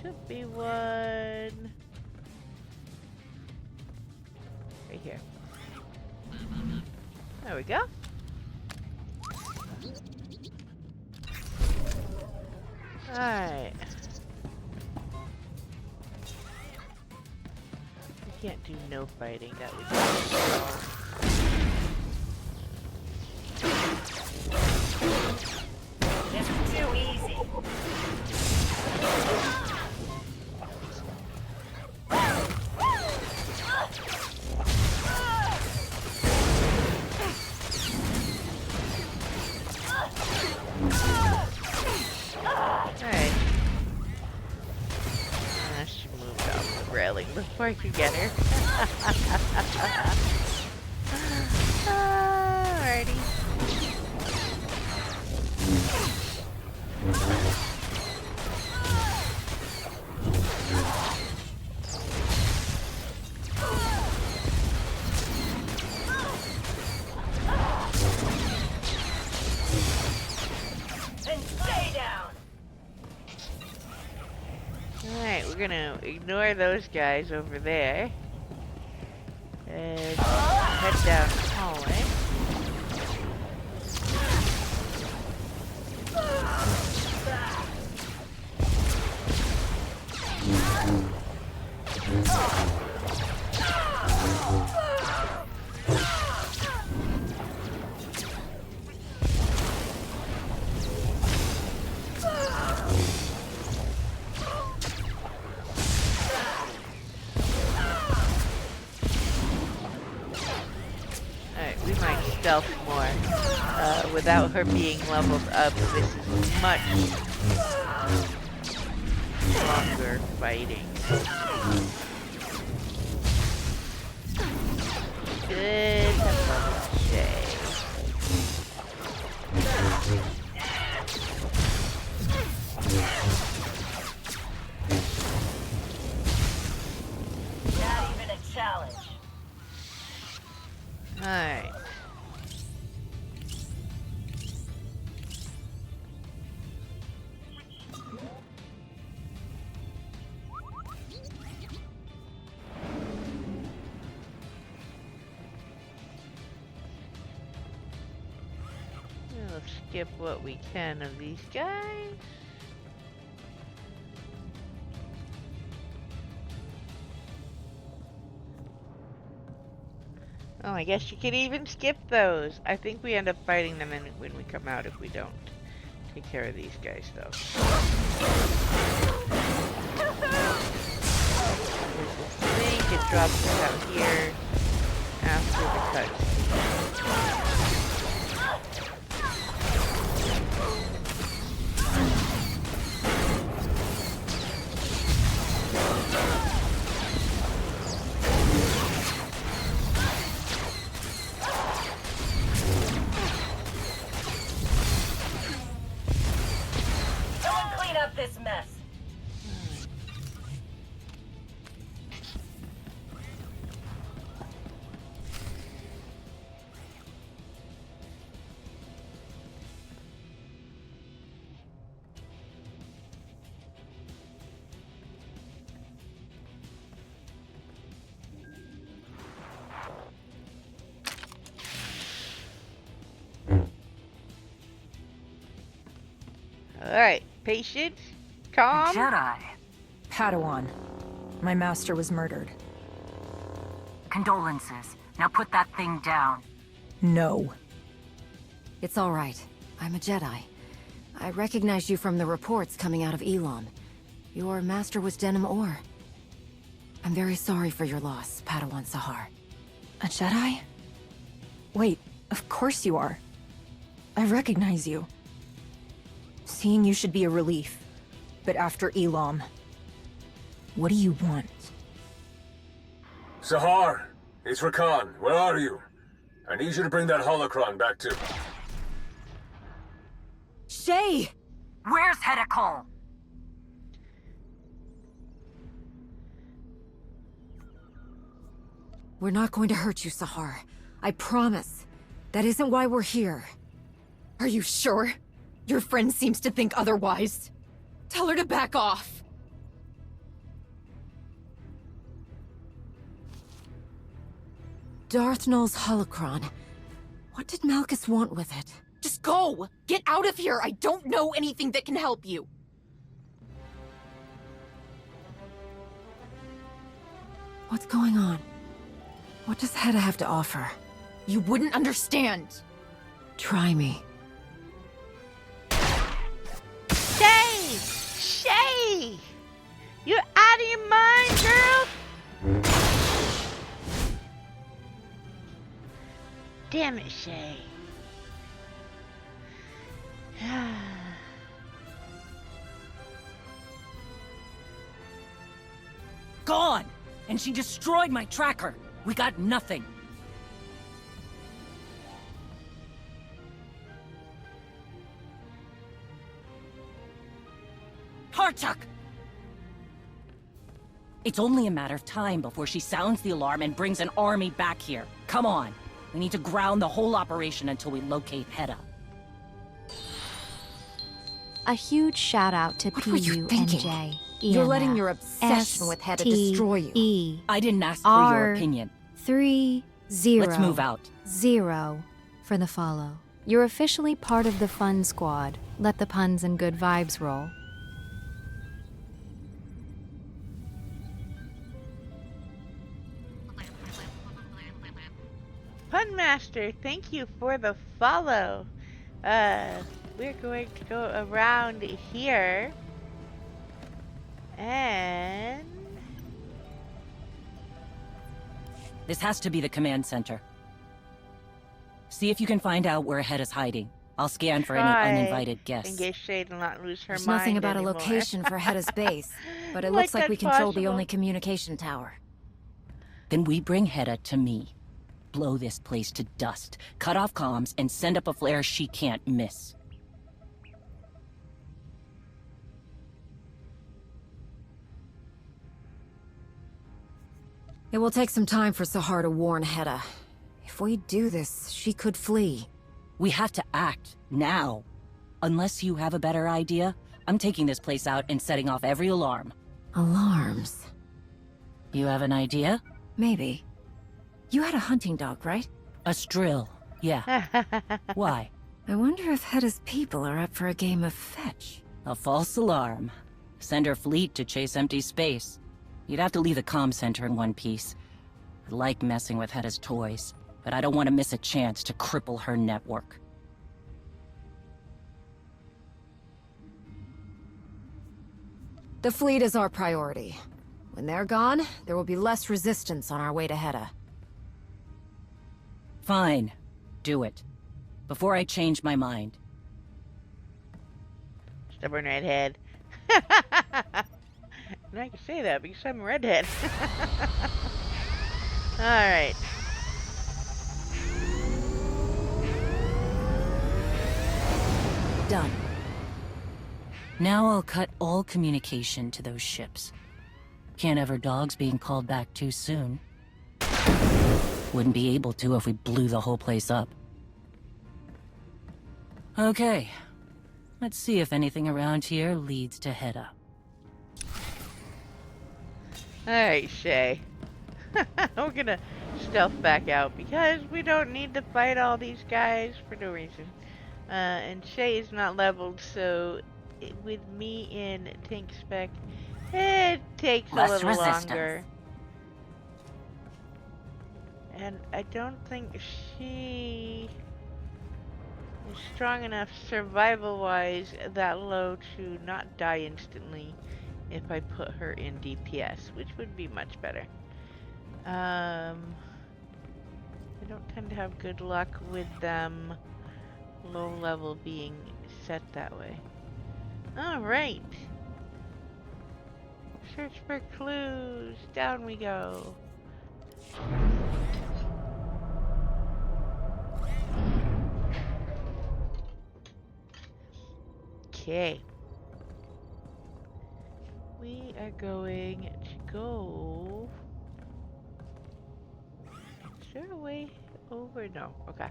Should be one right here. There we go. Alright. We can't do no fighting, that would be This is too easy. Alright. She moved off the railing before I could get her. Alrighty. Then stay down. Alright, we're gonna ignore those guys over there. And head down the hallway. Alright, we might stealth more. without her being leveled up, this is much longer fighting. Good Shay. Not even a challenge. Alright. We'll skip what we can of these guys. Oh, I guess you could even skip those. I think we end up fighting them when we come out if we don't take care of these guys, though. I think it drops us out here after the cutscene. This mess. Alright, patient, calm. Jedi. Padawan. My master was murdered. Condolences. Now put that thing down. No. It's all right. I'm a Jedi. I recognized you from the reports coming out of Elam. Your master was Denim Or. I'm very sorry for your loss, Padawan Sahar. A Jedi? Wait, of course you are. I recognize you. Seeing you should be a relief. But after Elam, what do you want? Sahar, it's Rakan. Where are you? I need you to bring that holocron back to... Shay! Where's Hedekol? We're not going to hurt you, Sahar. I promise. That isn't why we're here. Are you sure? Your friend seems to think otherwise. Tell her to back off. Darth Nul's holocron. What did Malchus want with it? Just go! Get out of here! I don't know anything that can help you! What's going on? What does Hedda have to offer? You wouldn't understand! Try me. Shay! Shay! You're out of your mind, girl! Damn it, Shay. Gone! And she destroyed my tracker. We got nothing. Harchuk! It's only a matter of time before she sounds the alarm and brings an army back here. Come on. We need to ground the whole operation until we locate Hedda. A huge shout out to What were you PU, thinking? NJ, You're letting your EMF, obsession with Hedda destroy you. I didn't ask for your opinion. 30 Let's move out. 0 for the follow. You're officially part of the fun squad. Let the puns and good vibes roll. Punmaster, thank you for the follow. We're going to go around here. And... This has to be the command center. See if you can find out where Hedda's hiding. I'll scan for any try uninvited and guests. get Shay to not lose her There's mind nothing about anymore. a location for Hedda's base, but it Like looks like we that's control the possible. only communication tower. Then we bring Hedda to me. Blow this place to dust, cut off comms, and send up a flare she can't miss. It will take some time for Sahar to warn Hedda. If we do this, she could flee. We have to act, now. Unless you have a better idea, I'm taking this place out and setting off every alarm. Alarms? You have an idea? Maybe. You had a hunting dog, right? A strill, yeah. Why? I wonder if Hedda's people are up for a game of fetch. A false alarm. Send her fleet to chase empty space. You'd have to leave the comm center in one piece. I like messing with Hedda's toys, but I don't want to miss a chance to cripple her network. The fleet is our priority. When they're gone, there will be less resistance on our way to Hedda. Fine. Do it. Before I change my mind. Stubborn redhead. And I can say that because I'm a redhead. Alright. Done. Now I'll cut all communication to those ships. Can't have our dogs being called back too soon. Wouldn't be able to if we blew the whole place up. Okay. Let's see if anything around here leads to Hedda. Alright, Shay. We're gonna stealth back out because we don't need to fight all these guys for no reason. And Shay is not leveled, so with me in tank spec, it takes Less a little resistance. longer. And I don't think she is strong enough survival-wise that low to not die instantly if I put her in DPS, which would be much better. I don't tend to have good luck with them low level being set that way. Alright. Search for clues. Down we go. Okay. We are going to go... Is there a way over? No. Okay.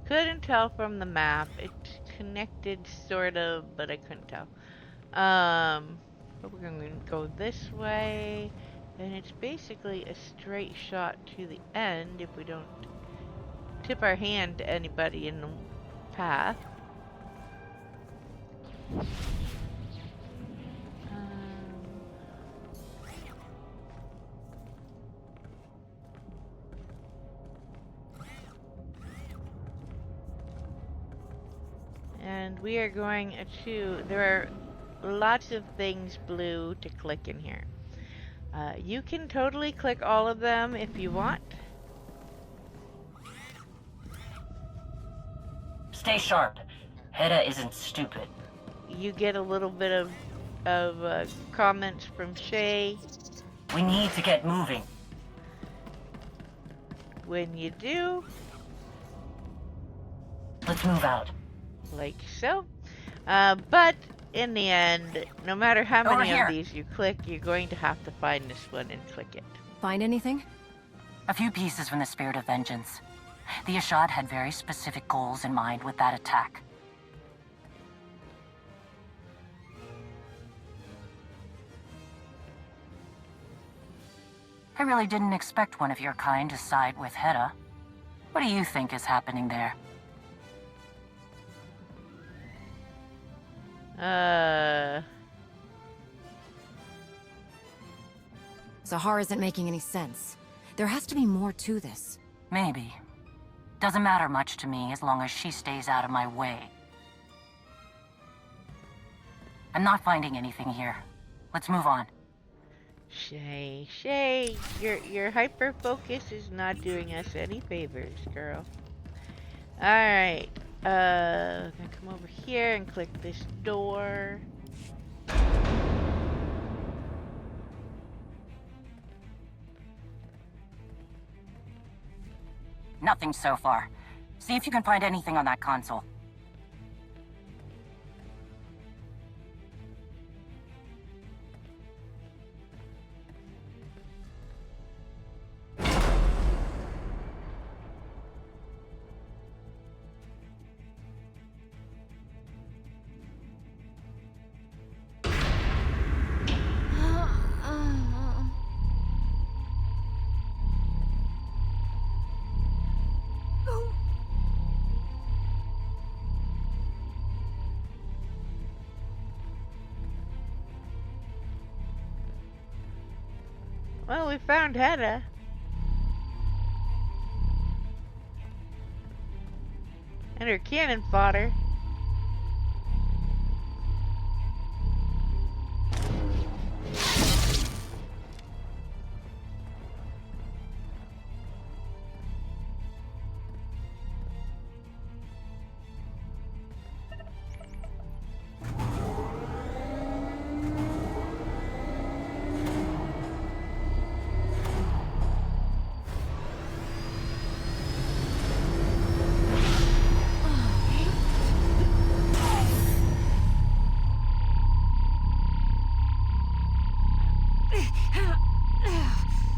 Couldn't tell from the map. It's connected, sort of, but I couldn't tell. But we're going to go this way, and it's basically a straight shot to the end if we don't tip our hand to anybody in the path. And we are going to, there are lots of things blue to click in here. You can totally click all of them if you want. Stay sharp. Hedda isn't stupid. You get a little bit of comments from Shay. We need to get moving. When you do, let's move out. Like so. But in the end, no matter how Over many here. of these you click, you're going to have to find this one and click it. Find anything? A few pieces from the Spirit of Vengeance. The Ashad had very specific goals in mind with that attack. I really didn't expect one of your kind to side with Hedda. What do you think is happening there? Sahar isn't making any sense. There has to be more to this. Maybe. Doesn't matter much to me as long as she stays out of my way. I'm not finding anything here. Let's move on. Shay, your hyper focus is not doing us any favors, girl. Alright. I'm gonna come over here and click this door. Nothing so far. See if you can find anything on that console. Well, we found Hedda. And her cannon fodder.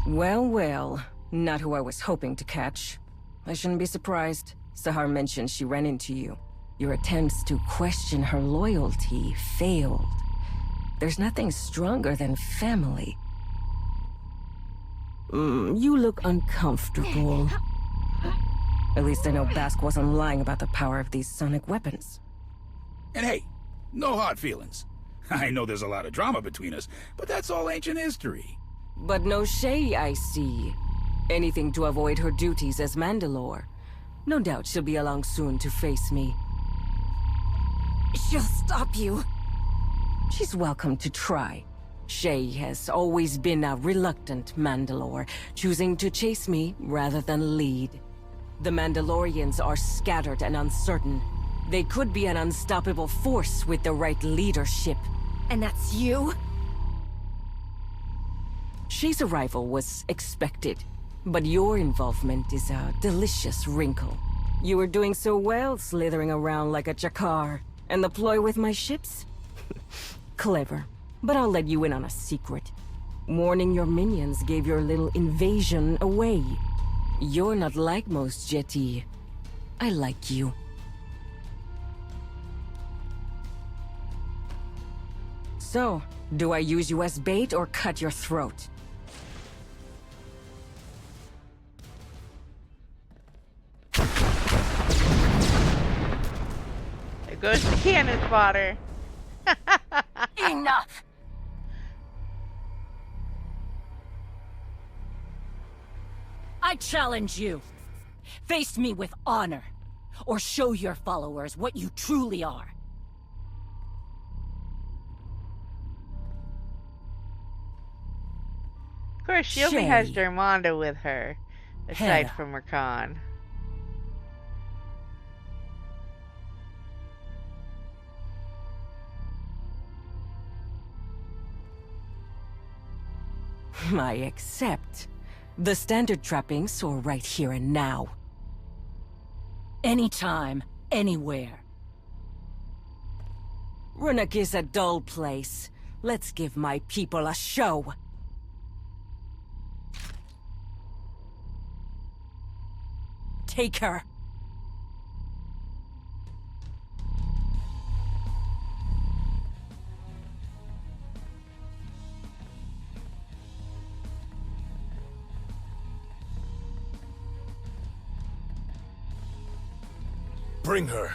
Well, well. Not who I was hoping to catch. I shouldn't be surprised. Sahar mentioned she ran into you. Your attempts to question her loyalty failed. There's nothing stronger than family. You look uncomfortable. At least I know Bask wasn't lying about the power of these sonic weapons. And hey, no hard feelings. I know there's a lot of drama between us, but that's all ancient history. But no Shay, I see. Anything to avoid her duties as Mandalore. No doubt she'll be along soon to face me. She'll stop you. She's welcome to try. Shay has always been a reluctant Mandalore, choosing to chase me rather than lead. The Mandalorians are scattered and uncertain. They could be an unstoppable force with the right leadership. And that's you? Shay's arrival was expected, but your involvement is a delicious wrinkle. You were doing so well, slithering around like a Jakar. And the ploy with my ships? Clever. But I'll let you in on a secret. Warning your minions gave your little invasion away. You're not like most Jedi. I like you. So, do I use you as bait or cut your throat? There goes the cannon fodder. Enough! I challenge you. Face me with honor, or show your followers what you truly are. Of course, she only has Dermonda with her, aside Hera. from Rakan. I accept. The standard trappings are right here and now. Anytime, anywhere. Runuk is a dull place. Let's give my people a show. Take her. Bring her.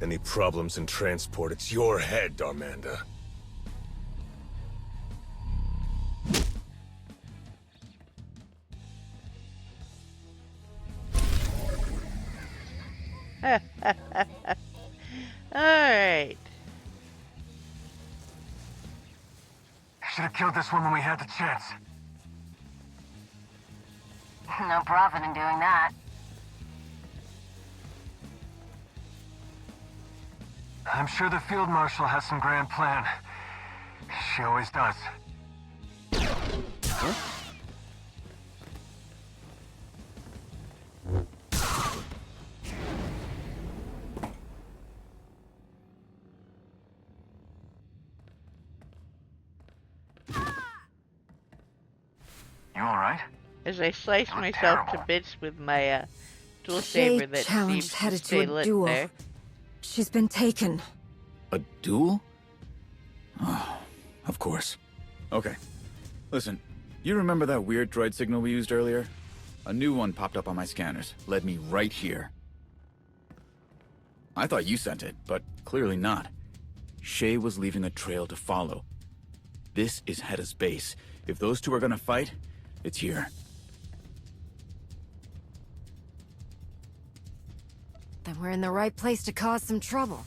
Any problems in transport, it's your head, Darmanda. Alright. Should have killed this one when we had the chance. No profit in doing that. I'm sure the Field Marshal has some grand plan. She always does. Huh? You alright? As I slice myself to bits with my dual saber that seems to headed stay to a lit duel. there. She's been taken. A duel? Oh, of course. Okay. Listen, you remember that weird droid signal we used earlier? A new one popped up on my scanners, led me right here. I thought you sent it, but clearly not. Shay was leaving a trail to follow. This is Hedda's base. If those two are gonna fight, it's here. Then we're in the right place to cause some trouble.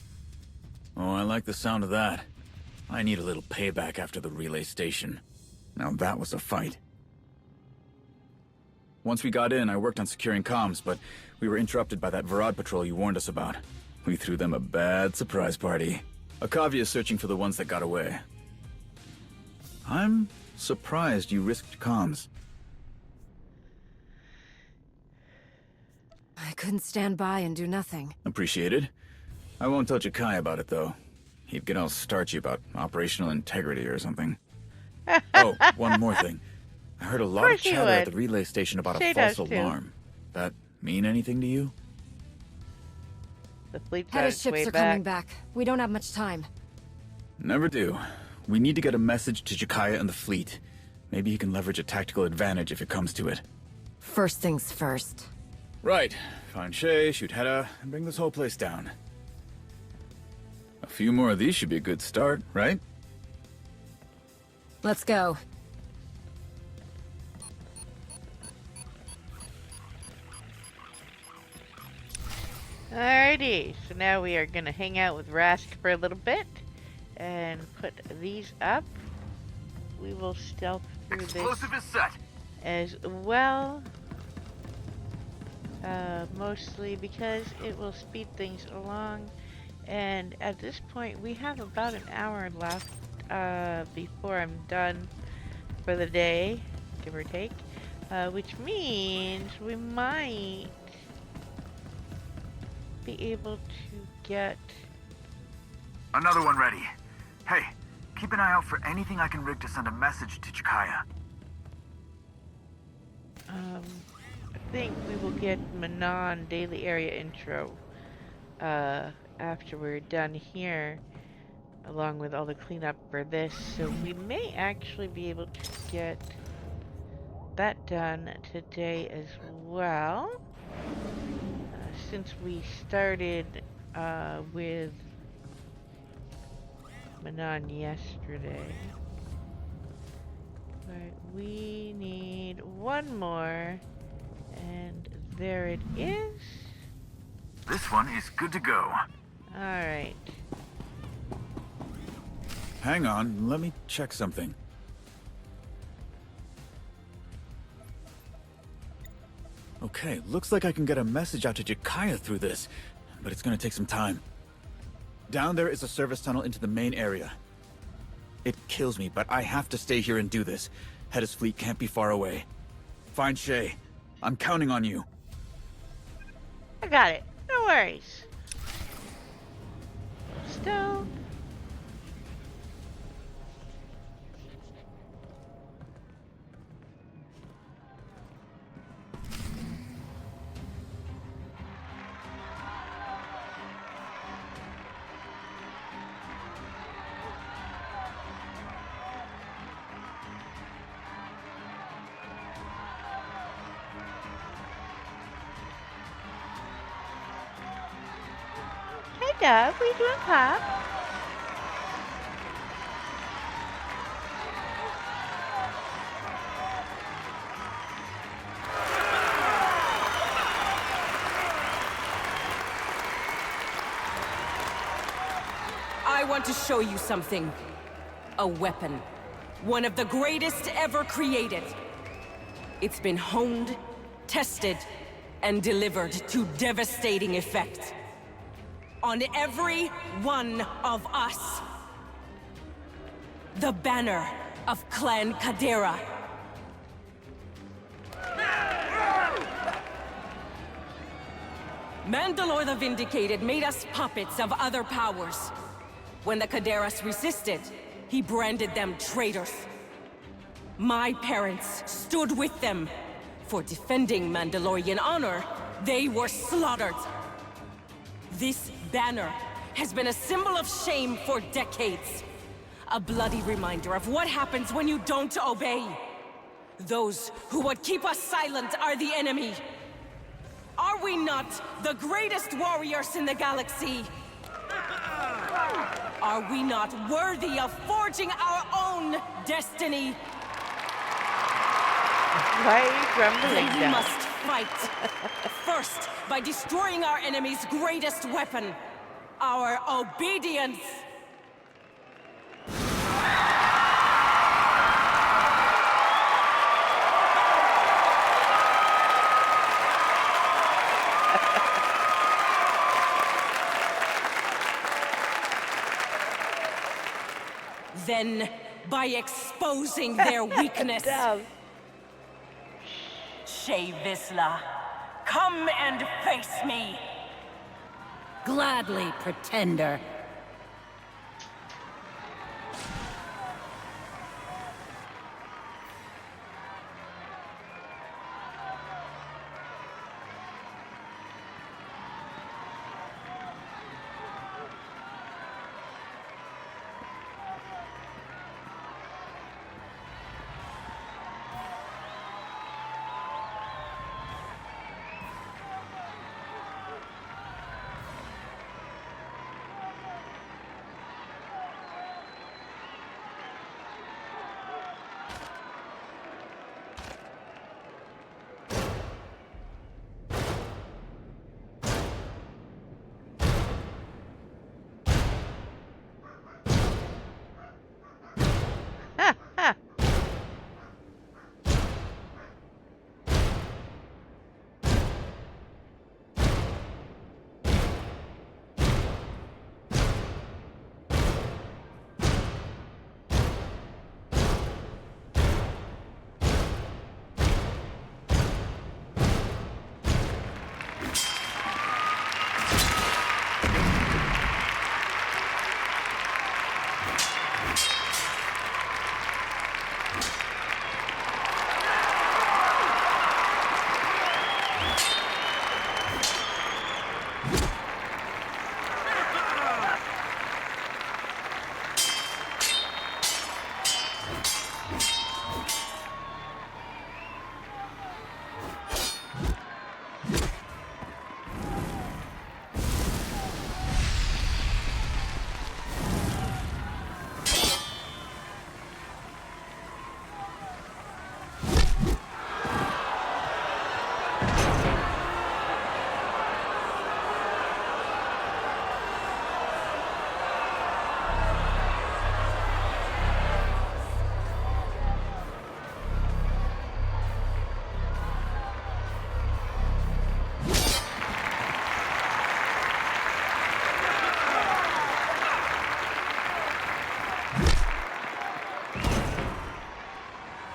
Oh, I like the sound of that. I need a little payback after the relay station. Now that was a fight. Once we got in, I worked on securing comms, but we were interrupted by that Varad patrol you warned us about. We threw them a bad surprise party. Akavi is searching for the ones that got away. I'm surprised you risked comms. I couldn't stand by and do nothing. Appreciated. I won't tell Jedi about it, though. He'd get all starchy about operational integrity or something. Oh, one more thing. I heard a lot of chatter at the relay station about a false alarm. That mean anything to you? The fleet's Hedda's ships are coming back. We don't have much time. Never do. We need to get a message to Jakaya and the fleet. Maybe he can leverage a tactical advantage if it comes to it. First things first. Right. Find Shay, shoot Hedda, and bring this whole place down. A few more of these should be a good start, right? Let's go. Alrighty, so now we are gonna hang out with Rask for a little bit and put these up. We will stealth through Explosive this is set. as well. Mostly because it will speed things along. And at this point, we have about an hour left before I'm done for the day, give or take. Which means we might be able to get Another one ready. Hey, keep an eye out for anything I can rig to send a message to Jakaya. I think we will get Manon daily area intro after we're done here, along with all the cleanup for this. So we may actually be able to get that done today as well, since we started with Manon yesterday. But we need one more, and there it is. This one is good to go. Alright. Hang on, let me check something. Okay, looks like I can get a message out to Jakaya through this, but it's gonna take some time. Down there is a service tunnel into the main area. It kills me, but I have to stay here and do this. Hedda's fleet can't be far away. Find Shay. I'm counting on you. I got it. No worries. Stealth. Hey Dove, what are you doing, Pop? I want to show you something. A weapon. One of the greatest ever created. It's been honed, tested, and delivered to devastating effect. on every one of us. The banner of Clan Kadera. Mandalore the Vindicated made us puppets of other powers. When the Kaderas resisted, he branded them traitors. My parents stood with them. For defending Mandalorian honor, they were slaughtered. This banner has been a symbol of shame for decades. A bloody reminder of what happens when you don't obey. Those who would keep us silent are the enemy. Are we not the greatest warriors in the galaxy? Are we not worthy of forging our own destiny? Why are you grumbling? Then we must fight. First, by destroying our enemy's greatest weapon, our obedience. Then, by exposing their weakness. Shay Vizsla, come and face me. Gladly, Pretender.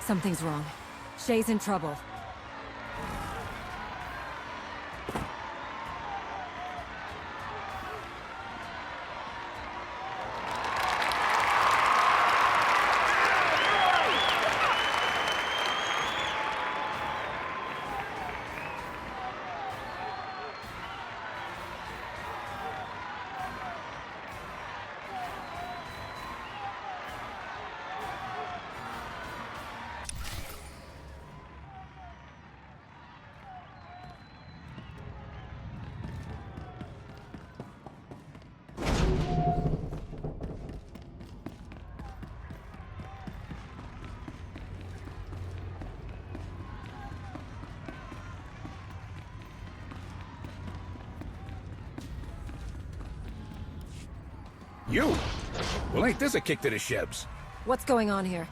Something's wrong. Shay's in trouble. You? Well, ain't this a kick to the shebs? What's going on here?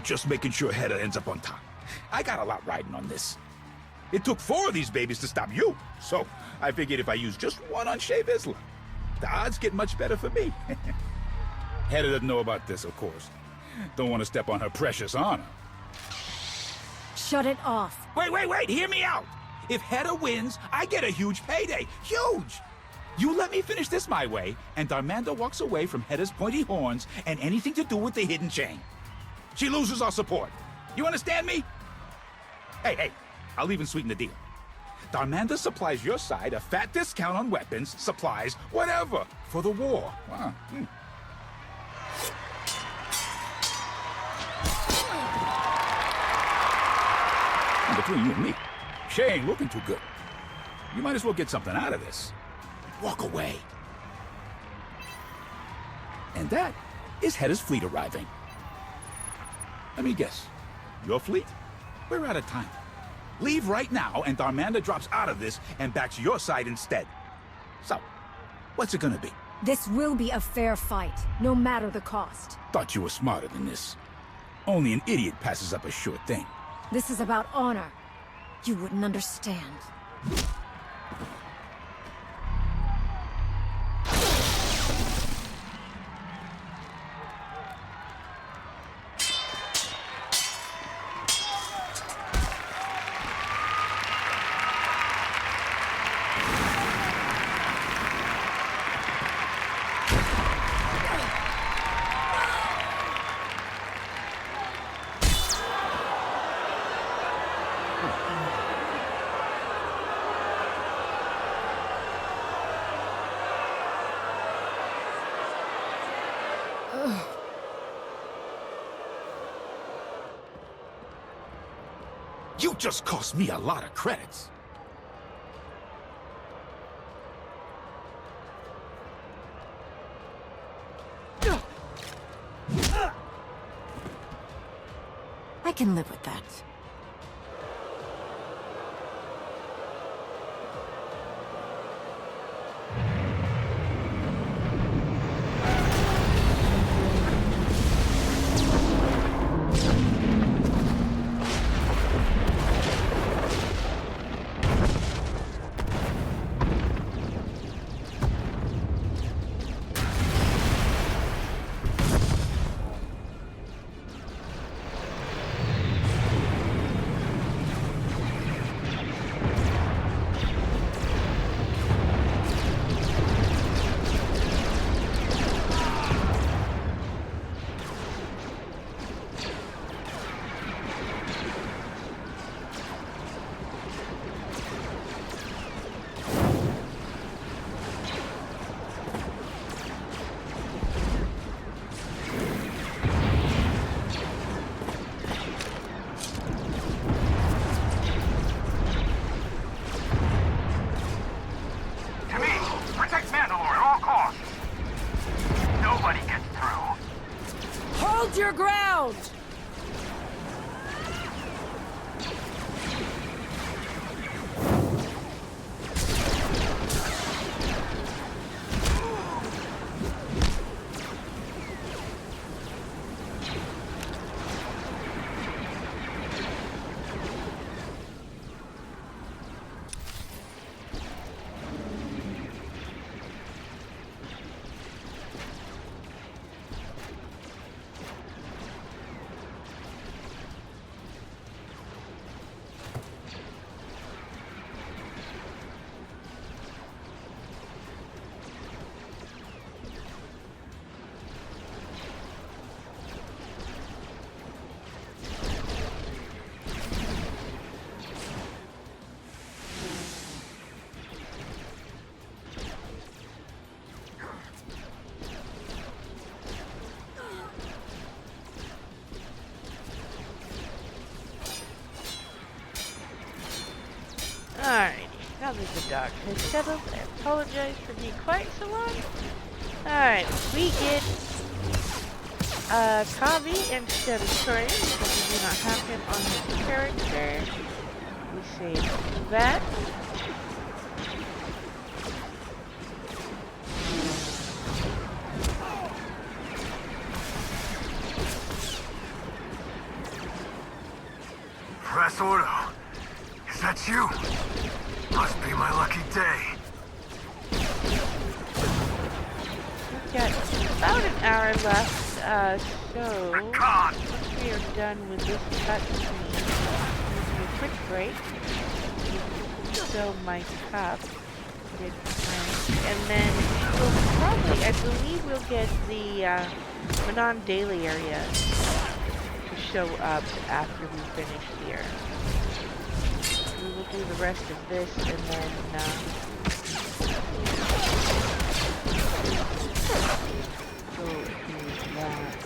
Just making sure Hedda ends up on top. I got a lot riding on this. It took 4 of these babies to stop you. So I figured if I use just one on Shae Vizsla, the odds get much better for me. Hedda doesn't know about this, of course. Don't want to step on her precious honor. Shut it off. Wait, hear me out. If Hedda wins, I get a huge payday. Huge! You let me finish this my way, and Darmanda walks away from Hedda's pointy horns and anything to do with the hidden chain. She loses our support. You understand me? Hey, I'll even sweeten the deal. Darmanda supplies your side a fat discount on weapons, supplies, whatever, for the war. Wow. And between you and me, Shae ain't looking too good. You might as well get something out of this. Walk away. And that is Hedda's fleet arriving. Let me guess. Your fleet? We're out of time. Leave right now, and Darmanda drops out of this and backs your side instead. So, what's it gonna be? This will be a fair fight, no matter the cost. Thought you were smarter than this. Only an idiot passes up a sure thing. This is about honor. You wouldn't understand. You just cost me a lot of credits. I can live with that. Hold your ground! Alrighty, now that the dock has settled, I apologize for being quiet so long. Alright, we get Kavi instead of Torian because we do not have him on his character. We save that. Press Ordo. Is that It's you. Must be my lucky day. We've got about an hour left, so once we are done with this cutscene, we'll do a quick break. Fill my cup. Good time. And then we'll probably, I believe we'll get the Manon Daily area to show up after we finish here. We will do the rest of this and then go do that.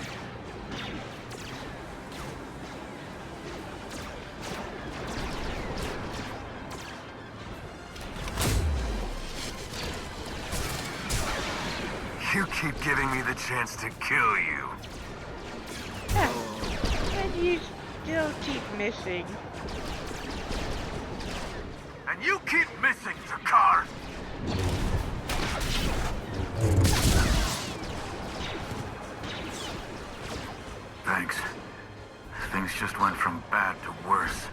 You keep giving me the chance to kill you. Yeah. And you still keep missing. And you keep missing, Takar! Thanks. Things just went from bad to worse.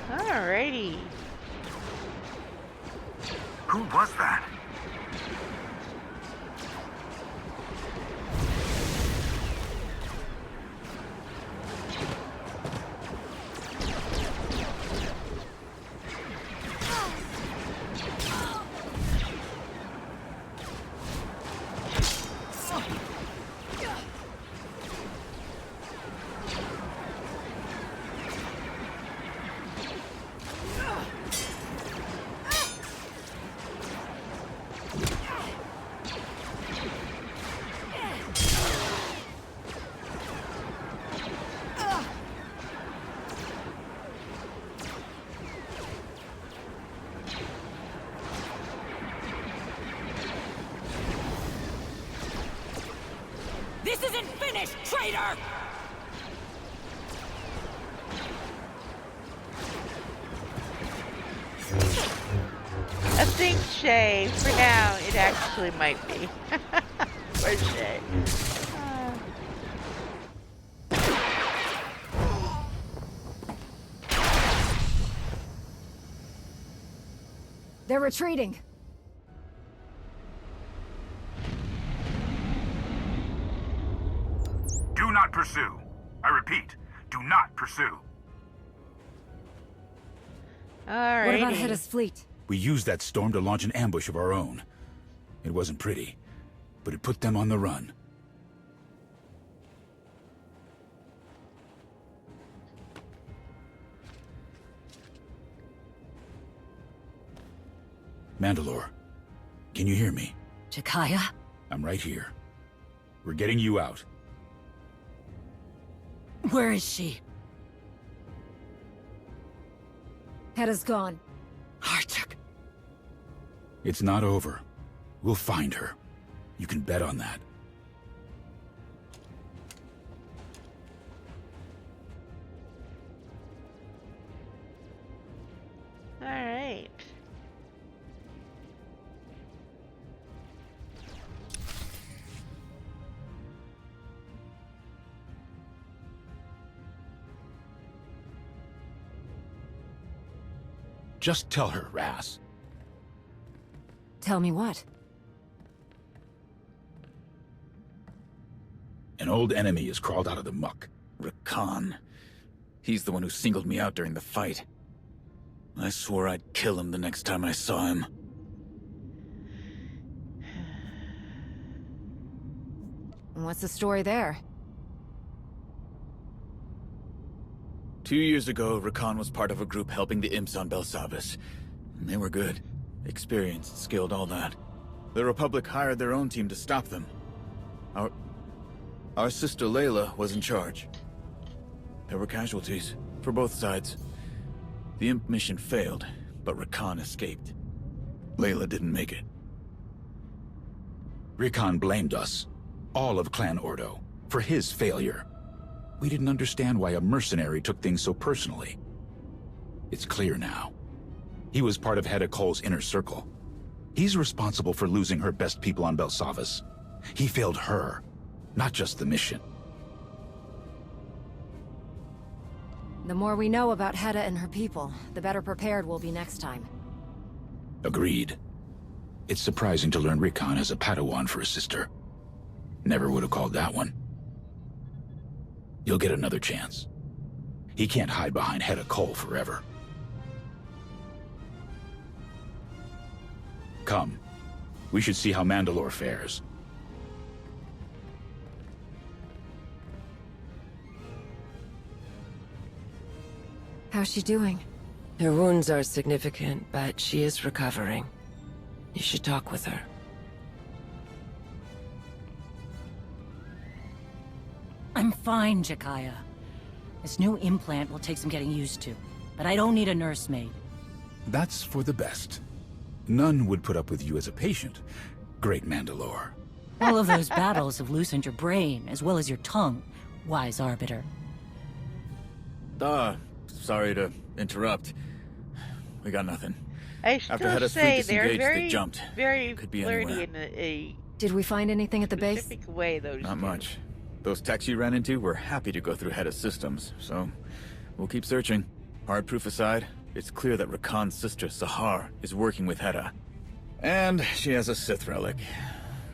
Alrighty. Who was that? This isn't finished, traitor! I think Shay, for now, it actually might be. Or Shay. They're retreating. Do not pursue. I repeat, do not pursue. Alrighty. What about Hedda's fleet? We used that storm to launch an ambush of our own. It wasn't pretty, but it put them on the run. Mandalore, can you hear me? Jakaya? I'm right here. We're getting you out. Where is she? Hedda's gone. Artuk. It's not over. We'll find her. You can bet on that. Alright. Just tell her, Ras. Tell me what? An old enemy has crawled out of the muck. Rakan. He's the one who singled me out during the fight. I swore I'd kill him the next time I saw him. What's the story there? 2 years ago, Rakan was part of a group helping the imps on Belsavis. And they were good. Experienced, skilled, all that. The Republic hired their own team to stop them. Our sister Layla was in charge. There were casualties, for both sides. The imp mission failed, but Rakan escaped. Layla didn't make it. Rickon blamed us, all of Clan Ordo, for his failure. We didn't understand why a mercenary took things so personally. It's clear now. He was part of Hedda Cole's inner circle. He's responsible for losing her best people on Belsavis. He failed her, not just the mission. The more we know about Hedda and her people, the better prepared we'll be next time. Agreed. It's surprising to learn Rickon has a Padawan for a sister. Never would have called that one. You'll get another chance. He can't hide behind Hedda Cole forever. Come. We should see how Mandalore fares. How's she doing? Her wounds are significant, but she is recovering. You should talk with her. I'm fine, Jakaya. This new implant will take some getting used to, but I don't need a nursemaid. That's for the best. None would put up with you as a patient, great Mandalore. All of those battles have loosened your brain, as well as your tongue, wise arbiter. Sorry to interrupt. We got nothing. I still After Hedda's say fleet they're disengaged, very, they jumped. very Could be flirty anywhere. in a Did we find anything at the base? specific way. Those Not two. much. Those techs you ran into were happy to go through Hedda's systems, so we'll keep searching. Hard proof aside, it's clear that Rakan's sister, Sahar, is working with Hedda. And she has a Sith relic.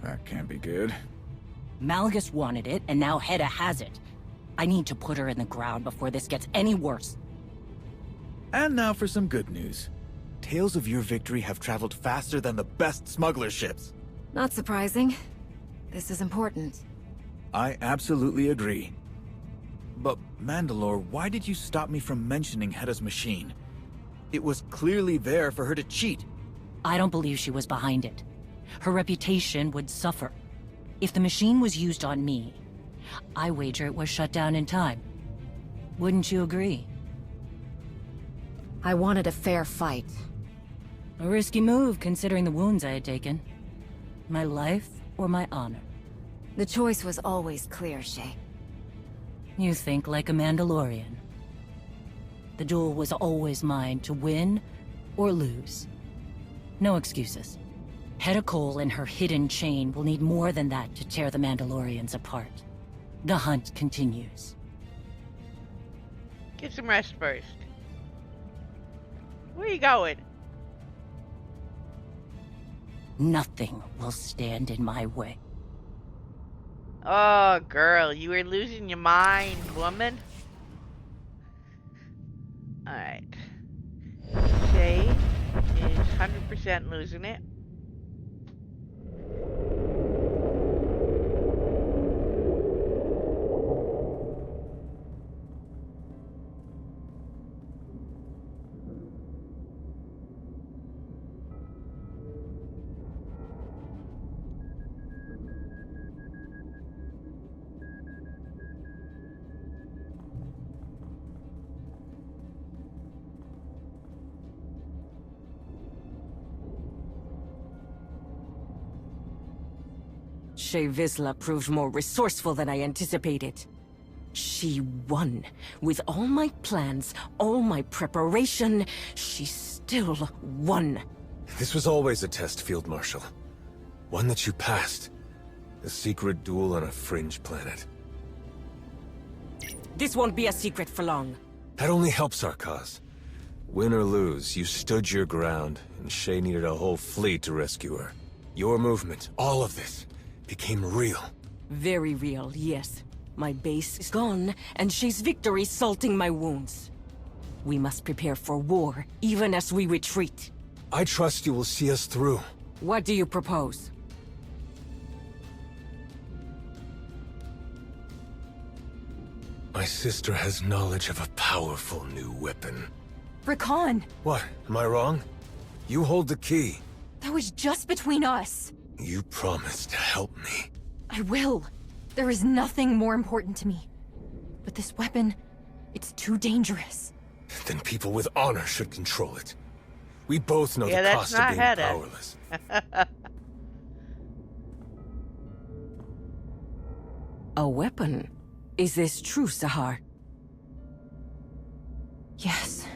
That can't be good. Malgus wanted it, and now Hedda has it. I need to put her in the ground before this gets any worse. And now for some good news. Tales of your victory have traveled faster than the best smuggler ships. Not surprising. This is important. I absolutely agree. But Mandalore, why did you stop me from mentioning Hedda's machine? It was clearly there for her to cheat. I don't believe she was behind it. Her reputation would suffer. If the machine was used on me, I wager it was shut down in time. Wouldn't you agree? I wanted a fair fight. A risky move, considering the wounds I had taken. My life or my honor? The choice was always clear, Shay. You think like a Mandalorian. The duel was always mine to win or lose. No excuses. Hedda Cole and her hidden chain will need more than that to tear the Mandalorians apart. The hunt continues. Get some rest first. Where are you going? Nothing will stand in my way. Oh, girl, you were losing your mind, woman. Alright. Shay is 100% losing it. Shay Vizsla proved more resourceful than I anticipated. She won. With all my plans, all my preparation, she still won. This was always a test, Field Marshal. One that you passed. A secret duel on a fringe planet. This won't be a secret for long. That only helps our cause. Win or lose, you stood your ground, and Shay needed a whole fleet to rescue her. Your movement, all of this, became real. Very real, yes. My base is gone, and Shay's victory salting my wounds. We must prepare for war, even as we retreat. I trust you will see us through. What do you propose? My sister has knowledge of a powerful new weapon. Rakan! What? Am I wrong? You hold the key. That was just between us. You promised to help me. I will. There is nothing more important to me. But this weapon, it's too dangerous. Then people with honor should control it. We both know Yeah, the that's cost of not being Hedda. powerless. A weapon? Is this true, Sahar? Yes.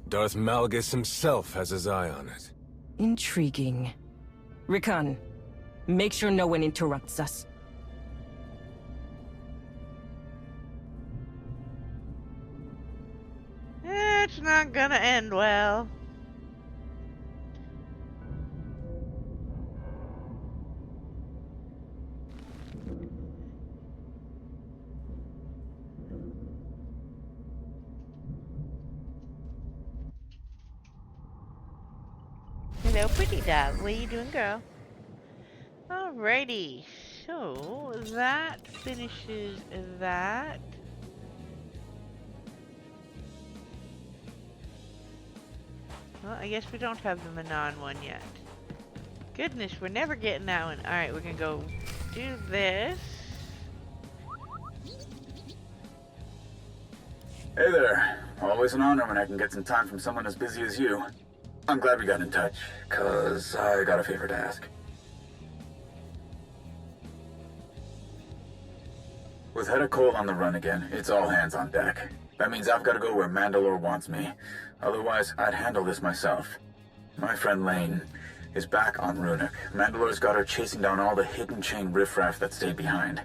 Darth Malgus himself has his eye on it. Intriguing. Rakan, make sure no one interrupts us. It's not gonna end well. Hello, pretty dog. What are you doing, girl? Alrighty. So, that finishes that. Well, I guess we don't have the Manon one yet. Goodness, we're never getting that one. Alright, we're gonna go do this. Hey there. Always an honor when I can get some time from someone as busy as you. I'm glad we got in touch, 'cause I got a favor to ask. With Hedda Cole on the run again, it's all hands on deck. That means I've got to go where Mandalore wants me. Otherwise, I'd handle this myself. My friend Lane is back on Runic. Mandalore's got her chasing down all the hidden chain riffraff that stayed behind.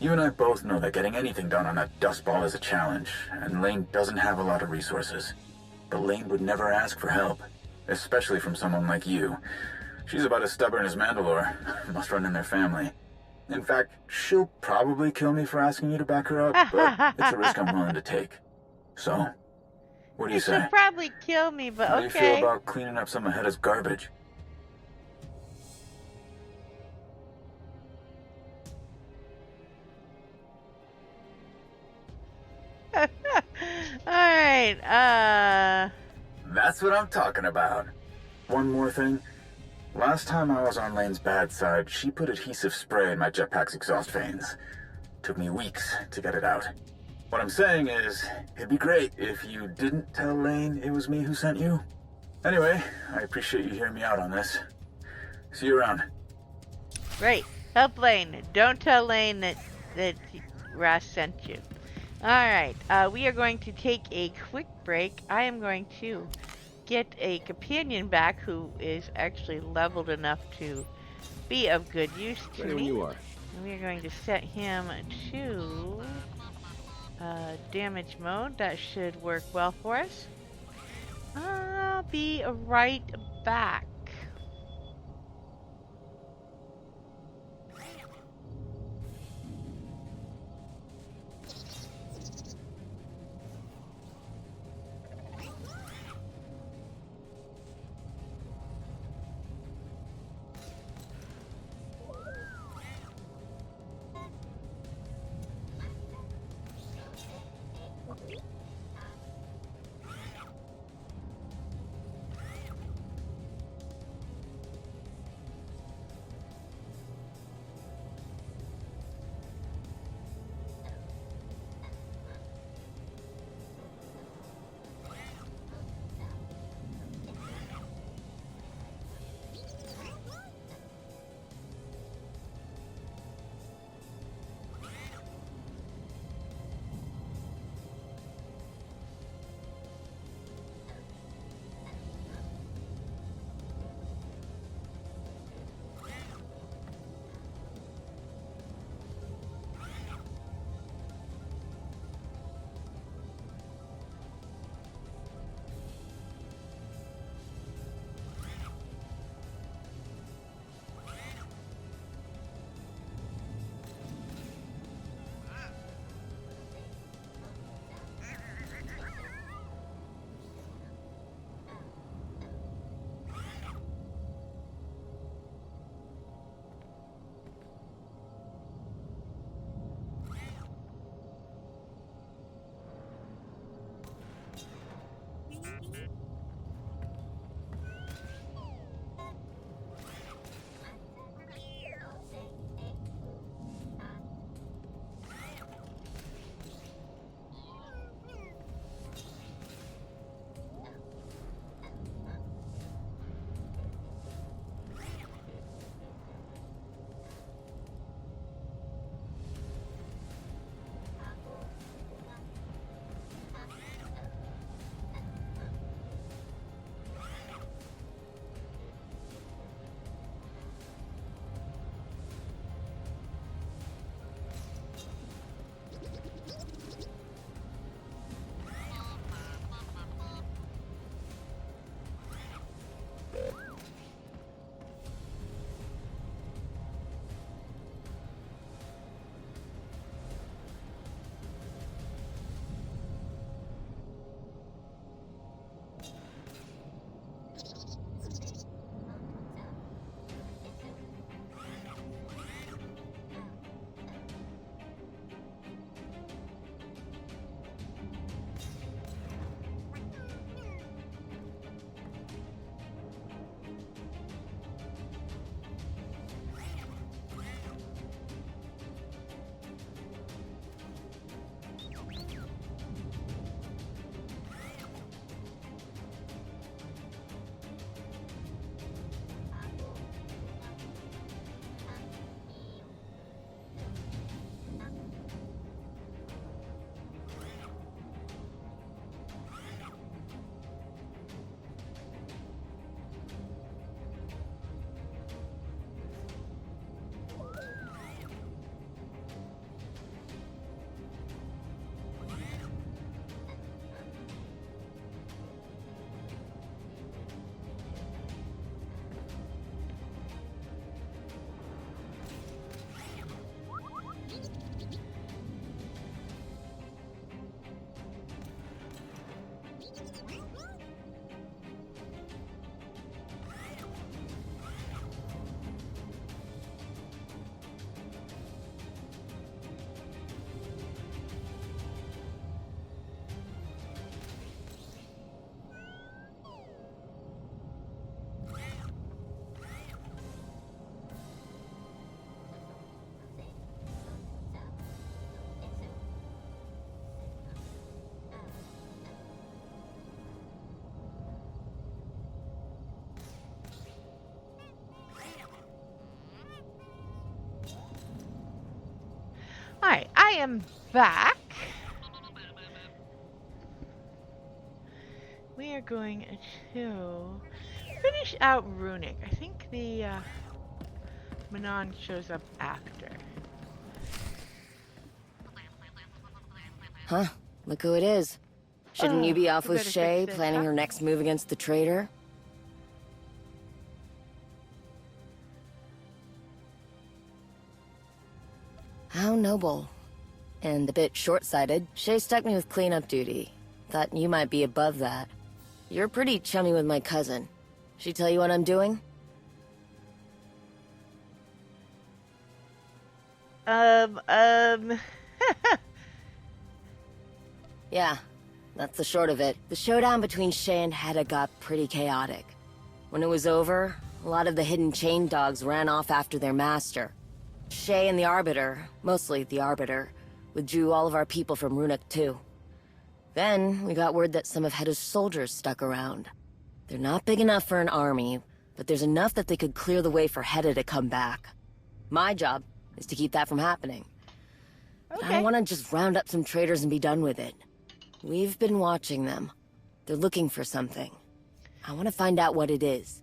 You and I both know that getting anything done on that dust ball is a challenge, and Lane doesn't have a lot of resources. But Lane would never ask for help, especially from someone like you. She's about as stubborn as Mandalore. Must run in their family. In fact, she'll probably kill me for asking you to back her up, but it's a risk I'm willing to take. So, what do you say? She'll probably kill me, but How okay. do you feel about cleaning up some of Hedda's garbage? Alright, That's what I'm talking about. One more thing. Last time I was on Lane's bad side, she put adhesive spray in my jetpack's exhaust fans. Took me weeks to get it out. What I'm saying is, it'd be great if you didn't tell Lane it was me who sent you. Anyway, I appreciate you hearing me out on this. See you around. Right. Help Lane. Don't tell Lane that Ross sent you. Alright, we are going to take a quick break. I am going to get a companion back who is actually leveled enough to be of good use to Ready when me. you are. And we are going to set him to damage mode. That should work well for us. I'll be right back. am back. We are going to finish out Runic. I think the Manon shows up after. Huh? Look who it is. Shouldn't you be off with Shay, planning her next move against the traitor? How noble. And a bit short-sighted. Shay stuck me with cleanup duty. Thought you might be above that. You're pretty chummy with my cousin. She tell you what I'm doing? Yeah, that's the short of it. The showdown between Shay and Hedda got pretty chaotic. When it was over, a lot of the hidden chain dogs ran off after their master. Shay and the Arbiter, mostly the Arbiter, withdrew all of our people from Runic too. Then, we got word that some of Hedda's soldiers stuck around. They're not big enough for an army, but there's enough that they could clear the way for Hedda to come back. My job is to keep that from happening. Okay. I don't want to just round up some traitors and be done with it. We've been watching them. They're looking for something. I want to find out what it is.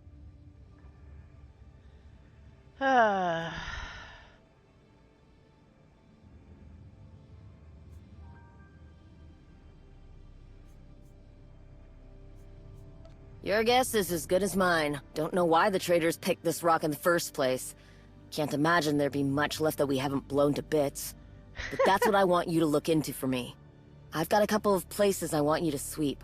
Your guess is as good as mine. Don't know why the traitors picked this rock in the first place. Can't imagine there'd be much left that we haven't blown to bits. But that's what I want you to look into for me. I've got a couple of places I want you to sweep.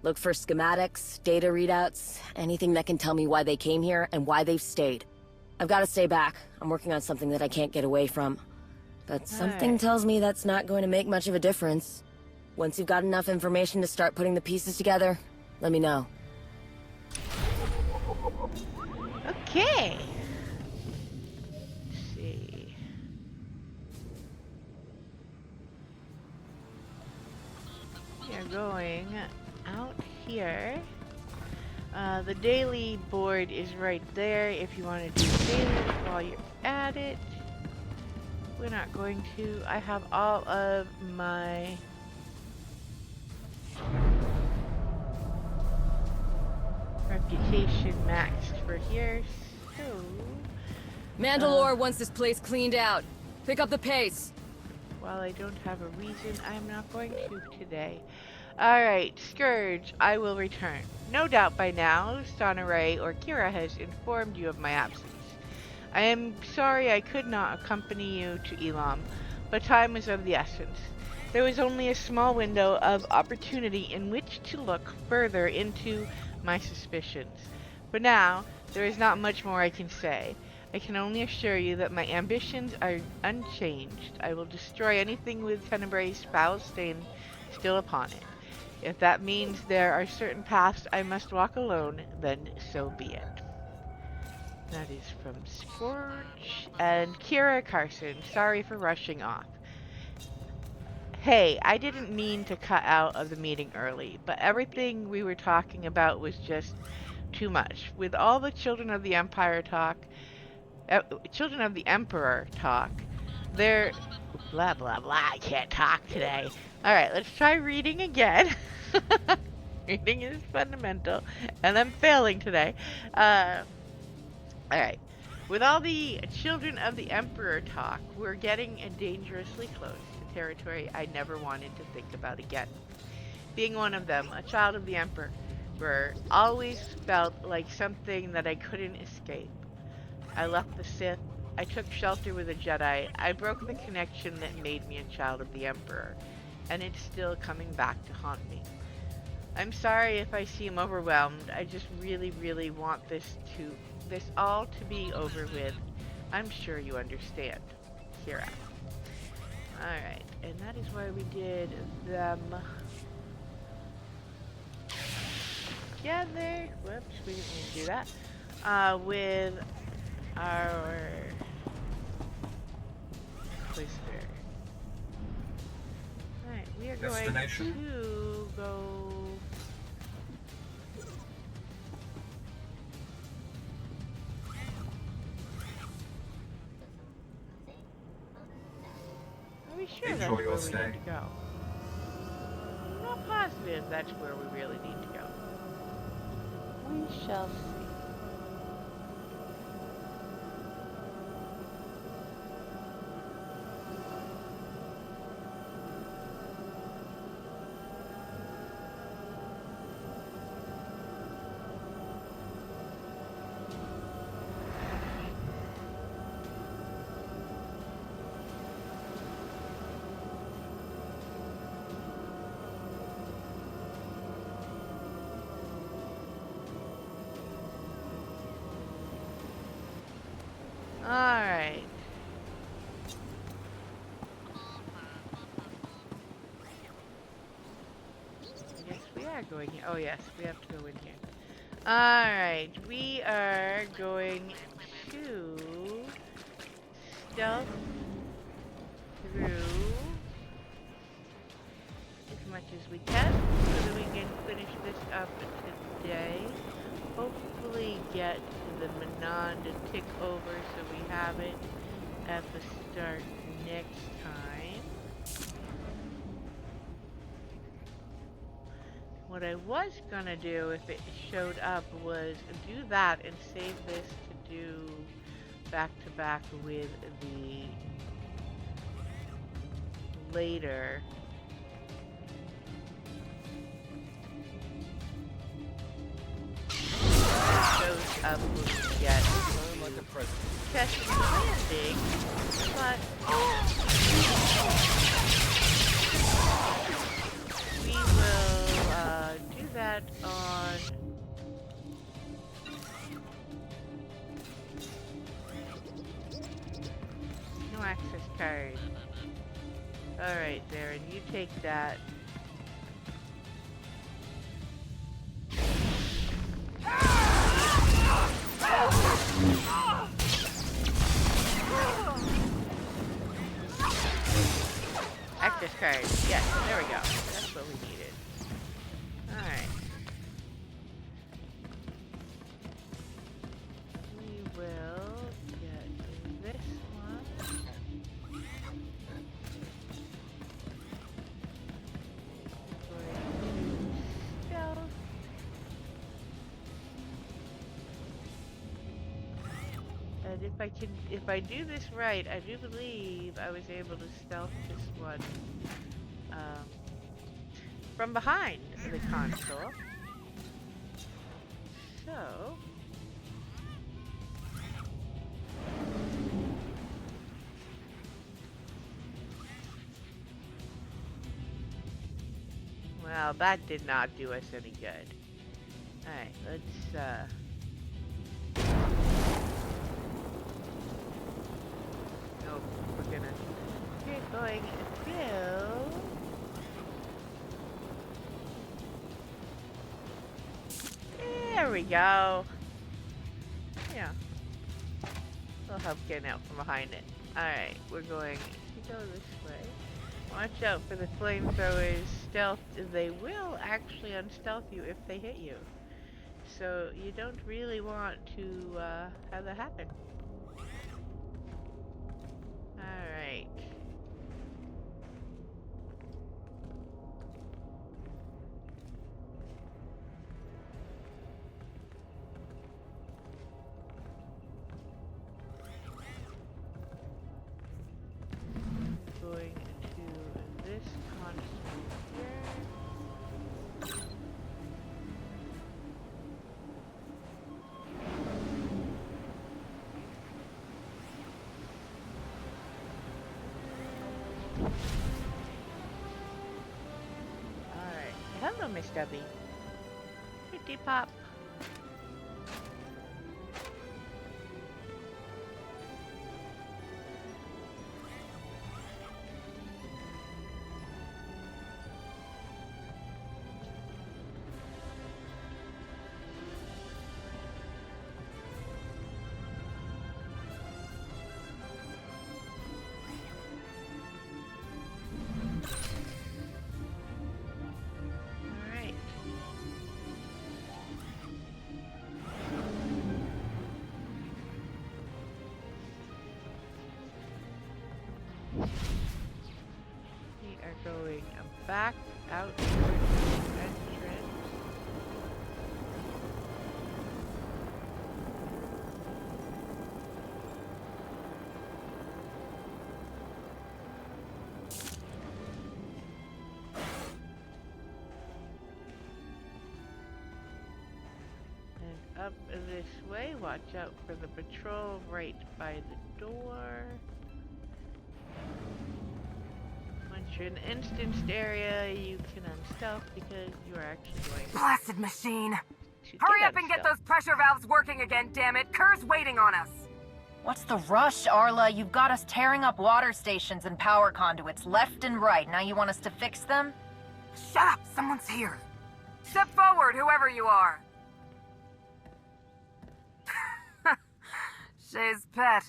Look for schematics, data readouts, anything that can tell me why they came here and why they've stayed. I've got to stay back. I'm working on something that I can't get away from. But something tells me that's not going to make much of a difference. Once you've got enough information to start putting the pieces together, let me know. Okay. Let's see. We are going out here. The daily board is right there if you want to do daily while you're at it. We're not going to. I have all of my reputation maxed for here, so... Mandalore wants this place cleaned out. Pick up the pace. While I don't have a reason, I'm not going to today. Alright, Scourge, I will return. No doubt by now, Sonoray or Kira has informed you of my absence. I am sorry I could not accompany you to Elam, but time was of the essence. There was only a small window of opportunity in which to look further into my suspicions. But now, there is not much more I can say. I can only assure you that my ambitions are unchanged. I will destroy anything with Tenebrae's foul stain still upon it. If that means there are certain paths I must walk alone, then so be it. That is from Scourge and Kira Carson. Sorry for rushing off. Hey, I didn't mean to cut out of the meeting early, but everything we were talking about was just too much. With all the Children of the Empire talk, Children of the Emperor talk, they're blah blah blah. I can't talk today. Alright, let's try reading again. Reading is fundamental, and I'm failing today. Alright. With all the Children of the Emperor talk, we're getting dangerously close to territory I never wanted to think about again. Being one of them, a child of the Emperor, always felt like something that I couldn't escape. I left the Sith. I took shelter with a Jedi. I broke the connection that made me a child of the Emperor, and it's still coming back to haunt me. I'm sorry if I seem overwhelmed. I just really, really want this all to be over with. I'm sure you understand. Kira. Alright, and that is why we did them together. Whoops, we didn't need to do that. With our Twister. Alright, we are going to go... Are we sure that's where we need to go. I'm not positive that's where we really need to go. We shall see. Alright. I guess we are going here. Oh yes, we have to go in here. Alright, we are going to stealth through as much as we can so that we can finish this up today. Hopefully get the Manon to tick over so we have it at the start next time. What I was gonna do if it showed up was do that and save this to do back to back with the later. Shows up when we get test landing, but we will do that on no access card. Alright, Darren, you take that. Access card. Yes, there we go. That's what we needed. Alright. We will get this one. Stealth. And if I do this right, I do believe I was able to stealth this one from behind the console. So well, that did not do us any good. Alright, let's nope, we're gonna keep going until there we go. Yeah. It'll help getting out from behind it. Alright, we're going to go this way. Watch out for the flamethrowers. Stealth, they will actually unstealth you if they hit you. So you don't really want to have that happen. Alright. Going to this console here. Alright. Hello, Miss Debbie. Pretty pop. back out towards the entrance. And up this way, watch out for the patrol right by the door. Once you're in the instanced area, you can unstealth because you are actually going Blasted machine! to Hurry get up and get unstealth. those pressure valves working again, damn it! Kerr's waiting on us! What's the rush, Arla? You've got us tearing up water stations and power conduits left and right. Now you want us to fix them? Shut up! Someone's here! Step forward, whoever you are! Shay's pet.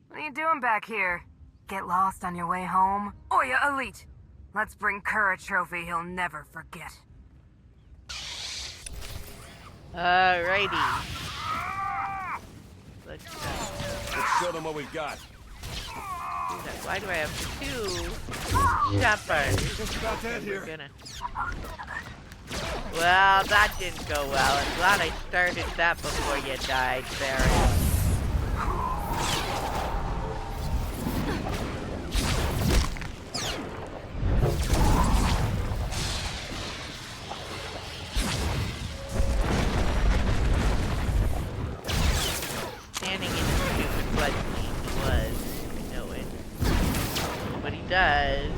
What are you doing back here? Get lost on your way home? Oya Elite! Let's bring Kerr a trophy he'll never forget. Alrighty. Let's show them what we've got. Why do I have two shotguns? We're gonna... Well, that didn't go well. I'm glad I started that before you died, Barry. Standing in his stupid blood he was. I know it. What he does.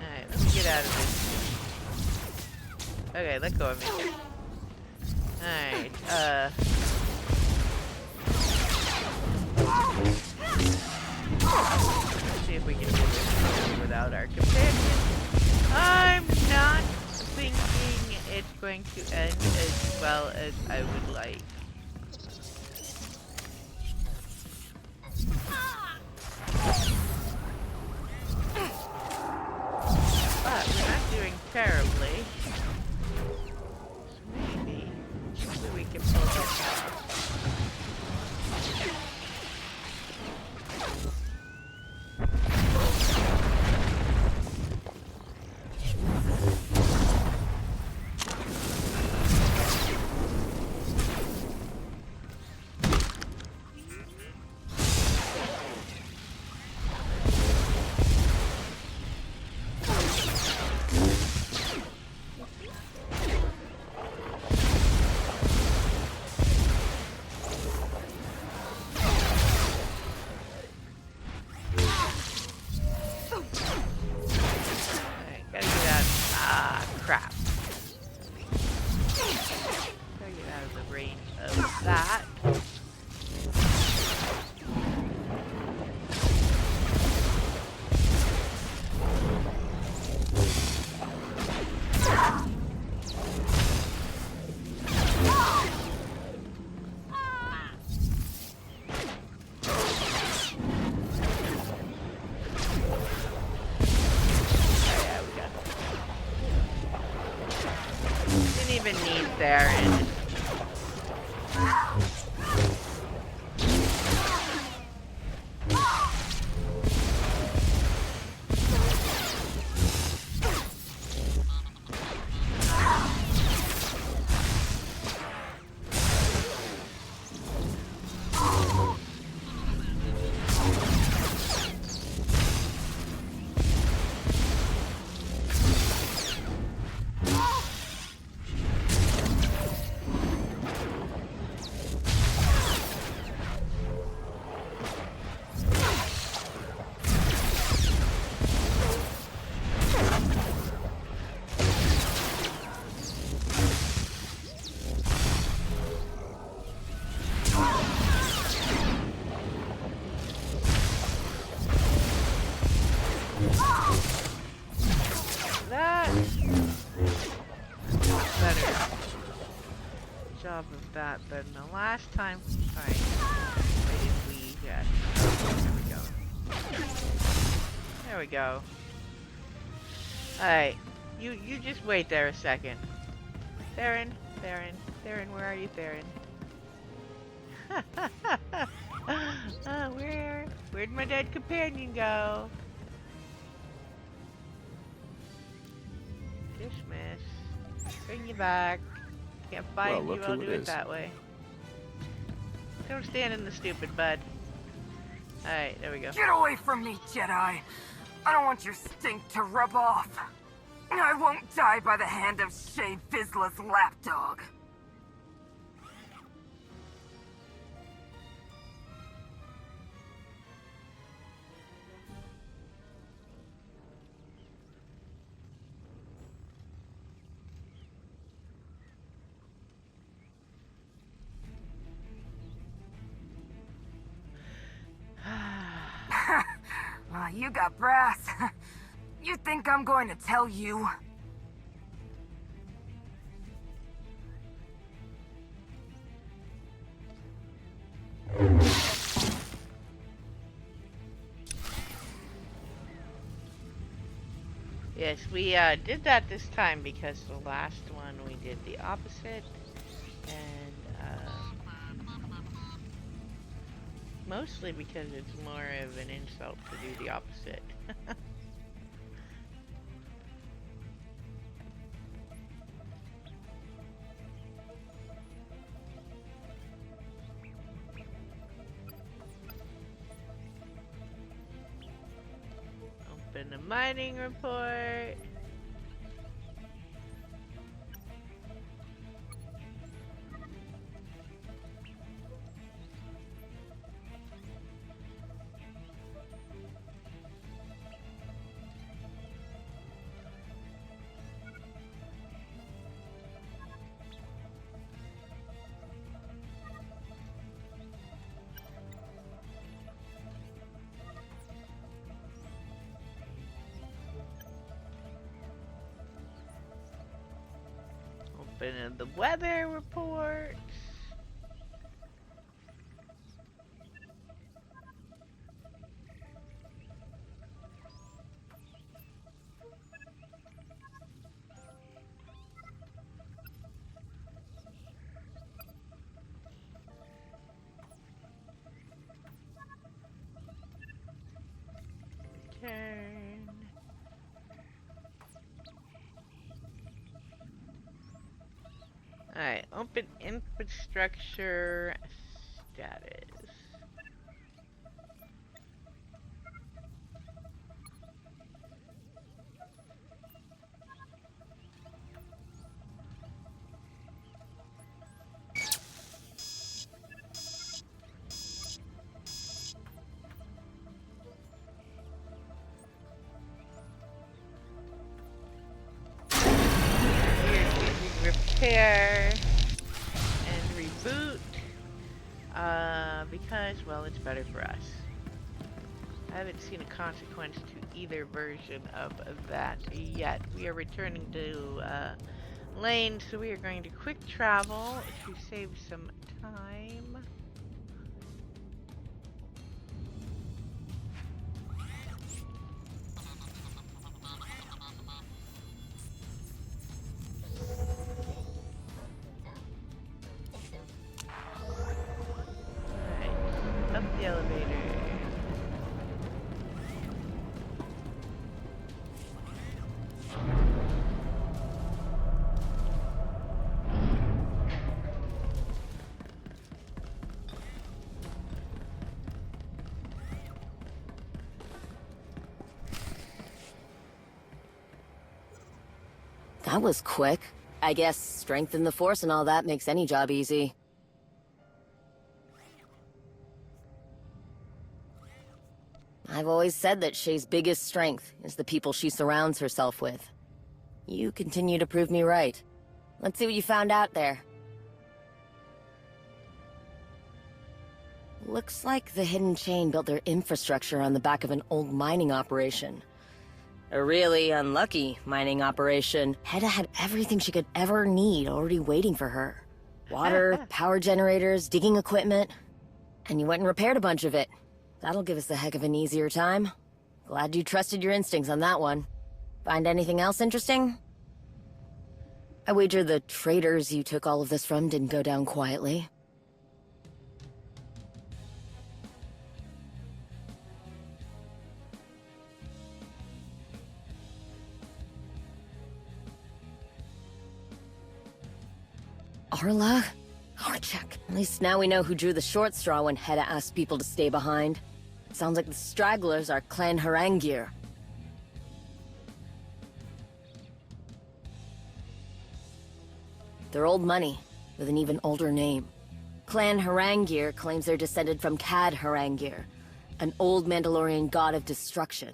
Alright, let's get out of this. Okay, let go of me. Alright, let's see if we can do this without our companion. I'm not thinking it's going to end as well as I would like. But we're not doing terribly. So maybe we can pull this off. Crap. Gotta get out of the range of that. Even need there and that better job of that than the last time. Alright, where did we get? There we go. There we go. Alright, You just wait there a second. Theron, where are you, Theron? Where'd my dead companion go? Dismiss. Bring you back. Can't fight you, I'll do it that way. Don't stand in the stupid, bud. Alright, there we go. Get away from me, Jedi! I don't want your stink to rub off. I won't die by the hand of Shay Vizsla's lapdog. You got brass. You think I'm going to tell you? Yes, we did that this time because the last one we did the opposite, and mostly because it's more of an insult to do the opposite. Open a mining report. Open the weather report. Turn. Alright, open infrastructure status. Repair and reboot because, well, it's better for us. I haven't seen a consequence to either version of that yet. We are returning to Lane, so we are going to quick travel to save some time. Up the elevator. That was quick. I guess strength in the Force and all that makes any job easy. I've always said that Shay's biggest strength is the people she surrounds herself with. You continue to prove me right. Let's see what you found out there. Looks like the Hidden Chain built their infrastructure on the back of an old mining operation. A really unlucky mining operation. Hedda had everything she could ever need already waiting for her. Water, power generators, digging equipment. And you went and repaired a bunch of it. That'll give us a heck of an easier time. Glad you trusted your instincts on that one. Find anything else interesting? I wager the traders you took all of this from didn't go down quietly. Arla? Horchak. At least now we know who drew the short straw when Hedda asked people to stay behind. Sounds like the stragglers are Clan Harangir. They're old money, with an even older name. Clan Harangir claims they're descended from Cad Harangir, an old Mandalorian god of destruction.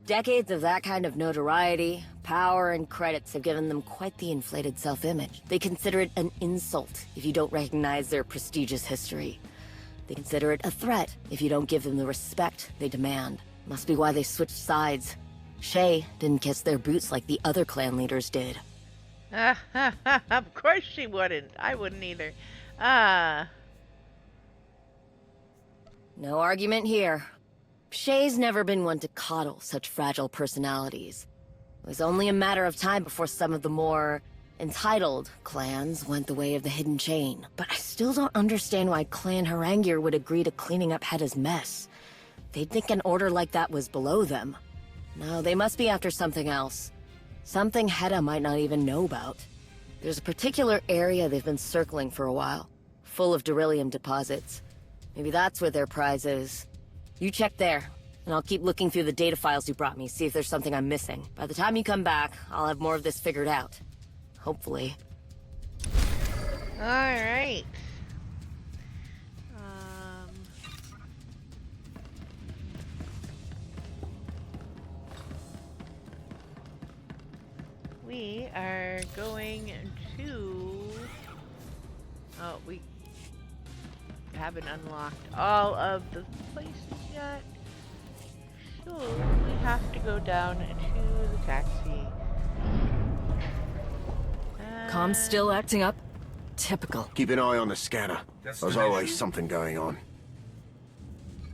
Decades of that kind of notoriety, power, and credits have given them quite the inflated self-image. They consider it an insult if you don't recognize their prestigious history. They consider it a threat if you don't give them the respect they demand. Must be why they switched sides. Shay didn't kiss their boots like the other clan leaders did. Of course she wouldn't. I wouldn't either. No argument here. Shay's never been one to coddle such fragile personalities. It was only a matter of time before some of the more entitled clans went the way of the hidden chain. But I still don't understand why Clan Harangir would agree to cleaning up Hedda's mess. They'd think an order like that was below them. No, they must be after something else. Something Hedda might not even know about. There's a particular area they've been circling for a while, full of beryllium deposits. Maybe that's where their prize is. You check there, and I'll keep looking through the data files you brought me, see if there's something I'm missing. By the time you come back, I'll have more of this figured out. Hopefully. Alright. We are going to... Oh, we haven't unlocked all of the places yet. So we have to go down to the taxi. Com's still acting up? Typical. Keep an eye on the scanner. There's always something going on.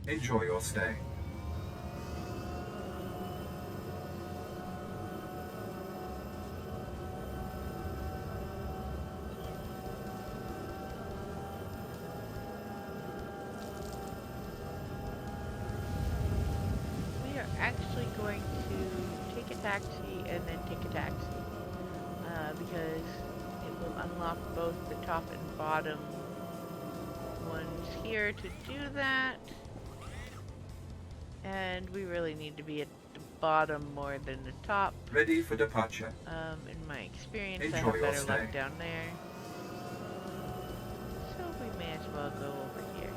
Enjoy your stay. Actually going to take a taxi and then take a taxi because it will unlock both the top and bottom ones here to do that, and we really need to be at the bottom more than the top. Ready for departure. In my experience, Enjoy I have your better stay. luck down there, so we may as well go over here.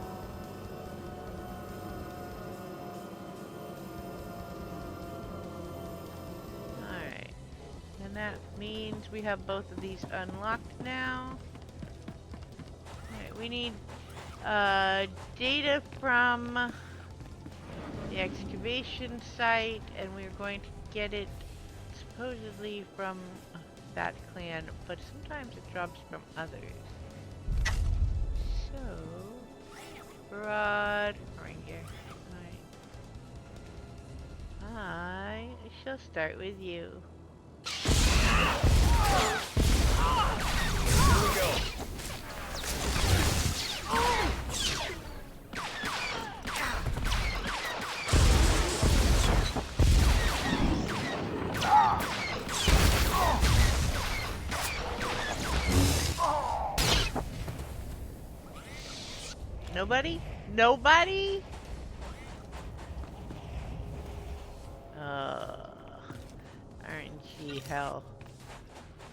And that means we have both of these unlocked now. Alright, we need data from the excavation site, and we're going to get it supposedly from that clan, but sometimes it drops from others. So, broad Ranger. Alright. I shall start with you. Here we go. Nobody? Nobody? RNG hell.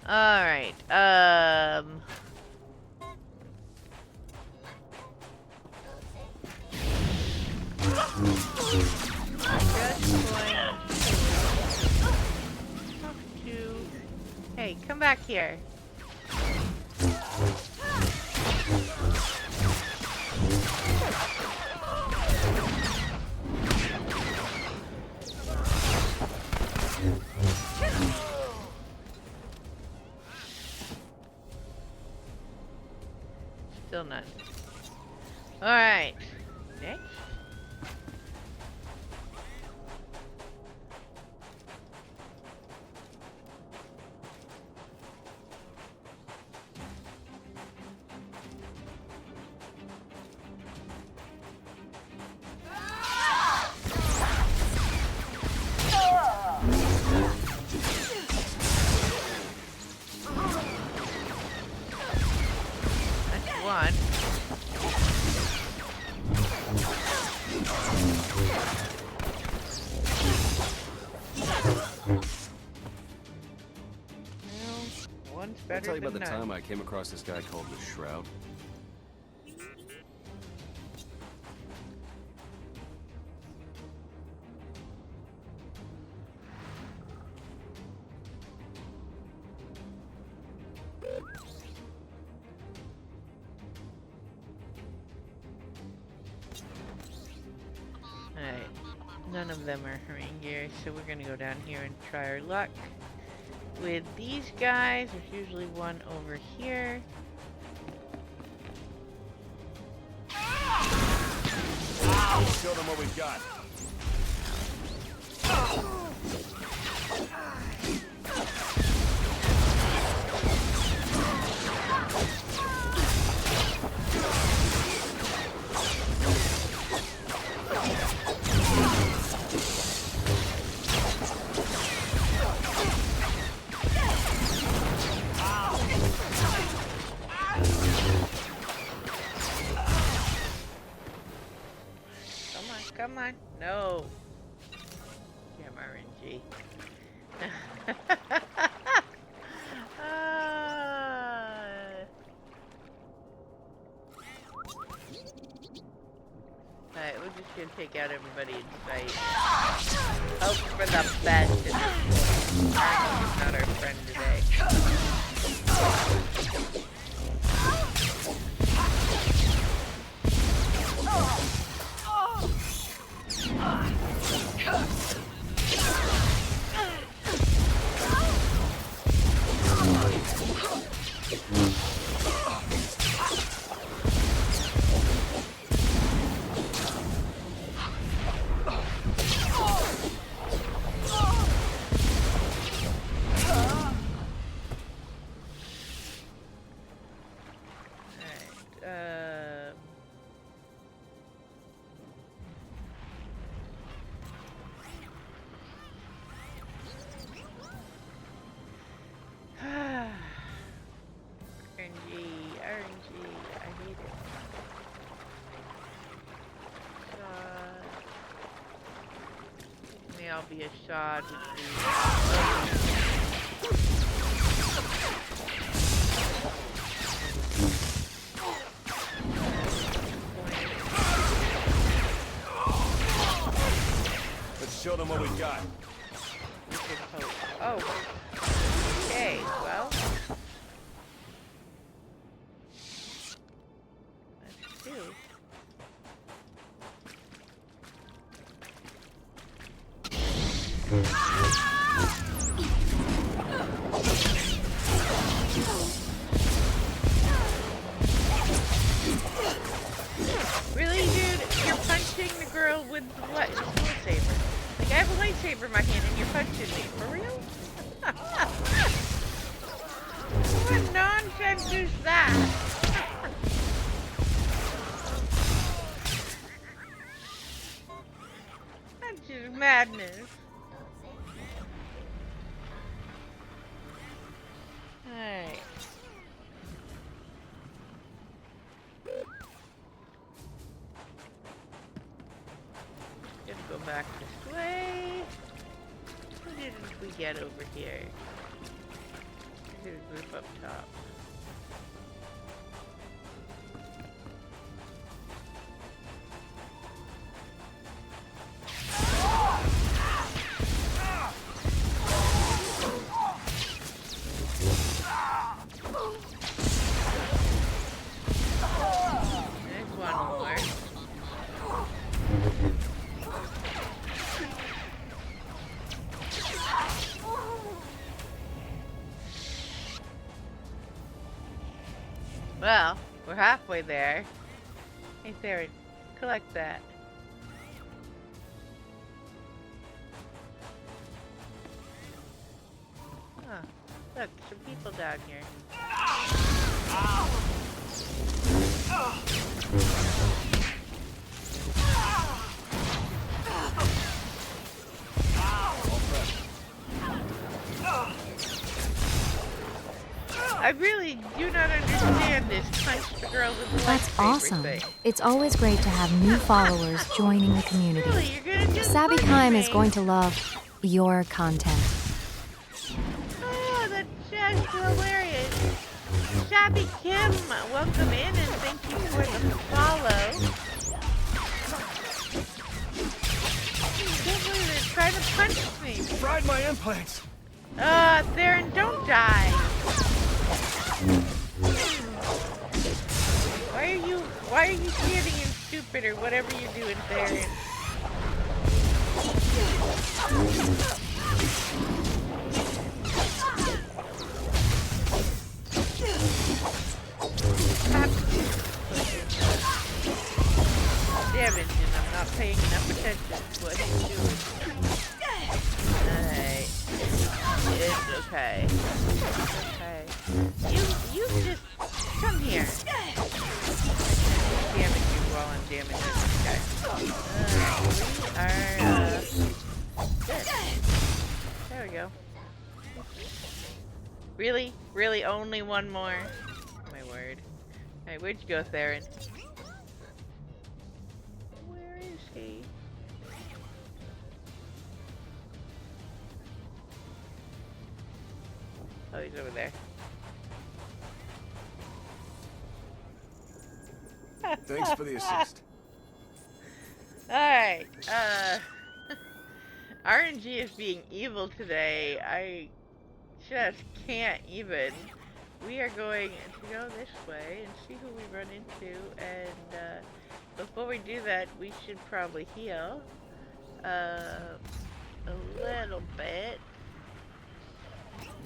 Alright, Hey, come back here. Still none. Alright. Next. I tell you about than the none. time I came across this guy called the Shroud? Alright, none of them are Haranguer, so we're gonna go down here and try our luck with these guys. There's usually one over here. Show them what we've got. Come on. No. Damn RNG. Alright, we're just gonna take out everybody in sight. Hope for the best in this world. RNG is not our friend today. I'll be a shot with Let's show them what we've got. Oh, okay, well. Let's do. Really, dude? You're punching the girl with what? Lightsaber. Like, I have a lightsaber in my hand and you're punching me. For real? What nonsense is that? That's just madness. Alright. Just go back this way. What did we get over here? There's a group up top. Well, we're halfway there. Hey, Theron, collect that. Huh. Look, some people down here. I really do not understand this punch the girl with the That's lightsaber awesome. thing. It's always great to have new followers joining the community. Really, you're gonna just Savvy punch Kime me? is going to love your content. Oh, that's just hilarious. Shabby Kim, welcome in and thank you for the follow. I can't believe they're trying to punch me. Fried my implants. Theron, don't die. Why are you standing in stupid or whatever you're doing, Theron? Damage, and I'm not paying enough attention to what he's doing. Alright. It's okay. It's okay. You just come here. Damage you while I'm damaging this guy. We are, good. There we go. Really? Really? Only one more? Oh my word. Alright, where'd you go, Theron? Where is he? Oh, he's over there. Thanks for the assist. Alright, RNG is being evil today. I just can't even. We are going to go this way and see who we run into, and before we do that, we should probably heal a little bit.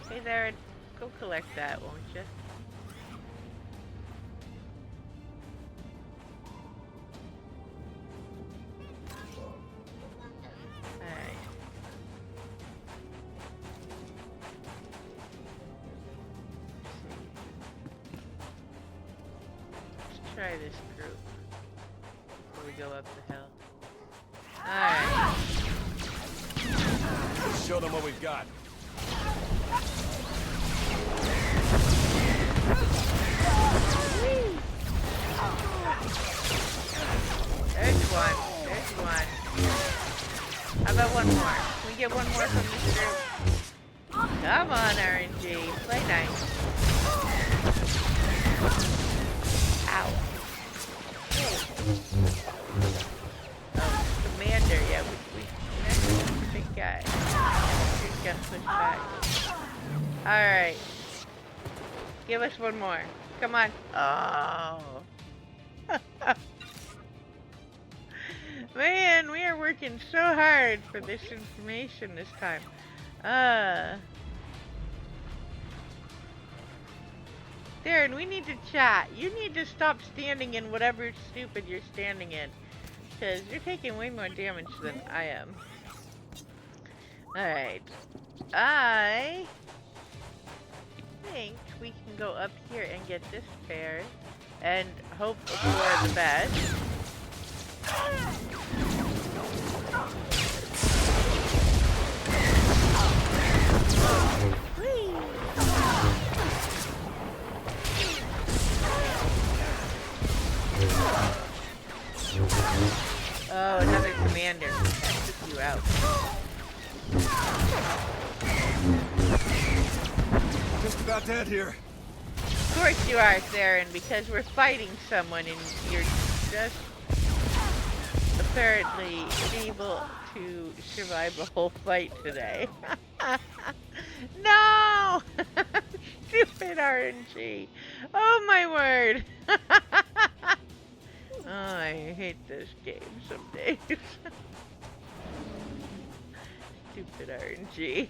Hey there, go collect that, won't you? Alright. Let's try this group before we go up the hill. Alright. Let's show them what we've got. There's one. There's one. How about one more? Can we get one more from this group? Come on, RNG. Play nice. Ow. Oh, Commander. Yeah, that's a big guy. He's gonna push back. Alright. Give us one more. Come on. Oh. Man, we are working so hard for this information this time. Darren, we need to chat. You need to stop standing in whatever stupid you're standing in. Because you're taking way more damage than I am. Alright. I think we can go up here and get this pair and hope for the best. Whee! Oh, another commander. That took you out. Just about dead here. Of course you are, Theron, because we're fighting someone and you're just apparently able to survive a whole fight today. No! Stupid RNG. Oh my word. Oh, I hate this game some days. Stupid RNG.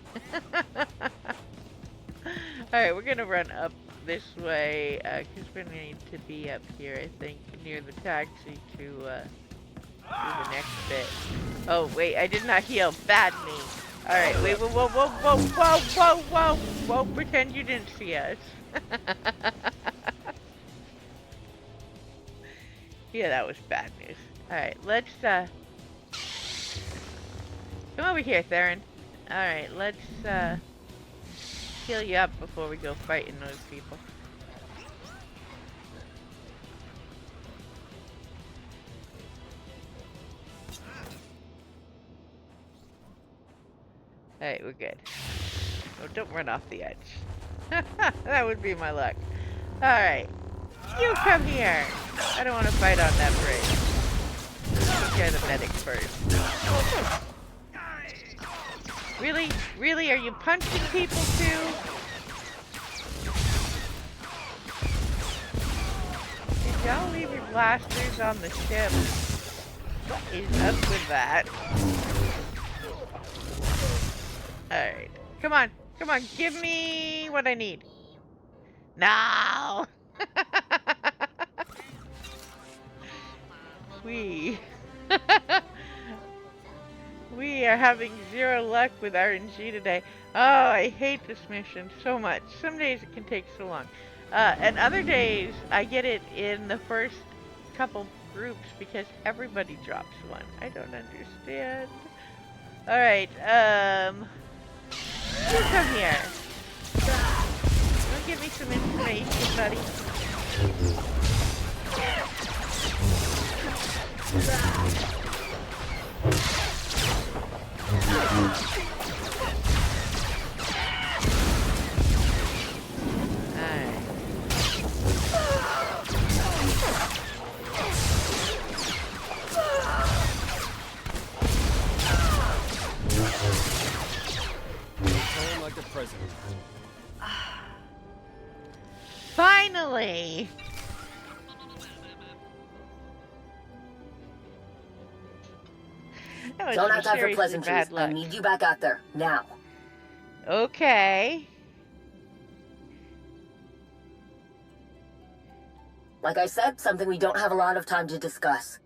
Alright, we're gonna run up this way, because we need to be up here, I think, near the taxi to, do the next bit. Oh, wait, I did not heal. Bad me. Alright, wait, whoa, whoa, whoa, whoa, whoa, whoa, whoa, whoa, pretend you didn't see us. Yeah, that was bad news. Alright, let's, come over here, Theron. Alright, let's, heal you up before we go fighting those people. Alright, we're good. Oh, don't run off the edge. That would be my luck. Alright. You come here. I don't want to fight on that bridge. Let's get the medic first. Really? Really? Are you punching people too? Did y'all leave your blasters on the ship? What is up with that? Alright. Come on. Come on. Give me what I need. No! We are having zero luck with RNG today. Oh, I hate this mission so much. Some days it can take so long. And other days I get it in the first couple groups because everybody drops one. I don't understand. Alright, you come here. Don't give me some information, buddy. Like the president. Finally! Don't have time for pleasantries. I need you back out there, now. Okay. Like I said, something we don't have a lot of time to discuss.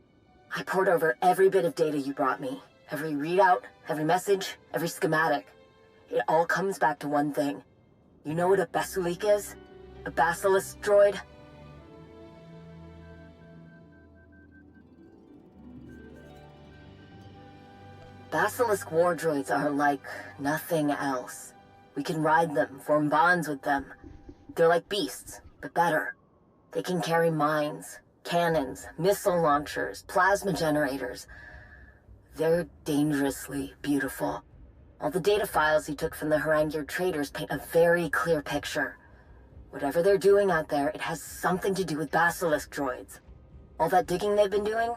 I poured over every bit of data you brought me. Every readout, every message, every schematic. It all comes back to one thing. You know what a Besulik is? A basilisk droid? Basilisk war droids are like nothing else. We can ride them, form bonds with them. They're like beasts, but better. They can carry mines, cannons, missile launchers, plasma generators. They're dangerously beautiful. All the data files you took from the Haranguer traders paint a very clear picture. Whatever they're doing out there, it has something to do with basilisk droids. All that digging they've been doing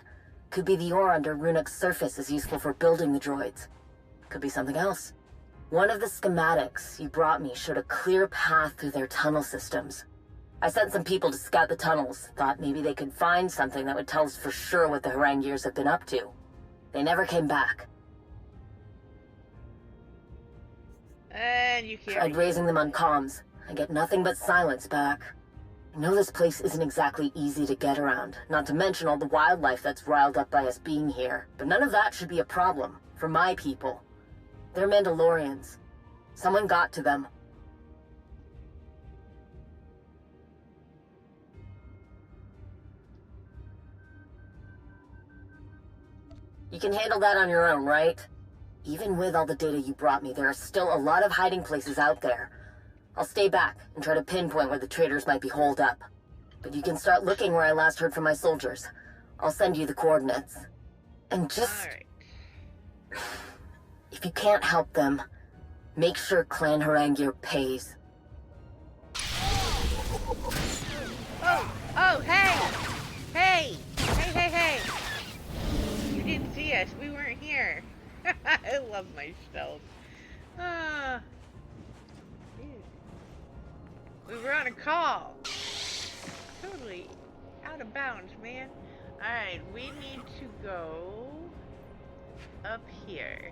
could be the ore under Runuk's surface is useful for building the droids. Could be something else. One of the schematics you brought me showed a clear path through their tunnel systems. I sent some people to scout the tunnels, thought maybe they could find something that would tell us for sure what the Haranguers have been up to. They never came back. And you can't. Tried raising them on comms. I get nothing but silence back. I know this place isn't exactly easy to get around, not to mention all the wildlife that's riled up by us being here. But none of that should be a problem, for my people. They're Mandalorians. Someone got to them. You can handle that on your own, right? Even with all the data you brought me, there are still a lot of hiding places out there. I'll stay back and try to pinpoint where the traders might be holed up. But you can start looking where I last heard from my soldiers. I'll send you the coordinates. And just... if you can't help them, make sure Clan Haranguer pays. Oh, hey! Hey! Hey! You didn't see us. We weren't here. I love my stealth. We were on a call. Totally out of bounds, man. Alright, we need to go up here.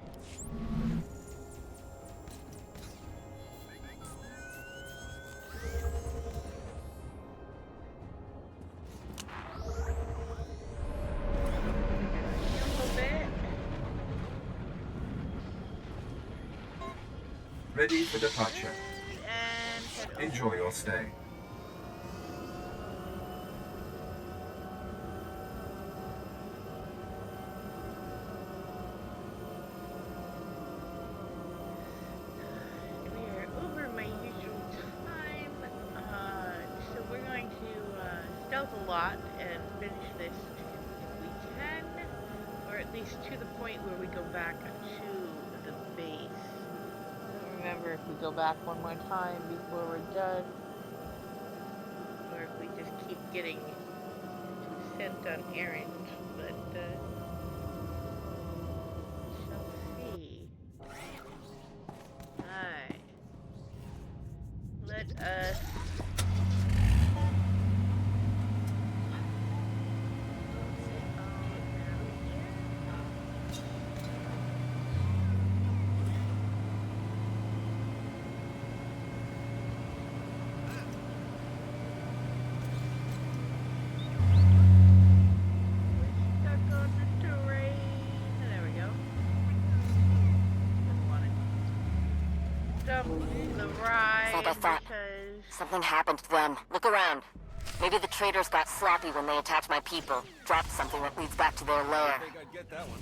Ready for departure. Enjoy your stay. We are over my usual time, so we're going to stealth a lot and finish this if we can, or at least to the point where we go back to the base. I don't remember if we go back one more time before we're done, or if we just keep getting sent on errands, but shall see. Alright. Let us the ride like I thought. because Something happened to them. Look around. Maybe the traitors got sloppy when they attacked my people. Dropped something that leads back to their lair. I think I'd get that one.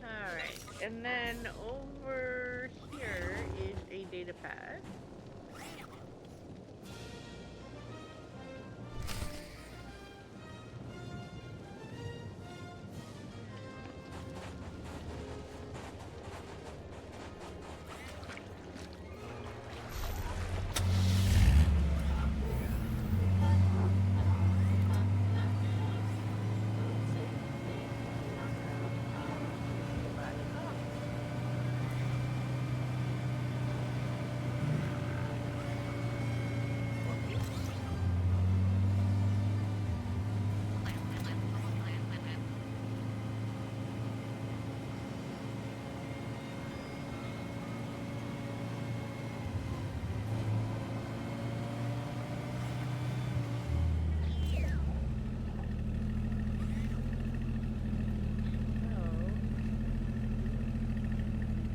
Alright, and then over here is a data pad.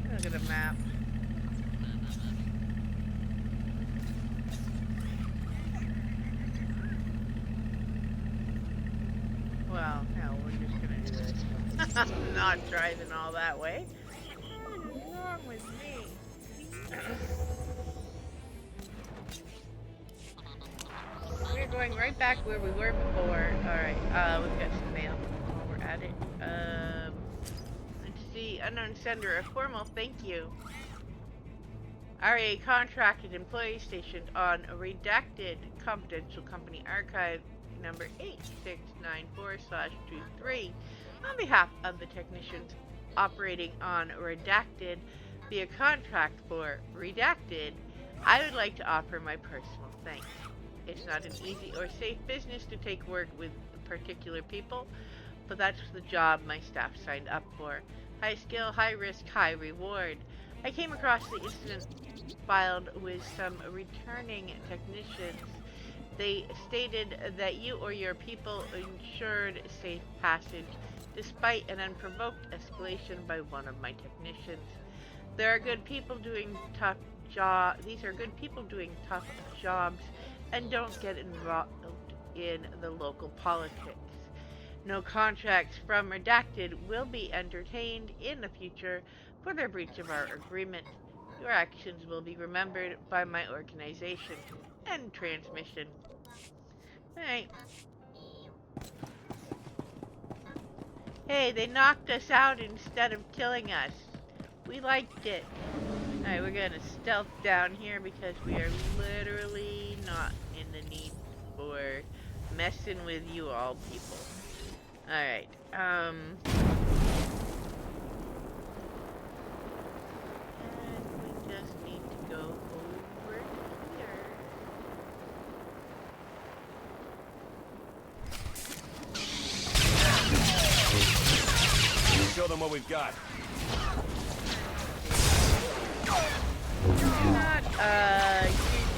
Look at the map. Well, hell, we're just gonna do this. I'm not driving all that way. What is wrong with me? We're going right back where we were before. Alright, we've got some mail while we're at it. Let's see. Unknown sender, a formal thank you. RA contracted employee stationed on a redacted confidential company archive number 8694/23 on behalf of the technicians operating on redacted via contract for redacted. I would like to offer my personal thanks. It's not an easy or safe business to take work with particular people, but that's the job my staff signed up for. High skill, high risk, high reward. I came across the incident filed with some returning technicians. They stated that you or your people ensured safe passage despite an unprovoked escalation by one of my technicians. There are good people doing tough jobs. These are good people doing tough jobs and don't get involved in the local politics. No contracts from Redacted will be entertained in the future for their breach of our agreement. Your actions will be remembered by my organization. End transmission. Alright. Hey, they knocked us out instead of killing us. We liked it. Alright, we're gonna stealth down here because we are literally not in the need for messing with you all people. Alright, and we just need to go over here. Show them what we've got. Not, use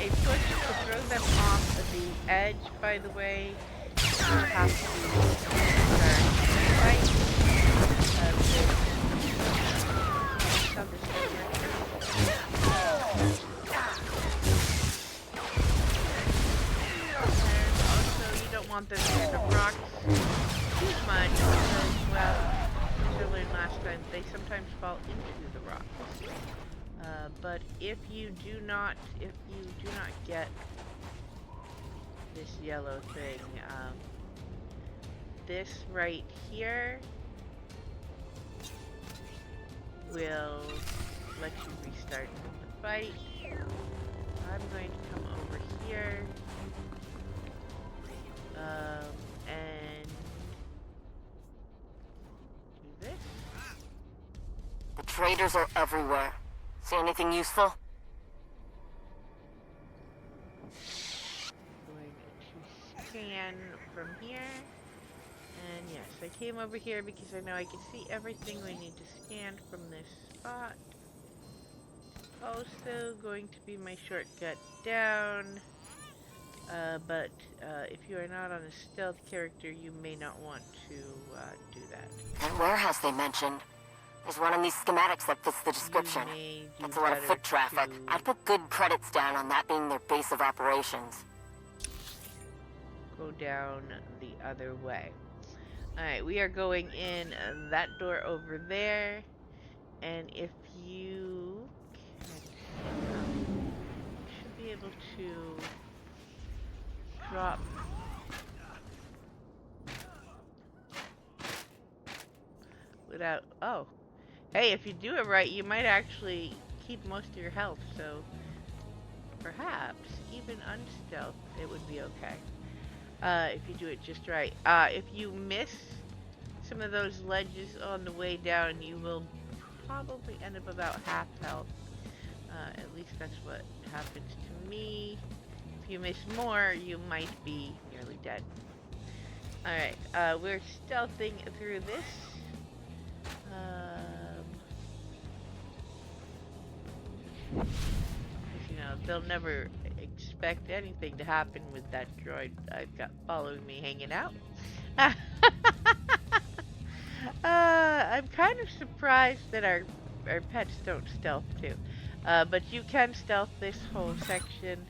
a push to throw them off the edge, by the way. You have to fight. Also, you don't want them near the rocks too much because, well, as I learned last time, they sometimes fall into the rocks. But if you do not get this yellow thing, this right here will let you restart the fight. I'm going to come over here, and do this. The traitors are everywhere. See anything useful? Going to scan from here. And yes, I came over here because I know I can see everything we need to scan from this spot. Also going to be my shortcut down. But if you are not on a stealth character, you may not want to do that. That warehouse they mentioned. There's one in these schematics that fits the description. That's a lot of foot traffic. I'd put good credits down on that being their base of operations. Go down the other way. Alright, we are going in that door over there. And if you should be able to drop without, oh. Hey, if you do it right, you might actually keep most of your health, so perhaps even unstealth, it would be okay. If you do it just right. If you miss some of those ledges on the way down, you will probably end up about half health. At least that's what happens to me. If you miss more, you might be nearly dead. Alright, we're stealthing through this. You know, they'll never expect anything to happen with that droid I've got following me hanging out. I'm kind of surprised that our pets don't stealth too. But you can stealth this whole section.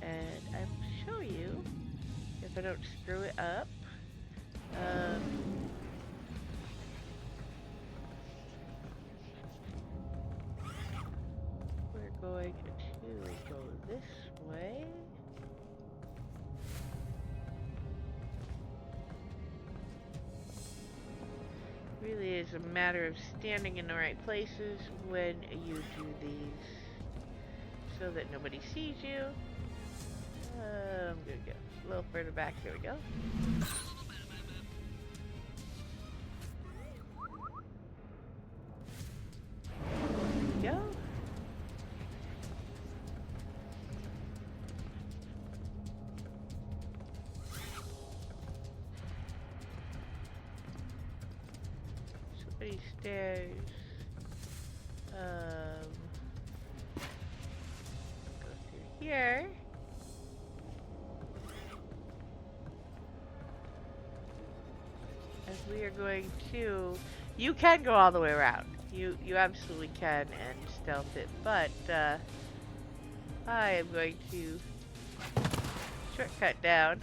And I'll show you if I don't screw it up. We're going to go this way. Really is a matter of standing in the right places when you do these so that nobody sees you. I'm gonna go a little further back. There we go. There we go. Somebody stairs. Go through here. As we are going to, you can go all the way around. You absolutely can and stealth it, but I am going to shortcut down.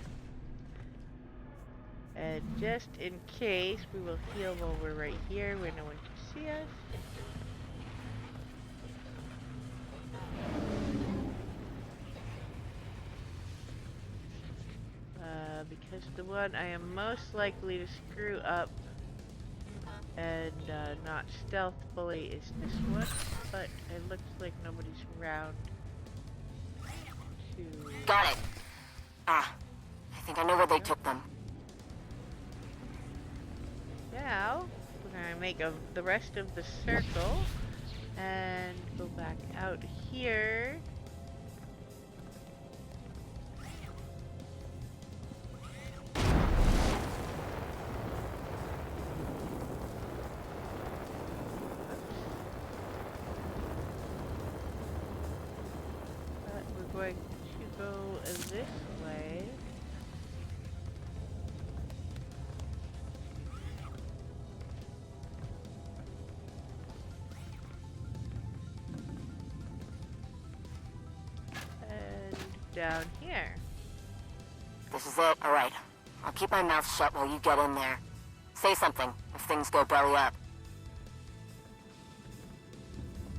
And just in case, we will heal while we're right here where no one can see us. Because the one I am most likely to screw up and not stealth fully is this one, but it looks like nobody's around to... Got it. I think I know where they took them. Now, we're going to make the rest of the circle and go back out here. We're going to go this way. And down here. This is it. Alright. I'll keep my mouth shut while you get in there. Say something if things go belly up.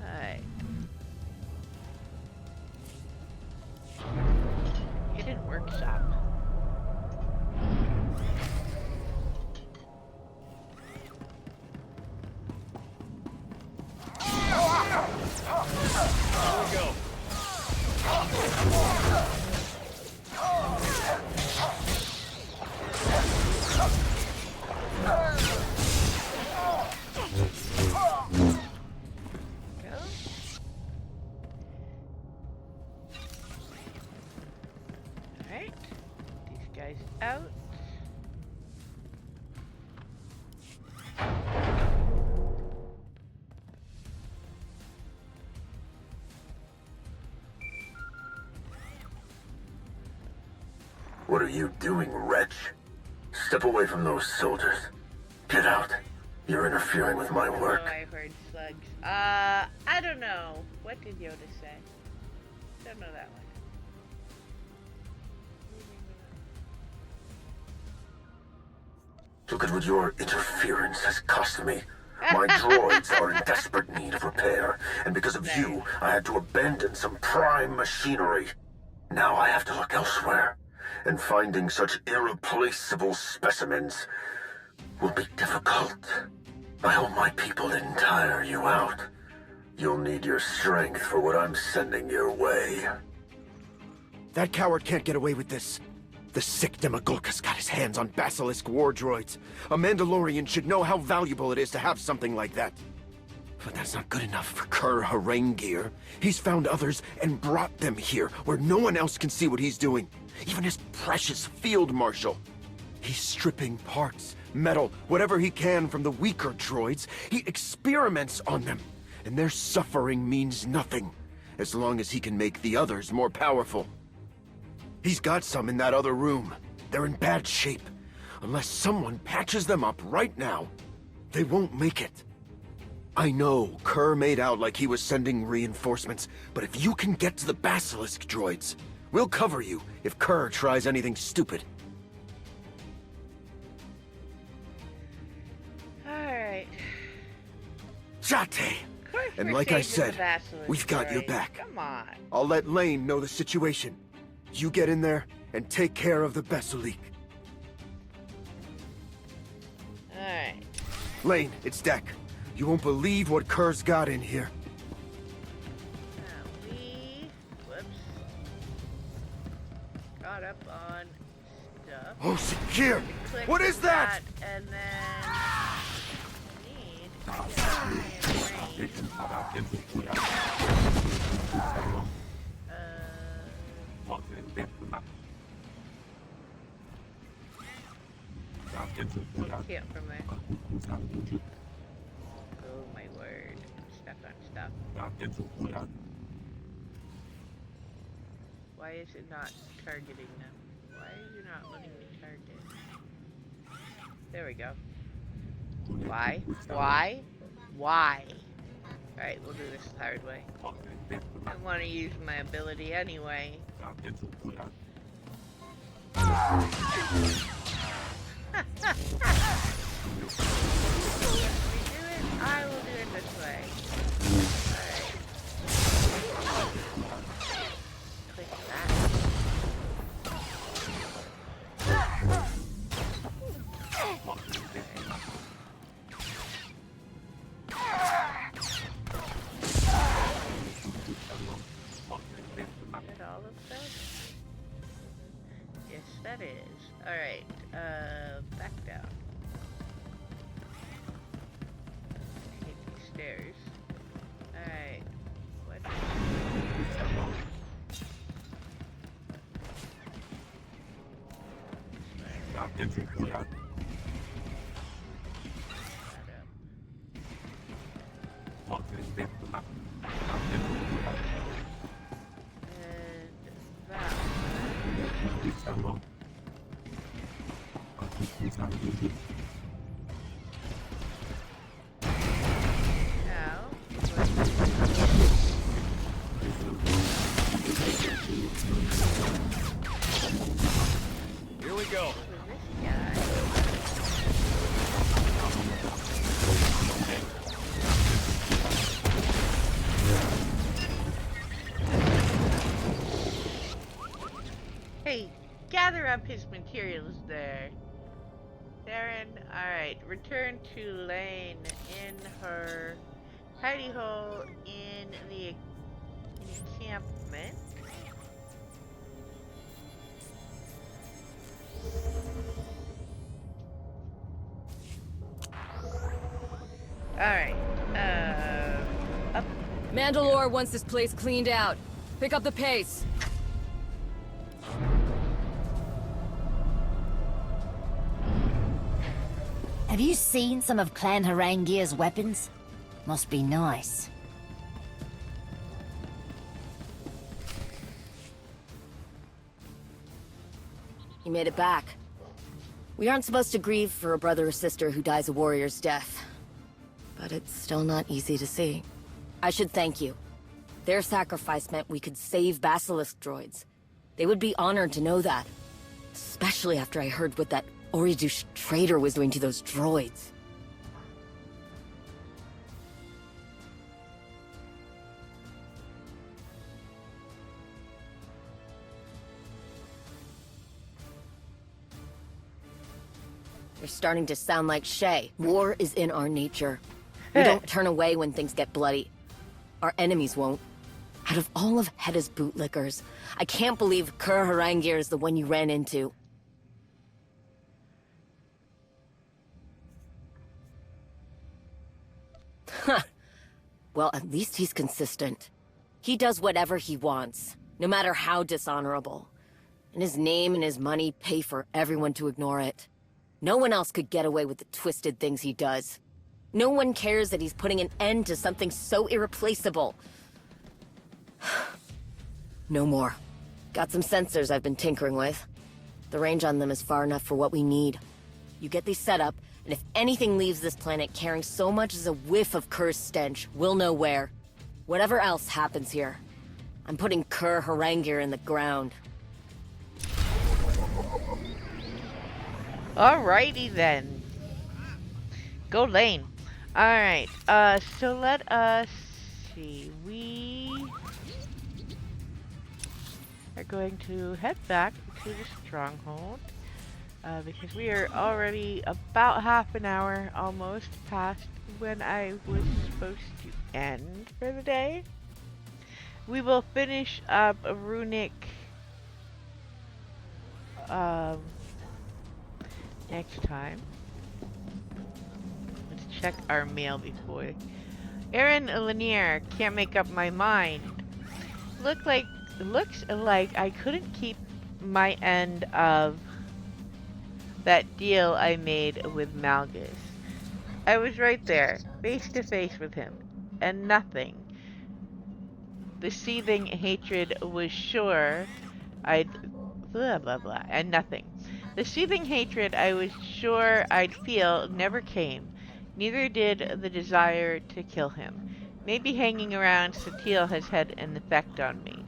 Alright. equipment workshop. Here we go. Alright. These guys out. What are you doing, wretch? Step away from those soldiers. Get out. You're interfering with my work. Oh, I heard slugs. I don't know. What did Yoda say? Don't know that one. Look at what your interference has cost me. My droids are in desperate need of repair, and because of you, I had to abandon some prime machinery. Now I have to look elsewhere, and finding such irreplaceable specimens will be difficult. I hope my people didn't tire you out. You'll need your strength for what I'm sending your way. That coward can't get away with this. The sick Demogorka's got his hands on Basilisk war droids. A Mandalorian should know how valuable it is to have something like that. But that's not good enough for Kerr Harangir. He's found others and brought them here, where no one else can see what he's doing. Even his precious field marshal. He's stripping parts, metal, whatever he can from the weaker droids. He experiments on them. And their suffering means nothing, as long as he can make the others more powerful. He's got some in that other room. They're in bad shape. Unless someone patches them up right now, they won't make it. I know Kerr made out like he was sending reinforcements, but if you can get to the Basilisk droids, we'll cover you if Kerr tries anything stupid. Alright. Jate! And like I said, we've got your back. Come on. I'll let Lane know the situation. You get in there and take care of the Basilisk. Alright. Lane, it's Deck. You won't believe what Kerr's got in here. Whoops. Got up on stuff. Oh, Shakir! What is that? And then need can't from there. Oh my word. Stuck on stuff. Why is it not targeting them? Why is it not letting me target? There we go. Why? Why? Why? Alright, we'll do this the hard way. I want to use my ability anyway. I will do it this way. Alright. Click that. Is that all of that? Yes, that is. Alright, back down. Take the stairs. Alright. What? Here we go. Hey, gather up his materials there. Darren, alright, return to Lane in her hidey hole in the encampment. Alright, up. Mandalore wants this place cleaned out. Pick up the pace. Have you seen some of Clan Harangir's weapons? Must be nice. You made it back. We aren't supposed to grieve for a brother or sister who dies a warrior's death. But it's still not easy to see. I should thank you. Their sacrifice meant we could save Basilisk droids. They would be honored to know that. Especially after I heard what that Oridush traitor was doing to those droids. You're starting to sound like Shay. War is in our nature. We don't turn away when things get bloody. Our enemies won't. Out of all of Hedda's bootlickers, I can't believe Kur Harangir is the one you ran into. Huh. Well, at least he's consistent. He does whatever he wants, no matter how dishonorable. And his name and his money pay for everyone to ignore it. No one else could get away with the twisted things he does. No one cares that he's putting an end to something so irreplaceable. No more. Got some sensors I've been tinkering with. The range on them is far enough for what we need. You get these set up, and if anything leaves this planet carrying so much as a whiff of Kur's stench, we'll know where. Whatever else happens here, I'm putting Kur Harangir in the ground. Alrighty then. Go Lane. Alright, so let us see. We are going to head back to the stronghold. Because we are already about half an hour almost past when I was supposed to end for the day. We will finish up Runic next time. Let's check our mail before. Aaron Lanier, can't make up my mind. Looks like I couldn't keep my end of that deal I made with Malgus. I was right there, face to face with him, and nothing. The seething hatred was sure I'd blah blah blah, and nothing. The seething hatred I was sure I'd feel never came. Neither did the desire to kill him. Maybe hanging around Satil has had an effect on me.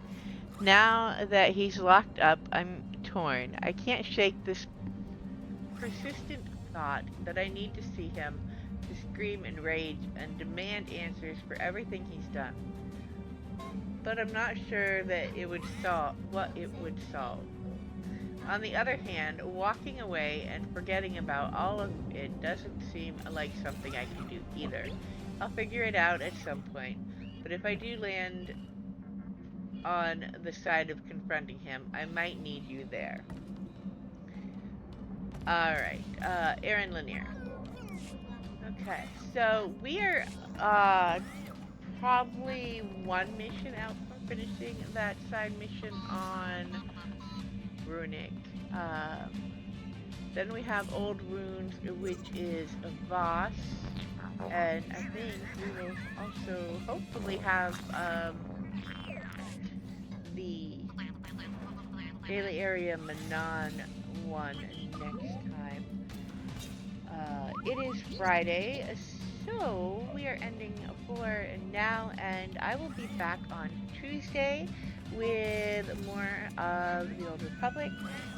Now that he's locked up, I'm torn. I can't shake this persistent thought that I need to see him to scream in rage and demand answers for everything he's done. But I'm not sure that it would solve what it would solve. On the other hand, walking away and forgetting about all of it doesn't seem like something I can do either. I'll figure it out at some point, but if I do land on the side of confronting him, I might need you there. Alright, Aaron Lanier. Okay, so we are probably one mission out from finishing that side mission on Runic. Then we have Old Runes, which is Voss, and I think we will also hopefully have the Daily Area Manon one next time. It is Friday, so we are ending for now, and I will be back on Tuesday with more of the Old Republic.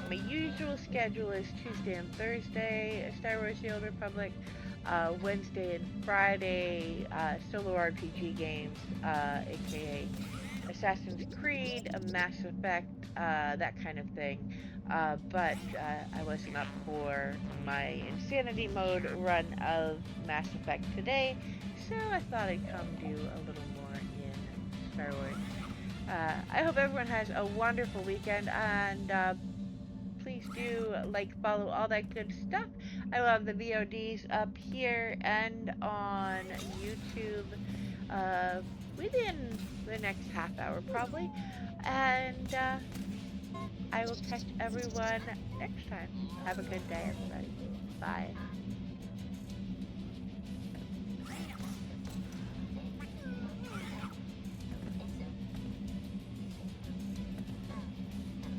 My usual schedule is Tuesday and Thursday, Star Wars The Old Republic, Wednesday and Friday, solo RPG games, aka Assassin's Creed, a Mass Effect, that kind of thing. But I wasn't up for my Insanity Mode run of Mass Effect today, so I thought I'd come do a little more in Star Wars. I hope everyone has a wonderful weekend, and please do like, follow, all that good stuff. I will have the VODs up here and on YouTube within the next half hour probably, and I will catch everyone next time. Have a good day, everybody. Bye.